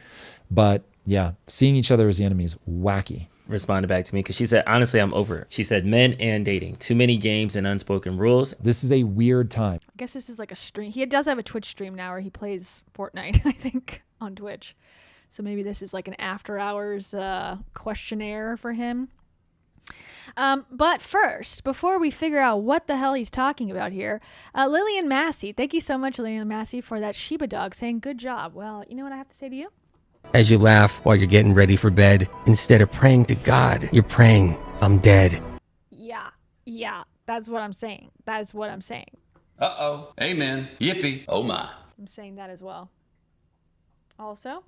But yeah, seeing each other as the enemy is wacky. Responded back to me because she said, honestly, I'm over it. She said, men and dating. Too many games and unspoken rules. This is a weird time. I guess this is like a stream. He does have a Twitch stream now where he plays Fortnite, I think, on Twitch. So maybe this is like an after hours questionnaire for him. But first, before we figure out what the hell he's talking about here, Lillian Massey, thank you so much, Lillian Massey, for that Sheba dog saying good job. Well, you know what I have to say to you? As you laugh while you're getting ready for bed, instead of praying to God, you're praying, I'm dead. Yeah, that's what I'm saying. That's what I'm saying. Uh-oh. Amen. Yippee. Oh, my. I'm saying that as well. Also...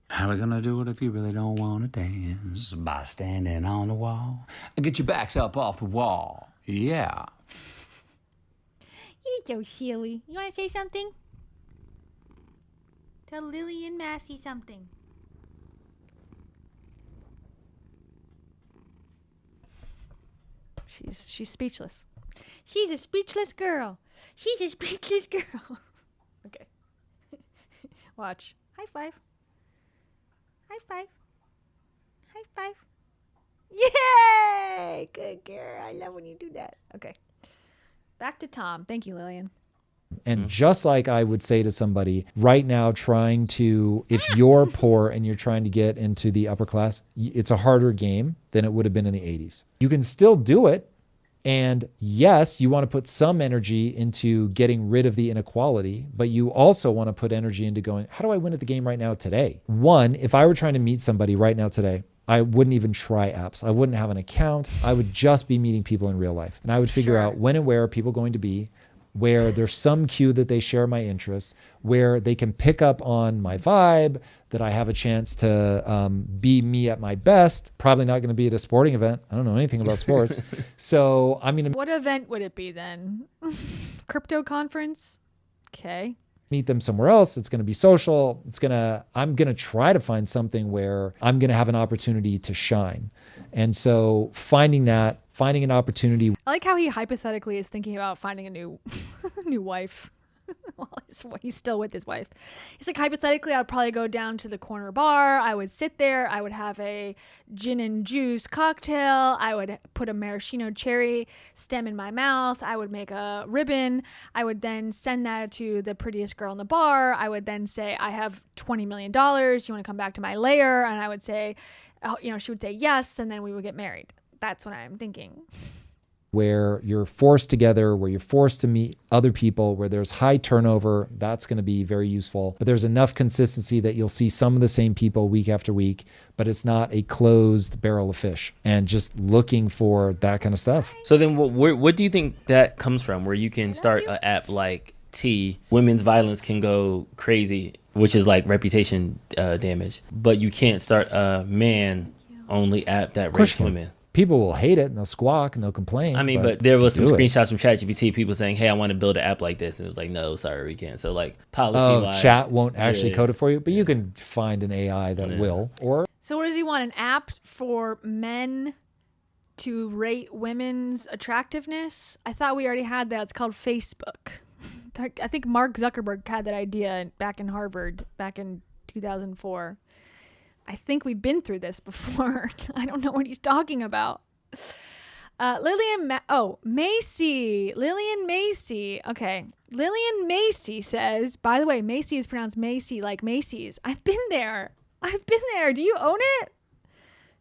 How we gonna do it if you really don't want to dance? By standing on the wall. Get your backs up off the wall. Yeah. You're so silly. You want to say something? Tell Lillian Massey something. She's speechless. She's a speechless girl. She's a speechless girl. Okay. Watch. High five. High five. High five. Yay! Good girl. I love when you do that. Okay. Back to Tom. Thank you, Lillian. And just like I would say to somebody right now trying to, if you're poor and you're trying to get into the upper class, it's a harder game than it would have been in the 80s. You can still do it. And yes, you want to put some energy into getting rid of the inequality, but you also want to put energy into going, how do I win at the game right now today? One, if I were trying to meet somebody right now today, I wouldn't even try apps. I wouldn't have an account. I would just be meeting people in real life. And I would figure out when and where are people going to be. where there's some cue that they share my interests, where they can pick up on my vibe, that I have a chance to be me at my best. Probably not going to be at a sporting event. I don't know anything about sports. So I'm going to What event would it be then? Crypto conference? Okay. meet them somewhere else. It's going to be social. I'm going to try to find something where I'm going to have an opportunity to shine. And so finding an opportunity. I like how he hypothetically is thinking about finding a new wife. While he's still with his wife. He's like, hypothetically, I'd probably go down to the corner bar. I would sit there. I would have a gin and juice cocktail. I would put a maraschino cherry stem in my mouth. I would make a ribbon. I would then send that to the prettiest girl in the bar. I would then say, I have $20 million. You want to come back to my lair? And I would say, she would say yes. And then we would get married. That's what I'm thinking. Where you're forced together, where you're forced to meet other people, where there's high turnover, that's going to be very useful. But there's enough consistency that you'll see some of the same people week after week, but it's not a closed barrel of fish. And just looking for that kind of stuff. So then what do you think that comes from, where you can start an app like T, women's violence can go crazy, which is like reputation damage, but you can't start a man-only app that rapes women? People will hate it and they'll squawk and they'll complain. I mean, but there was some screenshots from ChatGPT, people saying, hey, I want to build an app like this. And it was like, no, sorry, we can't. So like policy chat won't actually code it for you, but you can find an AI that will. So what does he want? An app for men to rate women's attractiveness? I thought we already had that. It's called Facebook. I think Mark Zuckerberg had that idea back in Harvard back in 2004. I think we've been through this before. I don't know what he's talking about. Macy. Lillian Macy. Okay. Lillian Macy says, by the way, Macy is pronounced Macy like Macy's. I've been there. Do you own it?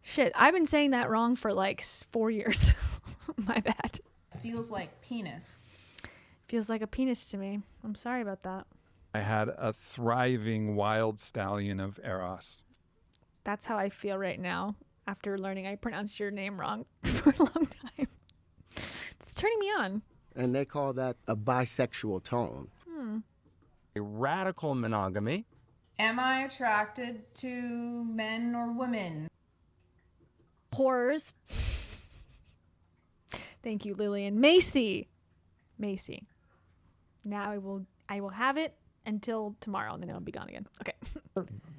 Shit, I've been saying that wrong for like 4 years. My bad. Feels like penis. Feels like a penis to me. I'm sorry about that. I had a thriving wild stallion of Eros. That's how I feel right now after learning I pronounced your name wrong for a long time. It's turning me on. And they call that a bisexual tone. A radical monogamy. Am I attracted to men or women? Horrors. Thank you, Lillian. Macy. Now I will have it until tomorrow, and then it'll be gone again. Okay.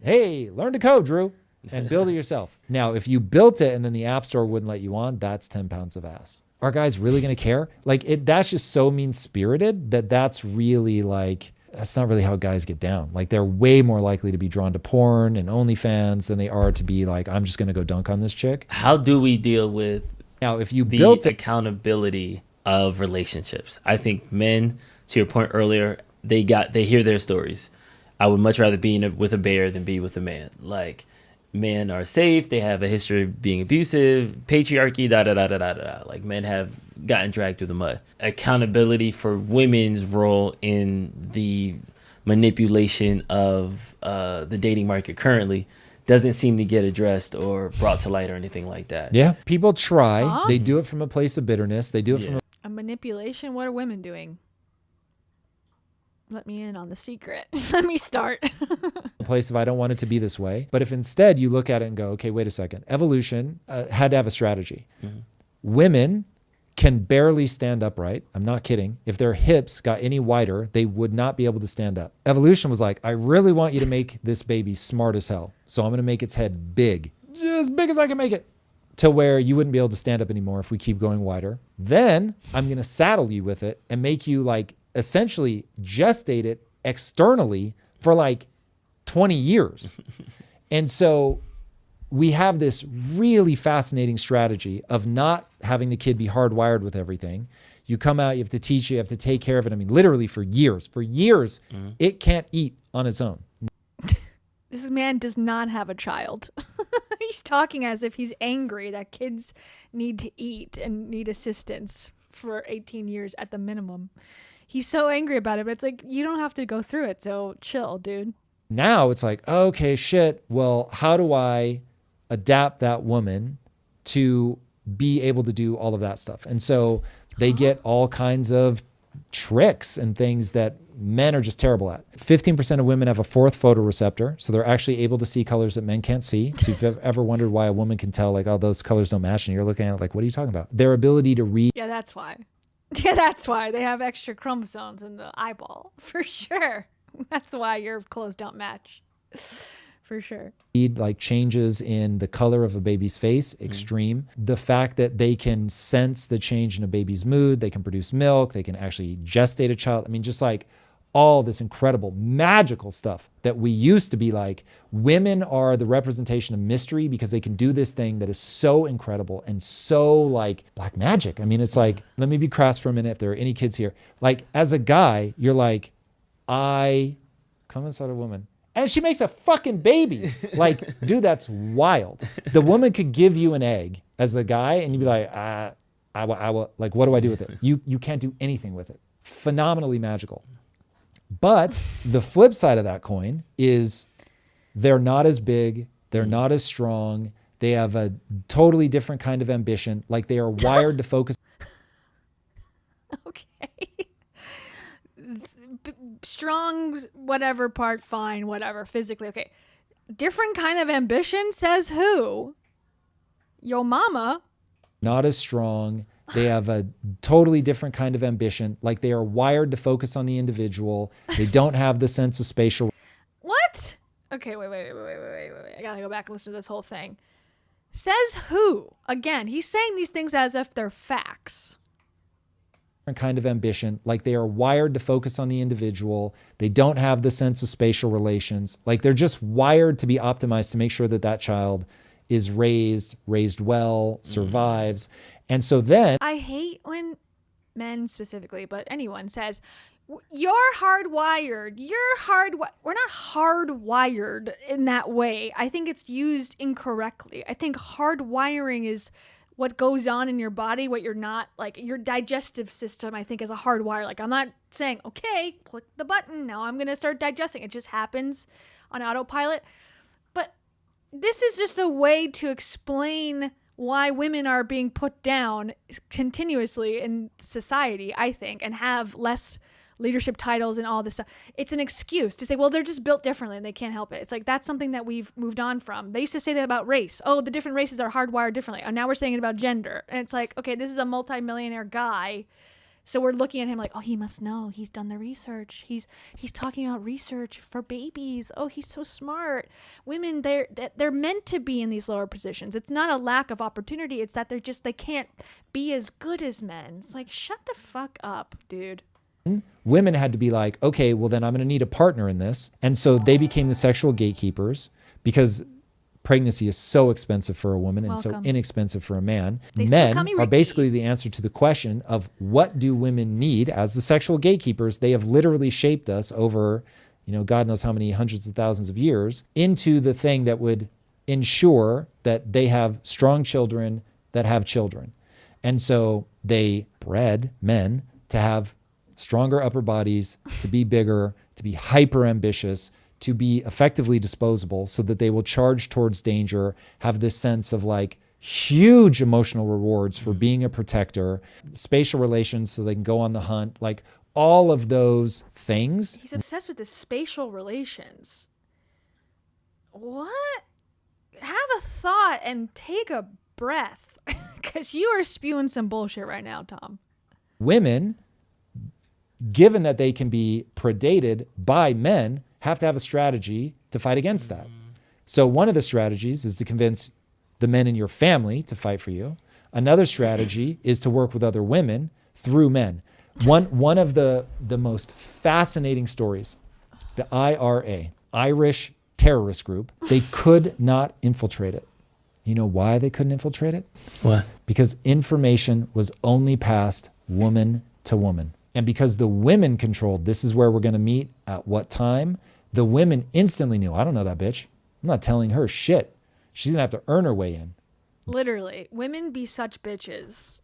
Hey, learn to code, Drew, and build it yourself. Now, if you built it and then the App Store wouldn't let you on, that's 10 pounds of ass. Are guys really going to care? That's just so mean-spirited that's really that's not really how guys get down. They're way more likely to be drawn to porn and OnlyFans than they are to be I'm just going to go dunk on this chick. How do we deal with now if you the built accountability of relationships? I think men, to your point earlier, they hear their stories. I would much rather be with a bear than be with a man. Men are safe. They have a history of being abusive, patriarchy, men have gotten dragged through the mud. Accountability for women's role in the manipulation of the dating market currently doesn't seem to get addressed or brought to light or anything like that. Yeah, people try. They do it from a place of bitterness. They do it from a manipulation. What are women doing? Let me in on the secret. Let me start. a place of I don't want it to be this way. But if instead you look at it and go, okay, wait a second. Evolution had to have a strategy. Mm-hmm. Women can barely stand upright. I'm not kidding. If their hips got any wider, they would not be able to stand up. Evolution was like, I really want you to make this baby smart as hell. So I'm going to make its head big, just as big as I can make it, to where you wouldn't be able to stand up anymore if we keep going wider. Then I'm going to saddle you with it and make you essentially gestate it externally for 20 years. And so we have this really fascinating strategy of not having the kid be hardwired with everything. You come out, you have to teach it, you have to take care of it. I mean, literally for years, it can't eat on its own. This man does not have a child. He's talking as if he's angry that kids need to eat and need assistance for 18 years at the minimum. He's so angry about it, but it's you don't have to go through it, so chill, dude. Now it's okay, shit, well, how do I adapt that woman to be able to do all of that stuff? And so they get all kinds of tricks and things that men are just terrible at. 15% of women have a fourth photoreceptor, so they're actually able to see colors that men can't see. So if you've ever wondered why a woman can tell, like, oh, those colors don't match, and you're looking at it like, what are you talking about? Their ability to read. Yeah, that's why. Yeah, that's why they have extra chromosomes in the eyeball, for sure. That's why your clothes don't match, for sure. Like changes in the color of a baby's face, extreme. The fact that they can sense the change in a baby's mood, they can produce milk, they can actually gestate a child. I mean, just like all this incredible magical stuff that we used to be like, women are the representation of mystery because they can do this thing that is so incredible and so like black magic. I mean, it's like, let me be crass for a minute if there are any kids here. Like as a guy, you're like, I come inside a woman and she makes a fucking baby. Like, dude, that's wild. The woman could give you an egg as the guy and you'd be like, I will, like, what do I do with it? You can't do anything with it. Phenomenally magical. But the flip side of that coin is they're not as big, they're not as strong, they have a totally different kind of ambition, like they are wired to focus. Okay. Strong, whatever part, fine, whatever, physically, okay. Different kind of ambition, says who? Yo mama. Not as strong. They have a totally different kind of ambition. Like they are wired to focus on the individual. They don't have the sense of spatial. What? Okay, wait. I gotta go back and listen to this whole thing. Says who? Again, he's saying these things as if they're facts. Different kind of ambition. Like they are wired to focus on the individual. They don't have the sense of spatial relations. Like they're just wired to be optimized to make sure that that child is raised well, survives. And so then I hate when men specifically, but anyone says, you're hardwired. We're not hardwired in that way. I think it's used incorrectly. I think hardwiring is what goes on in your body, what you're not, like your digestive system, I think is a hardwire. Like I'm not saying, okay, click the button. Now I'm going to start digesting. It just happens on autopilot. But this is just a way to explain why women are being put down continuously in society, I think, and have less leadership titles and all this stuff. It's an excuse to say, well, they're just built differently and they can't help it. It's like, that's something that we've moved on from. They used to say that about race. Oh, the different races are hardwired differently. And now we're saying it about gender. And it's like, okay, this is a multimillionaire guy. So we're looking at him like, oh, he must know. He's done the research. He's talking about research for babies. Oh, he's so smart. Women, they're meant to be in these lower positions. It's not a lack of opportunity. It's that they can't be as good as men. It's like, shut the fuck up, dude. Women had to be like, okay, well then I'm going to need a partner in this. And so they became the sexual gatekeepers because pregnancy is so expensive for a woman and so inexpensive for a man. Men are basically the answer to the question of what do women need as the sexual gatekeepers. They have literally shaped us over, God knows how many hundreds of thousands of years into the thing that would ensure that they have strong children that have children. And so they bred men to have stronger upper bodies, to be bigger, to be hyper ambitious, to be effectively disposable so that they will charge towards danger, have this sense of like huge emotional rewards for being a protector, spatial relations so they can go on the hunt, like all of those things. He's obsessed with the spatial relations. What? Have a thought and take a breath because you are spewing some bullshit right now, Tom. Women, given that they can be predated by men, have to have a strategy to fight against that. So one of the strategies is to convince the men in your family to fight for you. Another strategy is to work with other women through men. One of the most fascinating stories, the IRA, Irish terrorist group, they could not infiltrate it. You know why they couldn't infiltrate it? What? Because information was only passed woman to woman. And because the women controlled, this is where we're going to meet, at what time, the women instantly knew, I don't know that bitch. I'm not telling her shit. She's going to have to earn her way in. Literally, women be such bitches.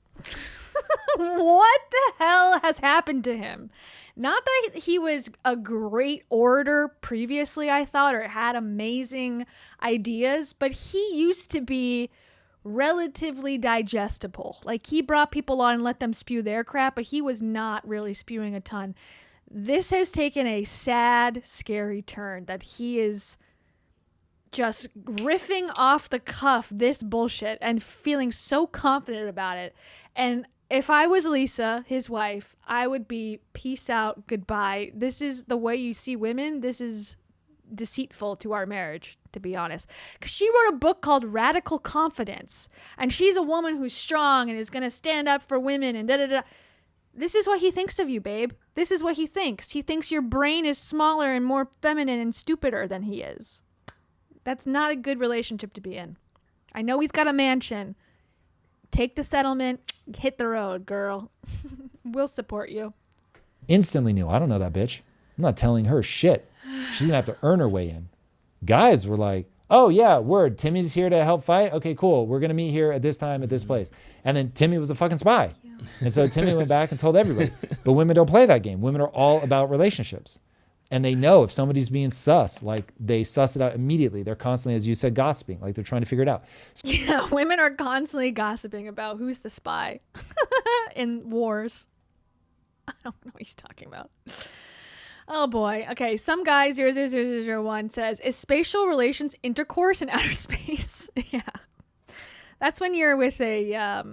What the hell has happened to him? Not that he was a great orator previously, I thought, or had amazing ideas, but he used to be relatively digestible. Like, he brought people on and let them spew their crap, but he was not really spewing a ton. This has taken a sad, scary turn that he is just riffing off the cuff this bullshit and feeling so confident about it. And if I was Lisa, his wife, I would be peace out, goodbye. This is the way you see women. This is deceitful to our marriage, to be honest. Because she wrote a book called Radical Confidence. And she's a woman who's strong and is going to stand up for women and da-da-da. This is what he thinks of you, babe. This is what he thinks. He thinks your brain is smaller and more feminine and stupider than he is. That's not a good relationship to be in. I know he's got a mansion. Take the settlement, hit the road, girl. We'll support you. Instantly knew, I don't know that bitch. I'm not telling her shit. She's gonna have to earn her way in. Guys were like, oh yeah, word, Timmy's here to help fight? Okay, cool. We're gonna meet here at this time at this place. And then Timmy was a fucking spy. And so Timmy went back and told everybody. But women don't play that game. Women are all about relationships. And they know if somebody's being sus, like they suss it out immediately. They're constantly, as you said, gossiping, like they're trying to figure it out. Yeah, women are constantly gossiping about who's the spy in wars. I don't know what he's talking about. Oh boy. Okay, some guy 00001 says, is spatial relations intercourse in outer space? Yeah. That's when you're with a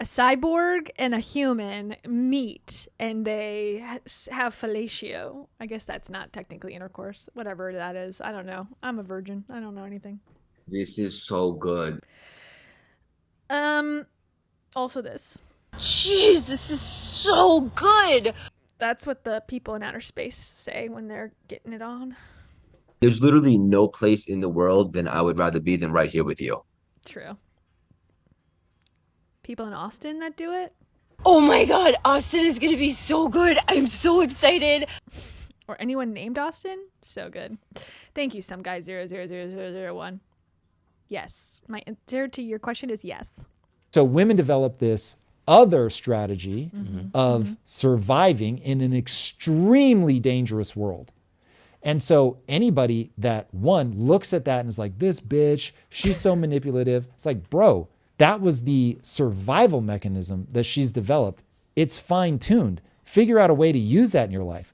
cyborg and a human meet and they have fellatio. I guess that's not technically intercourse, whatever that is. I don't know. I'm a virgin. I don't know anything. This is so good. Also this. Jeez, this is so good. That's what the people in outer space say when they're getting it on. There's literally no place in the world than I would rather be than right here with you. True. People in Austin that do it? Oh my God, Austin is going to be so good. I'm so excited. Or anyone named Austin? So good. Thank you, some guy 00001. Yes. My answer to your question is yes. So women develop this other strategy of surviving in an extremely dangerous world. And so anybody that, one, looks at that and is like, this bitch, she's so manipulative. It's like, bro, that was the survival mechanism that she's developed. It's fine-tuned. Figure out a way to use that in your life.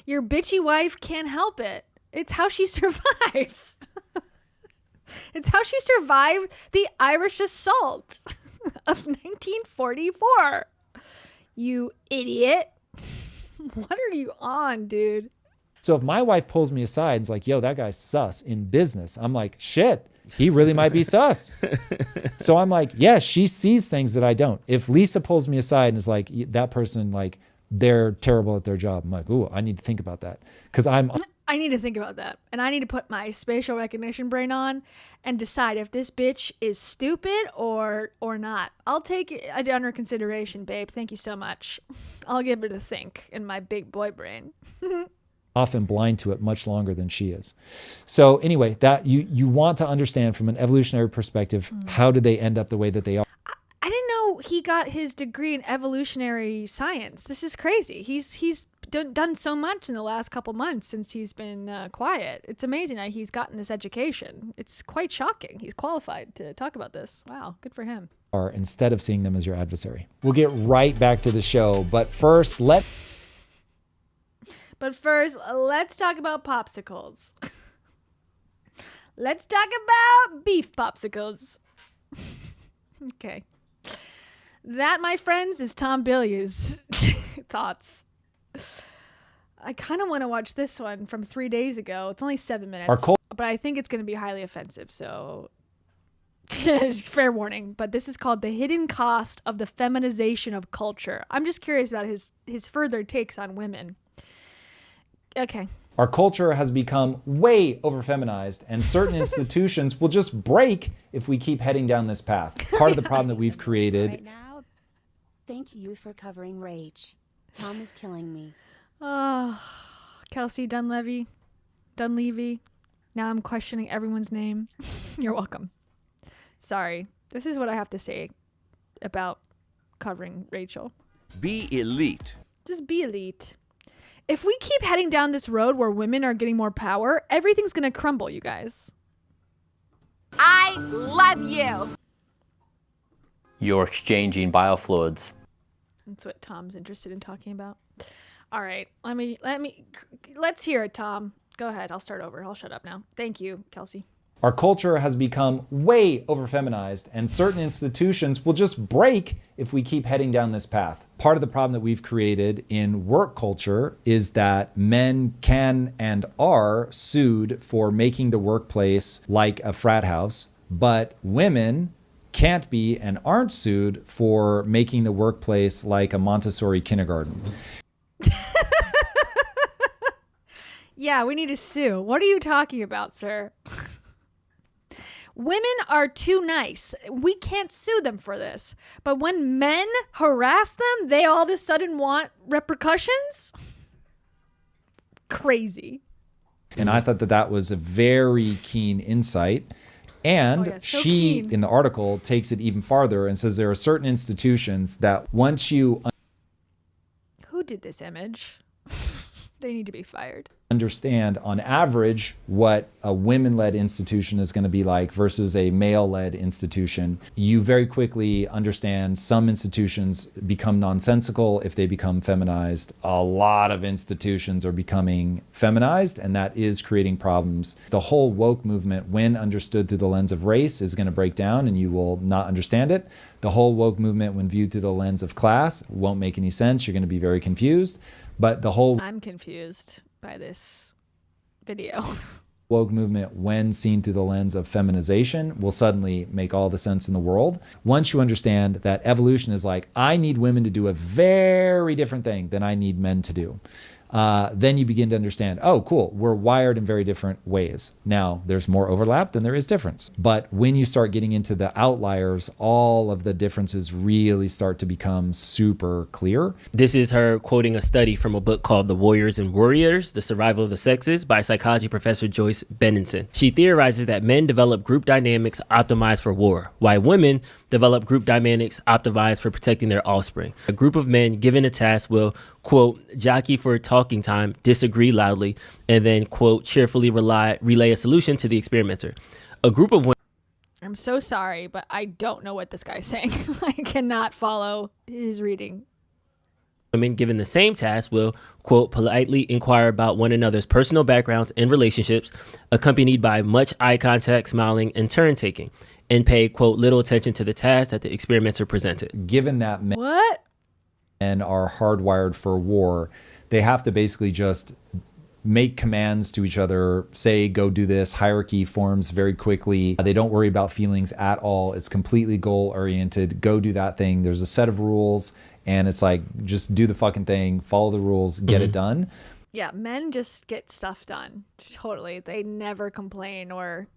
Your bitchy wife can't help it. It's how she survives. It's how she survived the Irish assault of 1944. You idiot. What are you on, dude? So if my wife pulls me aside and is like, yo, that guy's sus in business, I'm like, shit, he really might be sus. So I'm like, yeah, she sees things that I don't. If Lisa pulls me aside and is like, that person, like, they're terrible at their job, I'm like, ooh, I need to think about that. Because I need to think about that. And I need to put my spatial recognition brain on and decide if this bitch is stupid or not. I'll take it under consideration, babe. Thank you so much. I'll give it a think in my big boy brain. often blind to it much longer than she is. So anyway, that you want to understand from an evolutionary perspective, how did they end up the way that they are? I didn't know he got his degree in evolutionary science. This is crazy. He's done so much in the last couple months since he's been quiet. It's amazing that he's gotten this education. It's quite shocking. He's qualified to talk about this. Wow, good for him. Instead of seeing them as your adversary. We'll get right back to the show, but first, let's talk about popsicles. Let's talk about beef popsicles. Okay. That, my friends, is Tom Bilyeu's thoughts. I kind of want to watch this one from 3 days ago. It's only 7 minutes, but I think it's going to be highly offensive, so fair warning. But this is called The Hidden Cost of the Feminization of Culture. I'm just curious about his further takes on women. Okay. Our culture has become way over-feminized, and certain institutions will just break if we keep heading down this path. Part of the problem that we've created. Right now, thank you for covering Rach. Tom is killing me. Oh, Kelsey Dunleavy. Now I'm questioning everyone's name. You're welcome. Sorry. This is what I have to say about covering Rachel. Be elite. Just be elite. If we keep heading down this road where women are getting more power, everything's going to crumble, you guys. I love you. You're exchanging biofluids. That's what Tom's interested in talking about. All right, let's hear it, Tom. Go ahead. I'll start over. I'll shut up now. Thank you, Kelsey. Our culture has become way over-feminized, and certain institutions will just break if we keep heading down this path. Part of the problem that we've created in work culture is that men can and are sued for making the workplace like a frat house, but women can't be and aren't sued for making the workplace like a Montessori kindergarten. Yeah, we need to sue. What are you talking about, sir? Women are too nice. We can't sue them for this. But when men harass them, they all of a sudden want repercussions? Crazy. And I thought that that was a very keen insight. And she, in the article, takes it even farther and says there are certain institutions that once you Who did this image? They need to be fired. Understand on average what a women-led institution is going to be like versus a male-led institution, you very quickly understand some institutions become nonsensical if they become feminized. A lot of institutions are becoming feminized, and that is creating problems. The whole woke movement, when understood through the lens of race, is going to break down and you will not understand it. The whole woke movement, when viewed through the lens of class, won't make any sense. You're going to be very confused. But the whole I'm confused by this video. woke movement, when seen through the lens of feminization, will suddenly make all the sense in the world. Once you understand that evolution is like, I need women to do a very different thing than I need men to do. Then you begin to understand, oh, cool, we're wired in very different ways. Now, there's more overlap than there is difference. But when you start getting into the outliers, all of the differences really start to become super clear. This is her quoting a study from a book called The Warriors and Warriors, The Survival of the Sexes by psychology professor Joyce Benenson. She theorizes that men develop group dynamics optimized for war, while women develop group dynamics optimized for protecting their offspring. A group of men given a task will, quote, jockey for talking time, disagree loudly, and then, quote, cheerfully relay a solution to the experimenter. A group of women. I'm so sorry, but I don't know what this guy's saying. I cannot follow his reading. Women given the same task will, quote, politely inquire about one another's personal backgrounds and relationships, accompanied by much eye contact, smiling, and turn taking, and pay, quote, little attention to the task that the experimenter presented. Given that men are hardwired for war, they have to basically just make commands to each other, say, go do this. Hierarchy forms very quickly. They don't worry about feelings at all. It's completely goal oriented. Go do that thing. There's a set of rules, and it's like, just do the fucking thing, follow the rules, get it done. Yeah, men just get stuff done. Totally. They never complain or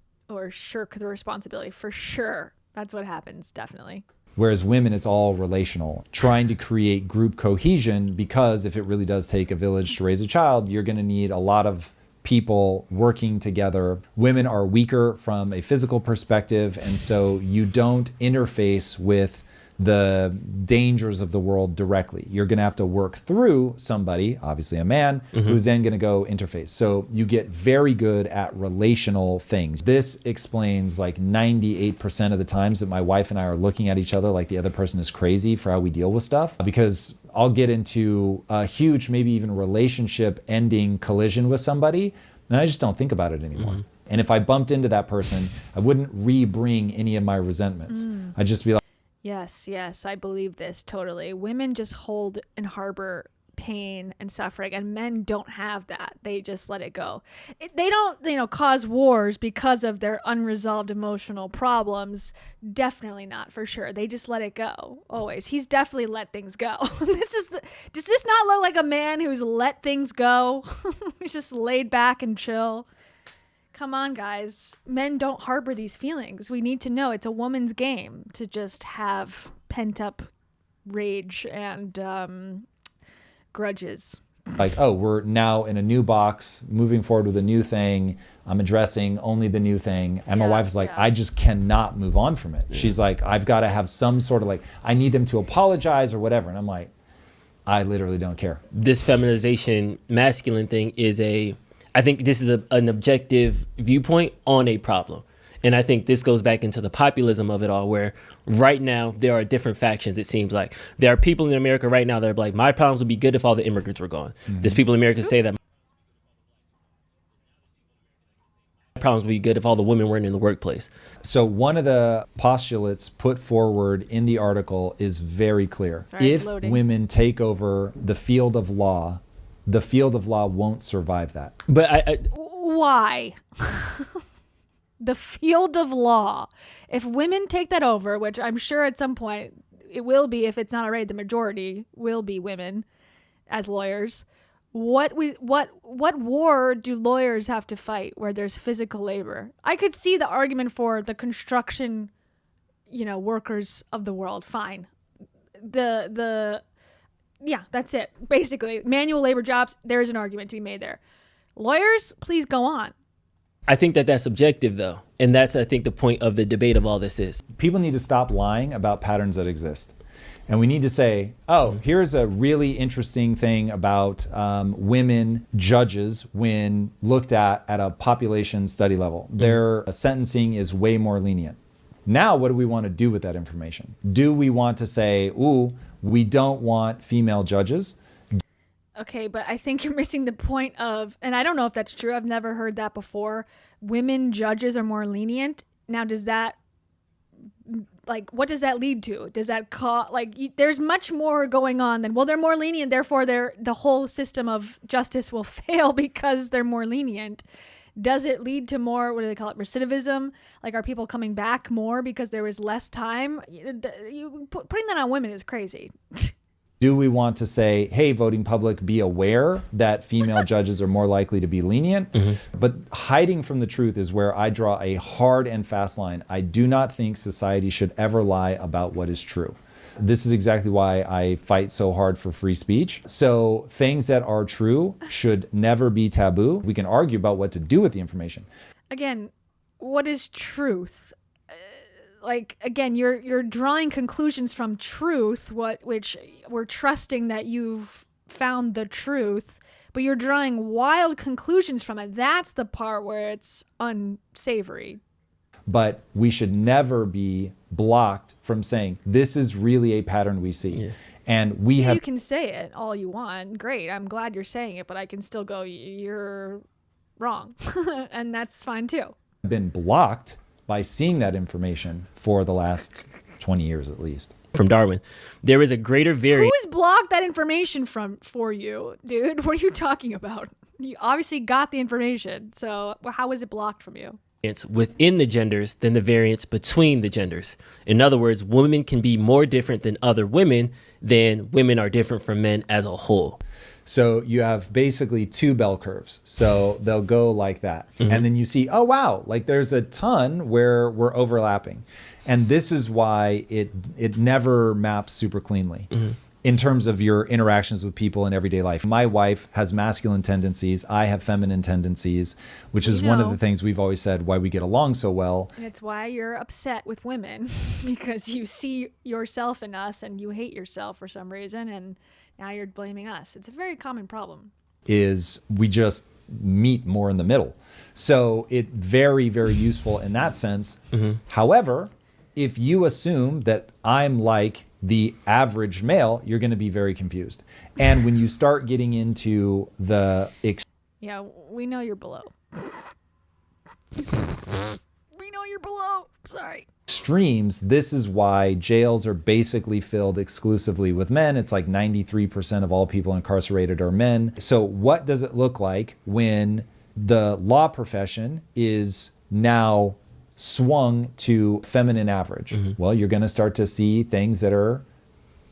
shirk the responsibility, for sure. That's what happens, definitely. Whereas women, it's all relational, trying to create group cohesion, because if it really does take a village to raise a child, you're going to need a lot of people working together. Women are weaker from a physical perspective, and so you don't interface with the dangers of the world directly. You're going to have to work through somebody, obviously a man, who's then going to go interface. So you get very good at relational things. This explains like 98% of the times that my wife and I are looking at each other like the other person is crazy for how we deal with stuff, because I'll get into a huge, maybe even relationship ending collision with somebody, and I just don't think about it anymore. And if I bumped into that person, I wouldn't re-bring any of my resentments. I'd just be like, Yes, I believe this totally. Women just hold and harbor pain and suffering, and men don't have that. They just let it go. They don't, cause wars because of their unresolved emotional problems. Definitely not, for sure. They just let it go. Always. He's definitely let things go. Does this not look like a man who's let things go? He's just laid back and chill. Come on, guys. Men don't harbor these feelings. We need to know it's a woman's game to just have pent-up rage and grudges. Like, oh, we're now in a new box, moving forward with a new thing. I'm addressing only the new thing. And my wife is like, I just cannot move on from it. She's like, I've got to have some sort of I need them to apologize or whatever. And I'm like, I literally don't care. This feminization, masculine thing is I think this is an objective viewpoint on a problem. And I think this goes back into the populism of it all, where right now there are different factions. It seems like there are people in America right now that are like, my problems would be good if all the immigrants were gone. There's people in America who say that my problems would be good if all the women weren't in the workplace. So one of the postulates put forward in the article is very clear. Sorry, if women take over the field of law won't survive that. But Why? The field of law. If women take that over, which I'm sure at some point it will be, if it's not already, the majority will be women as lawyers. What war do lawyers have to fight where there's physical labor? I could see the argument for the construction, workers of the world. Fine. Yeah, that's it. Basically, manual labor jobs, there's an argument to be made there. Lawyers, please go on. I think that that's subjective, though. And that's, I think, the point of the debate of all this is. People need to stop lying about patterns that exist. And we need to say, here's a really interesting thing about women judges when looked at a population study level. Their sentencing is way more lenient. Now, what do we want to do with that information? Do we want to say, we don't want female judges? Okay, but I think you're missing the point of, and I don't know if that's true, I've never heard that before, women judges are more lenient. Now, does that, what does that lead to? Does that there's much more going on than, they're more lenient, therefore the whole system of justice will fail because they're more lenient. Does it lead to more, what do they call it, recidivism? Are people coming back more because there was less time? Putting that on women is crazy. Do we want to say, hey, voting public, be aware that female judges are more likely to be lenient? But hiding from the truth is where I draw a hard and fast line. I do not think society should ever lie about what is true. This is exactly why I fight so hard for free speech. So things that are true should never be taboo. We can argue about what to do with the information. Again, what is truth? Again, you're drawing conclusions from truth, which we're trusting that you've found the truth, but you're drawing wild conclusions from it. That's the part where it's unsavory. But we should never be blocked from saying, this is really a pattern we see. Yeah. And you can say it all you want. Great. I'm glad you're saying it, but I can still go, you're wrong. And that's fine too. Been blocked by seeing that information for the last 20 years at least. From Darwin, there is a greater variance. Who's blocked that information for you, dude? What are you talking about? You obviously got the information, so how was it blocked from you? Within the genders than the variance between the genders. In other words, women can be more different than other women than women are different from men as a whole. So you have basically two bell curves. So they'll go like that. And then you see, oh, wow, there's a ton where we're overlapping. And this is why it never maps super cleanly in terms of your interactions with people in everyday life. My wife has masculine tendencies. I have feminine tendencies, which is one of the things we've always said why we get along so well. And it's why you're upset with women because you see yourself in us and you hate yourself for some reason. And now you're blaming us. It's a very common problem. Is we just meet more in the middle. So it's very, very useful in that sense. However, if you assume that I'm like the average male, you're going to be very confused. And when you start getting into the... Yeah, we know you're below. We know you're below. Sorry. Extremes, this is why jails are basically filled exclusively with men. It's like 93% of all people incarcerated are men. So what does it look like when the law profession is now swung to feminine average? Well, you're going to start to see things that are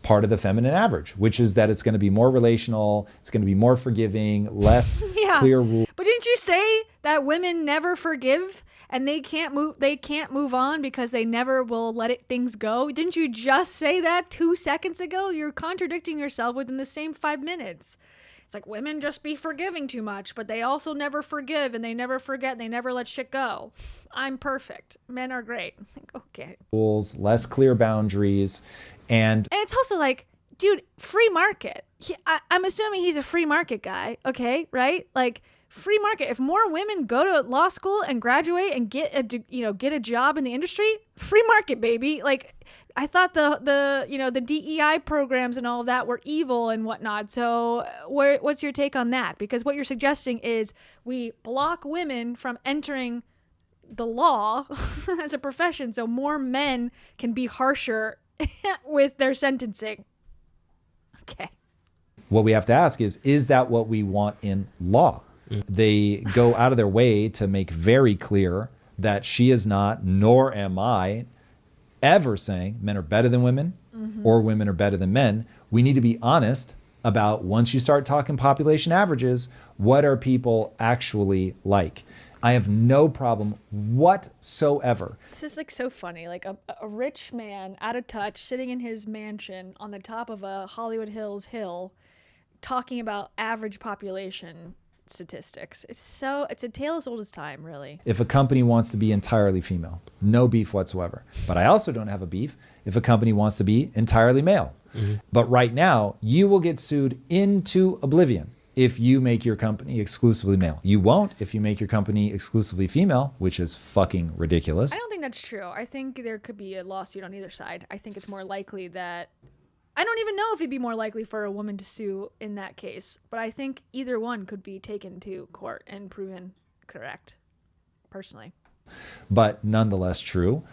part of the feminine average, which is that it's going to be more relational, it's going to be more forgiving, less clear rules. But didn't you say that women never forgive and they can't move on because they never will let things go? Didn't you just say that 2 seconds ago? You're contradicting yourself within the same 5 minutes. It's like women just be forgiving too much, but they also never forgive and they never forget and they never let shit go. I'm perfect. Men are great. Okay. Rules, less clear boundaries. And it's also like, dude, free market. I'm assuming he's a free market guy. Okay, right? free market. If more women go to law school and graduate and get a job in the industry, free market, baby. Like, I thought the DEI programs and all of that were evil and whatnot. So what's your take on that? Because what you're suggesting is we block women from entering the law as a profession so more men can be harsher with their sentencing. Okay. What we have to ask is that what we want in law? They go out of their way to make very clear that she is not, nor am I, ever saying men are better than women or women are better than men. We need to be honest about, once you start talking population averages, what are people actually like? I have no problem whatsoever. This is like so funny. Like a rich man out of touch sitting in his mansion on the top of a Hollywood Hills hill talking about average population statistics. It's a tale as old as time, really. If a company wants to be entirely female, no beef whatsoever. But I also don't have a beef if a company wants to be entirely male. But right now, you will get sued into oblivion if you make your company exclusively male. You won't if you make your company exclusively female, which is fucking ridiculous. I don't think that's true. I think there could be a lawsuit on either side. I think it's more likely that... I don't even know if it'd be more likely for a woman to sue in that case, but I think either one could be taken to court and proven correct, personally. But nonetheless true.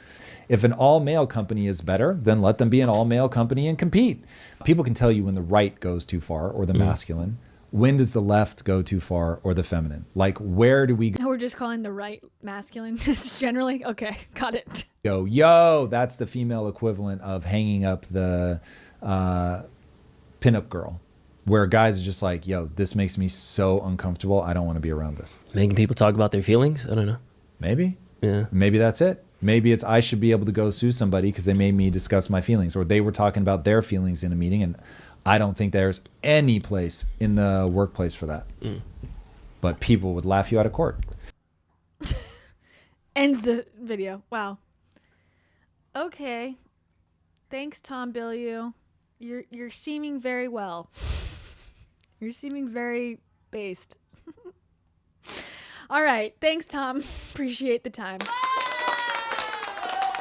If an all-male company is better, then let them be an all-male company and compete. People can tell you when the right goes too far or the masculine. When does the left go too far or the feminine? Like, where do we go? We're just calling the right masculine just generally? Okay, got it. Yo, that's the female equivalent of hanging up the pinup girl, where guys are just like, yo, this makes me so uncomfortable. I don't want to be around this. Making people talk about their feelings? I don't know. Maybe. Yeah. Maybe that's it. Maybe it's I should be able to go sue somebody because they made me discuss my feelings, or they were talking about their feelings in a meeting, and I don't think there's any place in the workplace for that. But people would laugh you out of court. Ends the video. Wow. Okay. Thanks, Tom Bilyeu. You're seeming very well. You're seeming very based. All right. Thanks, Tom. Appreciate the time.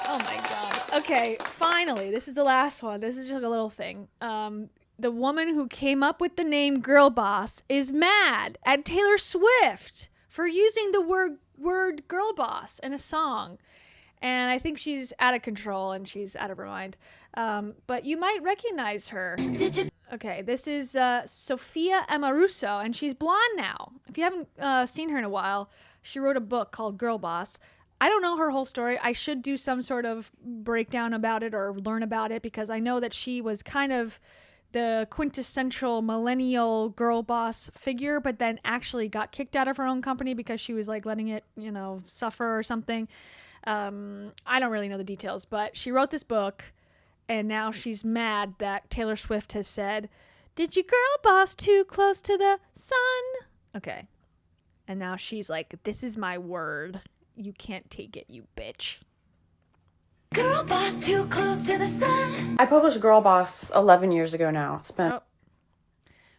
Oh my God. Okay. Finally, this is the last one. This is just a little thing. The woman who came up with the name Girl Boss is mad at Taylor Swift for using the word girl boss in a song. And I think she's out of control and she's out of her mind. But you might recognize her. Okay, this is Sofia Amruso, and she's blonde now. If you haven't seen her in a while, she wrote a book called Girl Boss. I don't know her whole story. I should do some sort of breakdown about it or learn about it, because I know that she was kind of the quintessential millennial girl boss figure, but then actually got kicked out of her own company because she was like letting it, suffer or something. I don't really know the details, but she wrote this book, and now she's mad that Taylor Swift has said, "Did you girl boss too close to the sun?" Okay. And now she's like, "This is my word. You can't take it, you bitch." Girl boss too close to the sun. I published Girl Boss 11 years ago now.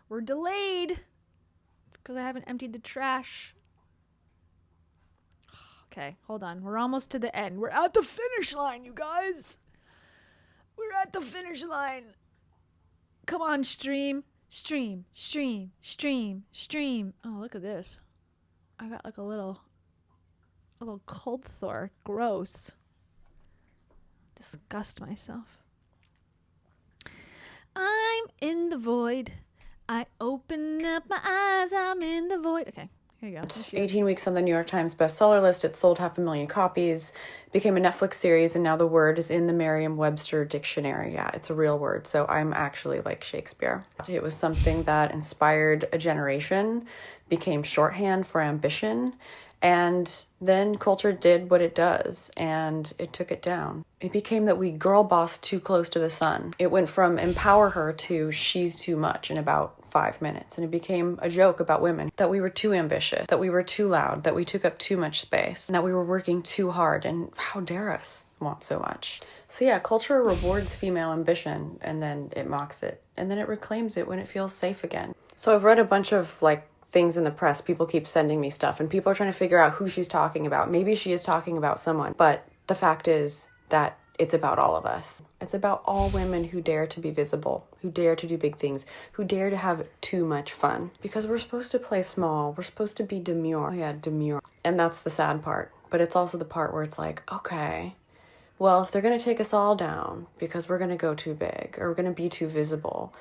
We're delayed. It's because I haven't emptied the trash. Okay, hold on. We're almost to the end. We're at the finish line, you guys. We're at the finish line. Come on, stream. Stream, stream, stream, stream. Oh, look at this. I got like a little cold sore. Gross. Disgust myself. I'm in the void. I open up my eyes. I'm in the void. Okay. Here you go. 18 weeks on the New York Times bestseller list. It sold 500,000 copies, became a Netflix series, and now the word is in the Merriam-Webster dictionary. Yeah, it's a real word. So I'm actually like Shakespeare. It was something that inspired a generation, became shorthand for ambition, and then culture did what it does, and it took it down. It became that we girl boss too close to the sun. It went from empower her to she's too much in about 5 minutes. And it became a joke about women, that we were too ambitious, that we were too loud, that we took up too much space, and that we were working too hard, and how dare us want so much. So yeah, culture rewards female ambition, and then it mocks it, and then it reclaims it when it feels safe again. So I've read a bunch of things in the press. People keep sending me stuff and people are trying to figure out who she's talking about. Maybe she is talking about someone, but the fact is that it's about all of us. It's about all women who dare to be visible, who dare to do big things, who dare to have too much fun. Because we're supposed to play small. We're supposed to be demure. Yeah, demure. And that's the sad part. But it's also the part where it's like, okay, well, if they're going to take us all down because we're going to go too big or we're going to be too visible,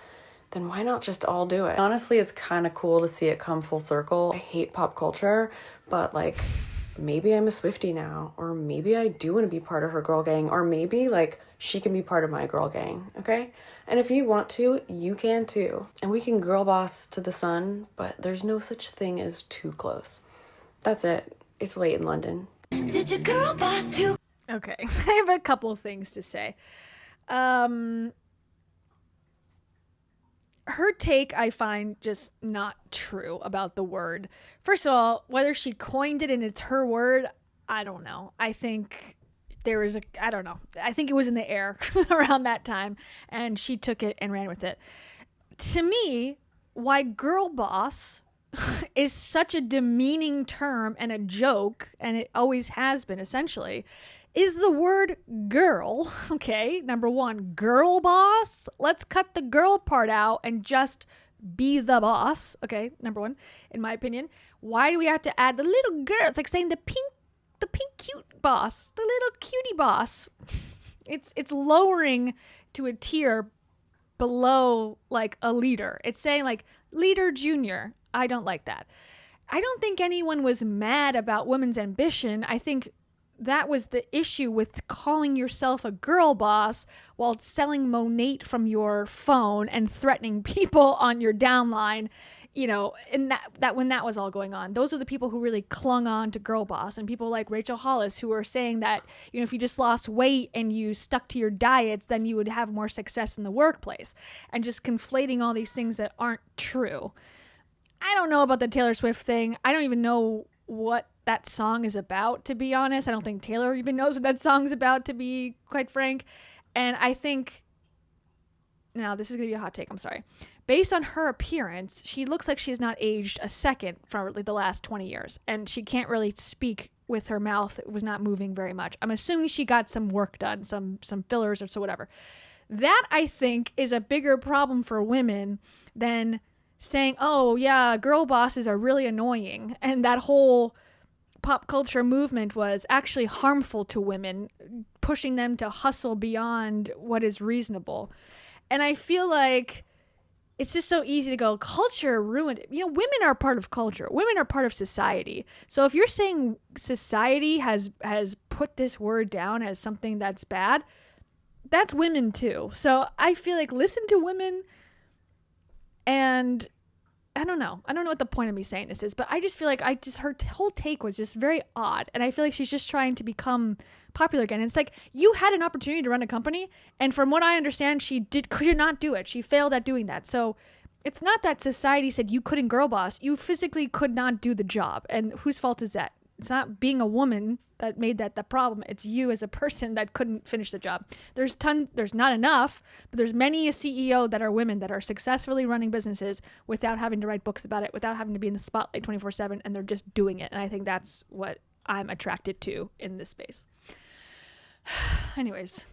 then why not just all do it? Honestly, it's kind of cool to see it come full circle. I hate pop culture, but like, maybe I'm a Swiftie now, or maybe I do want to be part of her girl gang, or maybe like she can be part of my girl gang, okay? And if you want to, you can too. And we can girl boss to the sun, but there's no such thing as too close. That's it. It's late in London. Did your girl boss too? Okay, I have a couple of things to say. Her take, I find just not true about the word. First of all, whether she coined it and it's her word, I don't know. I think I don't know. I think it was in the air around that time and she took it and ran with it. To me, why girl boss is such a demeaning term and a joke, and it always has been essentially, is the word girl. Okay, number one, girl boss. Let's cut the girl part out and just be the boss. Okay, number one, in my opinion. Why do we have to add the little girl? It's like saying the pink cute boss, the little cutie boss. It's lowering to a tier below like a leader. It's saying like leader junior. I don't like that. I don't think anyone was mad about women's ambition. I think that was the issue with calling yourself a girl boss while selling Monate from your phone and threatening people on your downline, you know, and that when that was all going on. Those are the people who really clung on to girl boss, and people like Rachel Hollis who were saying that, you know, if you just lost weight and you stuck to your diets, then you would have more success in the workplace, and just conflating all these things that aren't true. I don't know about the Taylor Swift thing. I don't even know what that song is about, to be honest. I don't think Taylor even knows what that song's about, to be quite frank. And I think, now this is going to be a hot take, I'm sorry. Based on her appearance, she looks like she's not aged a second for like the last 20 years. And she can't really speak with her mouth. It was not moving very much. I'm assuming she got some work done, some fillers or so whatever. That, I think, is a bigger problem for women than saying, oh yeah, girl bosses are really annoying. And that whole pop culture movement was actually harmful to women, pushing them to hustle beyond what is reasonable. And I feel like it's just so easy to go, culture ruined it. You know, women are part of culture. Women are part of society. So if you're saying society has put this word down as something that's bad, that's women too. So I feel like listen to women. And I don't know what the point of me saying this is, but I just feel like her whole take was just very odd. And I feel like she's just trying to become popular again. And it's like, you had an opportunity to run a company, and from what I understand, she could not do it. She failed at doing that. So it's not that society said you couldn't girl boss. You physically could not do the job. And whose fault is that? It's not being a woman that made that the problem. It's you as a person that couldn't finish the job. There's not enough, but there's many a CEO that are women that are successfully running businesses without having to write books about it, without having to be in the spotlight 24/7, and they're just doing it. And I think that's what I'm attracted to in this space. Anyways,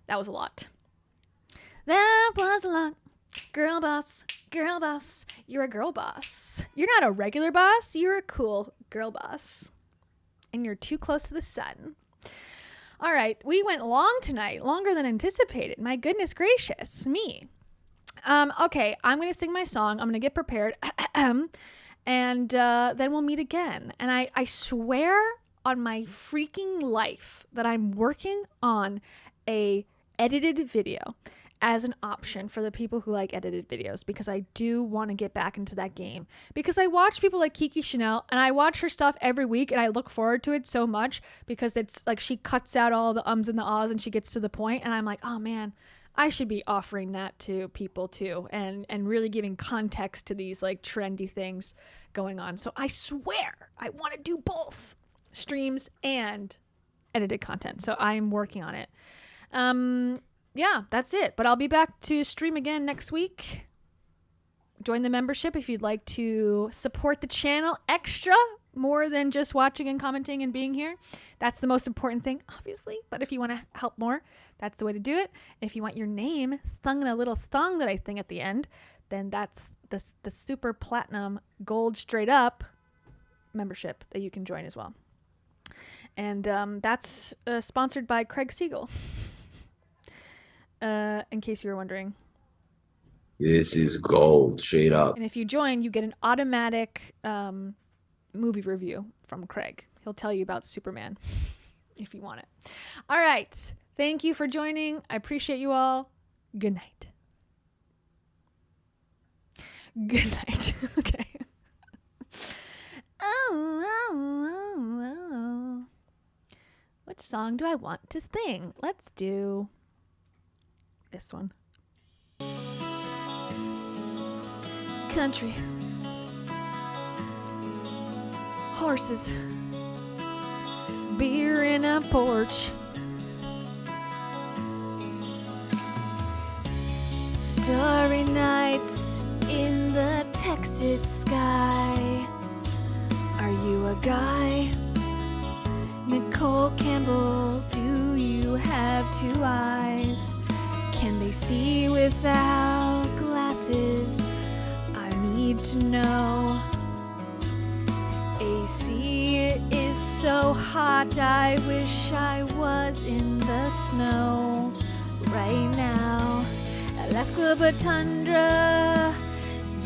that was a lot. That was a lot. Girl boss, you're a girl boss. You're not a regular boss, you're a cool girl boss. And you're too close to the sun. All right, we went long tonight, longer than anticipated. My goodness gracious, me. Okay, I'm going to sing my song. I'm going to get prepared. And then we'll meet again. And I swear on my freaking life that I'm working on a edited video as an option for the people who like edited videos, because I do want to get back into that game. Because I watch people like Kiki Chanel, and I watch her stuff every week, and I look forward to it so much because it's like she cuts out all the ums and the ahs and she gets to the point, and I'm like, oh man, I should be offering that to people too, and really giving context to these like trendy things going on. So I swear I want to do both streams and edited content. So I'm working on it. Yeah, that's it. But I'll be back to stream again next week. join the membership if you'd like to support the channel extra, more than just watching and commenting and being here. That's the most important thing, obviously. But if you want to help more, that's the way to do it. If you want your name sung in a little song that I sing at the end, then that's the super platinum gold straight up membership that you can join as well. And that's sponsored by Craig Siegel. In case you were wondering. This is gold, straight up. And if you join, you get an automatic movie review from Craig. He'll tell you about Superman if you want it. All right. Thank you for joining. I appreciate you all. Good night. Good night. Okay. Oh. What song do I want to sing? Let's do this one. Country. Horses. Beer in a porch. Starry nights in the Texas sky. Are you a guy? Nicole Campbell, do you have two eyes? Can they see without glasses? I need to know. AC, it is so hot, I wish I was in the snow right now. Alaska, but tundra,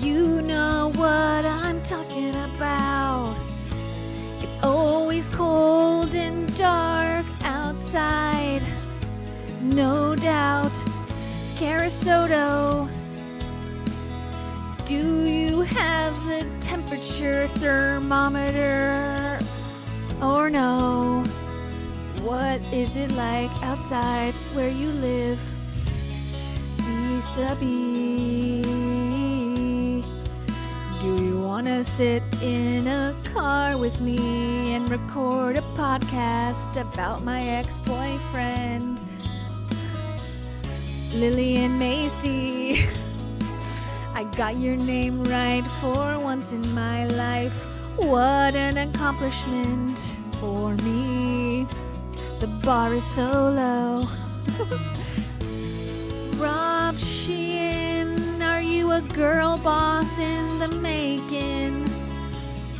you know what I'm talking about. It's always cold and dark outside, no doubt. Carasoto, do you have the temperature thermometer or no? What is it like outside where you live? Vis-a-vis. Do you wanna sit in a car with me and record a podcast about my ex-boyfriend? Lily and Macy, I got your name right for once in my life. What an accomplishment for me. The bar is so low. Rob Sheehan, are you a girl boss in the making?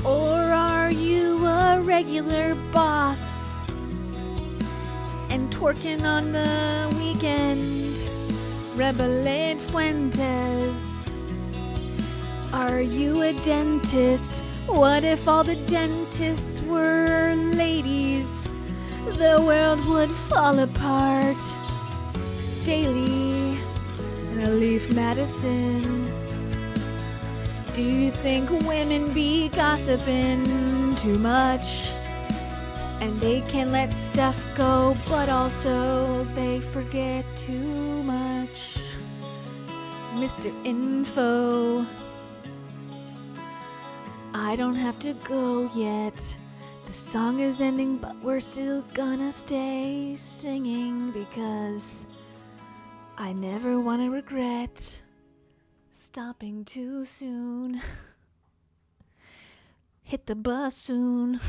Or are you a regular boss and twerking on the weekend? Rebeled Fuentes, are you a dentist? What if all the dentists were ladies? The world would fall apart. Daily and a Leaf Madison, do you think women be gossiping too much? And they can let stuff go, but also they forget too much. Mr. Info, I don't have to go yet. The song is ending, but we're still gonna stay singing because I never want to regret stopping too soon. Hit the bus soon.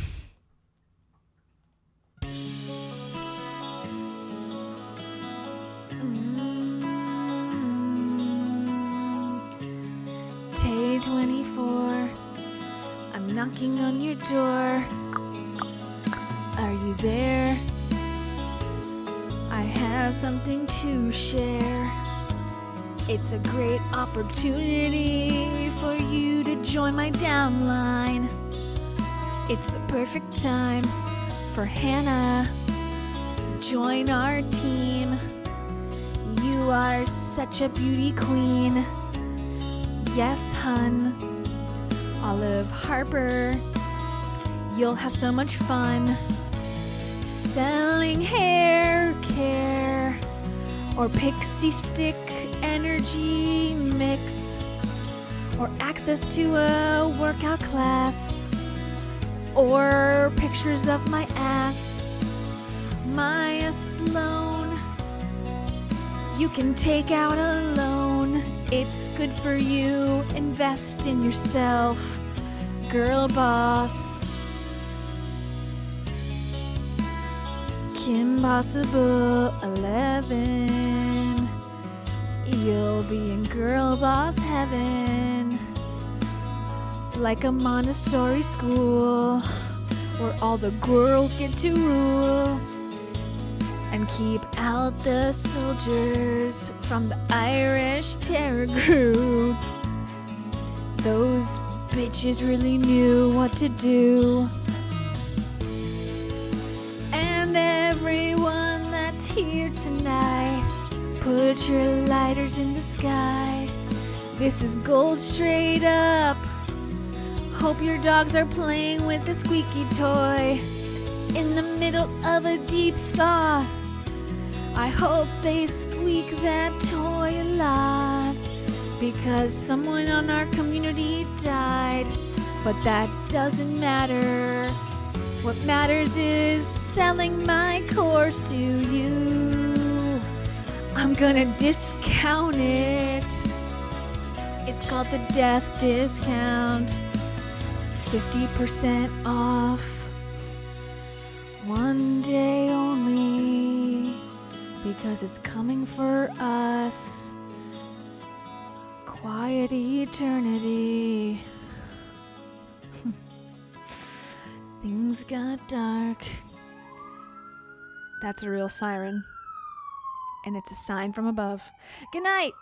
Day 24, I'm knocking on your door. Are you there? I have something to share. It's a great opportunity for you to join my downline. It's the perfect time for Hannah to join our team. You are such a beauty queen. Yes, hun. Olive Harper, you'll have so much fun selling hair care or pixie stick energy mix or access to a workout class or pictures of my ass. Maya Sloan, you can take out a loan It's good for you. Invest in yourself. Girl boss. Kim Possible 11. You'll be in girl boss heaven. Like a Montessori school where all the girls get to rule and keep out the soldiers from the Irish terror group. Those bitches really knew what to do. And everyone that's here tonight, put your lighters in the sky. This is gold straight up. Hope your dogs are playing with the squeaky toy in the middle of a deep thaw. I hope they squeak that toy a lot because someone on our community died. But that doesn't matter. What matters is selling my course to you. I'm gonna discount it. It's called the death discount. 50% off. One day only. Because it's coming for us. Quiet eternity. Things got dark. That's a real siren. And it's a sign from above. Good night.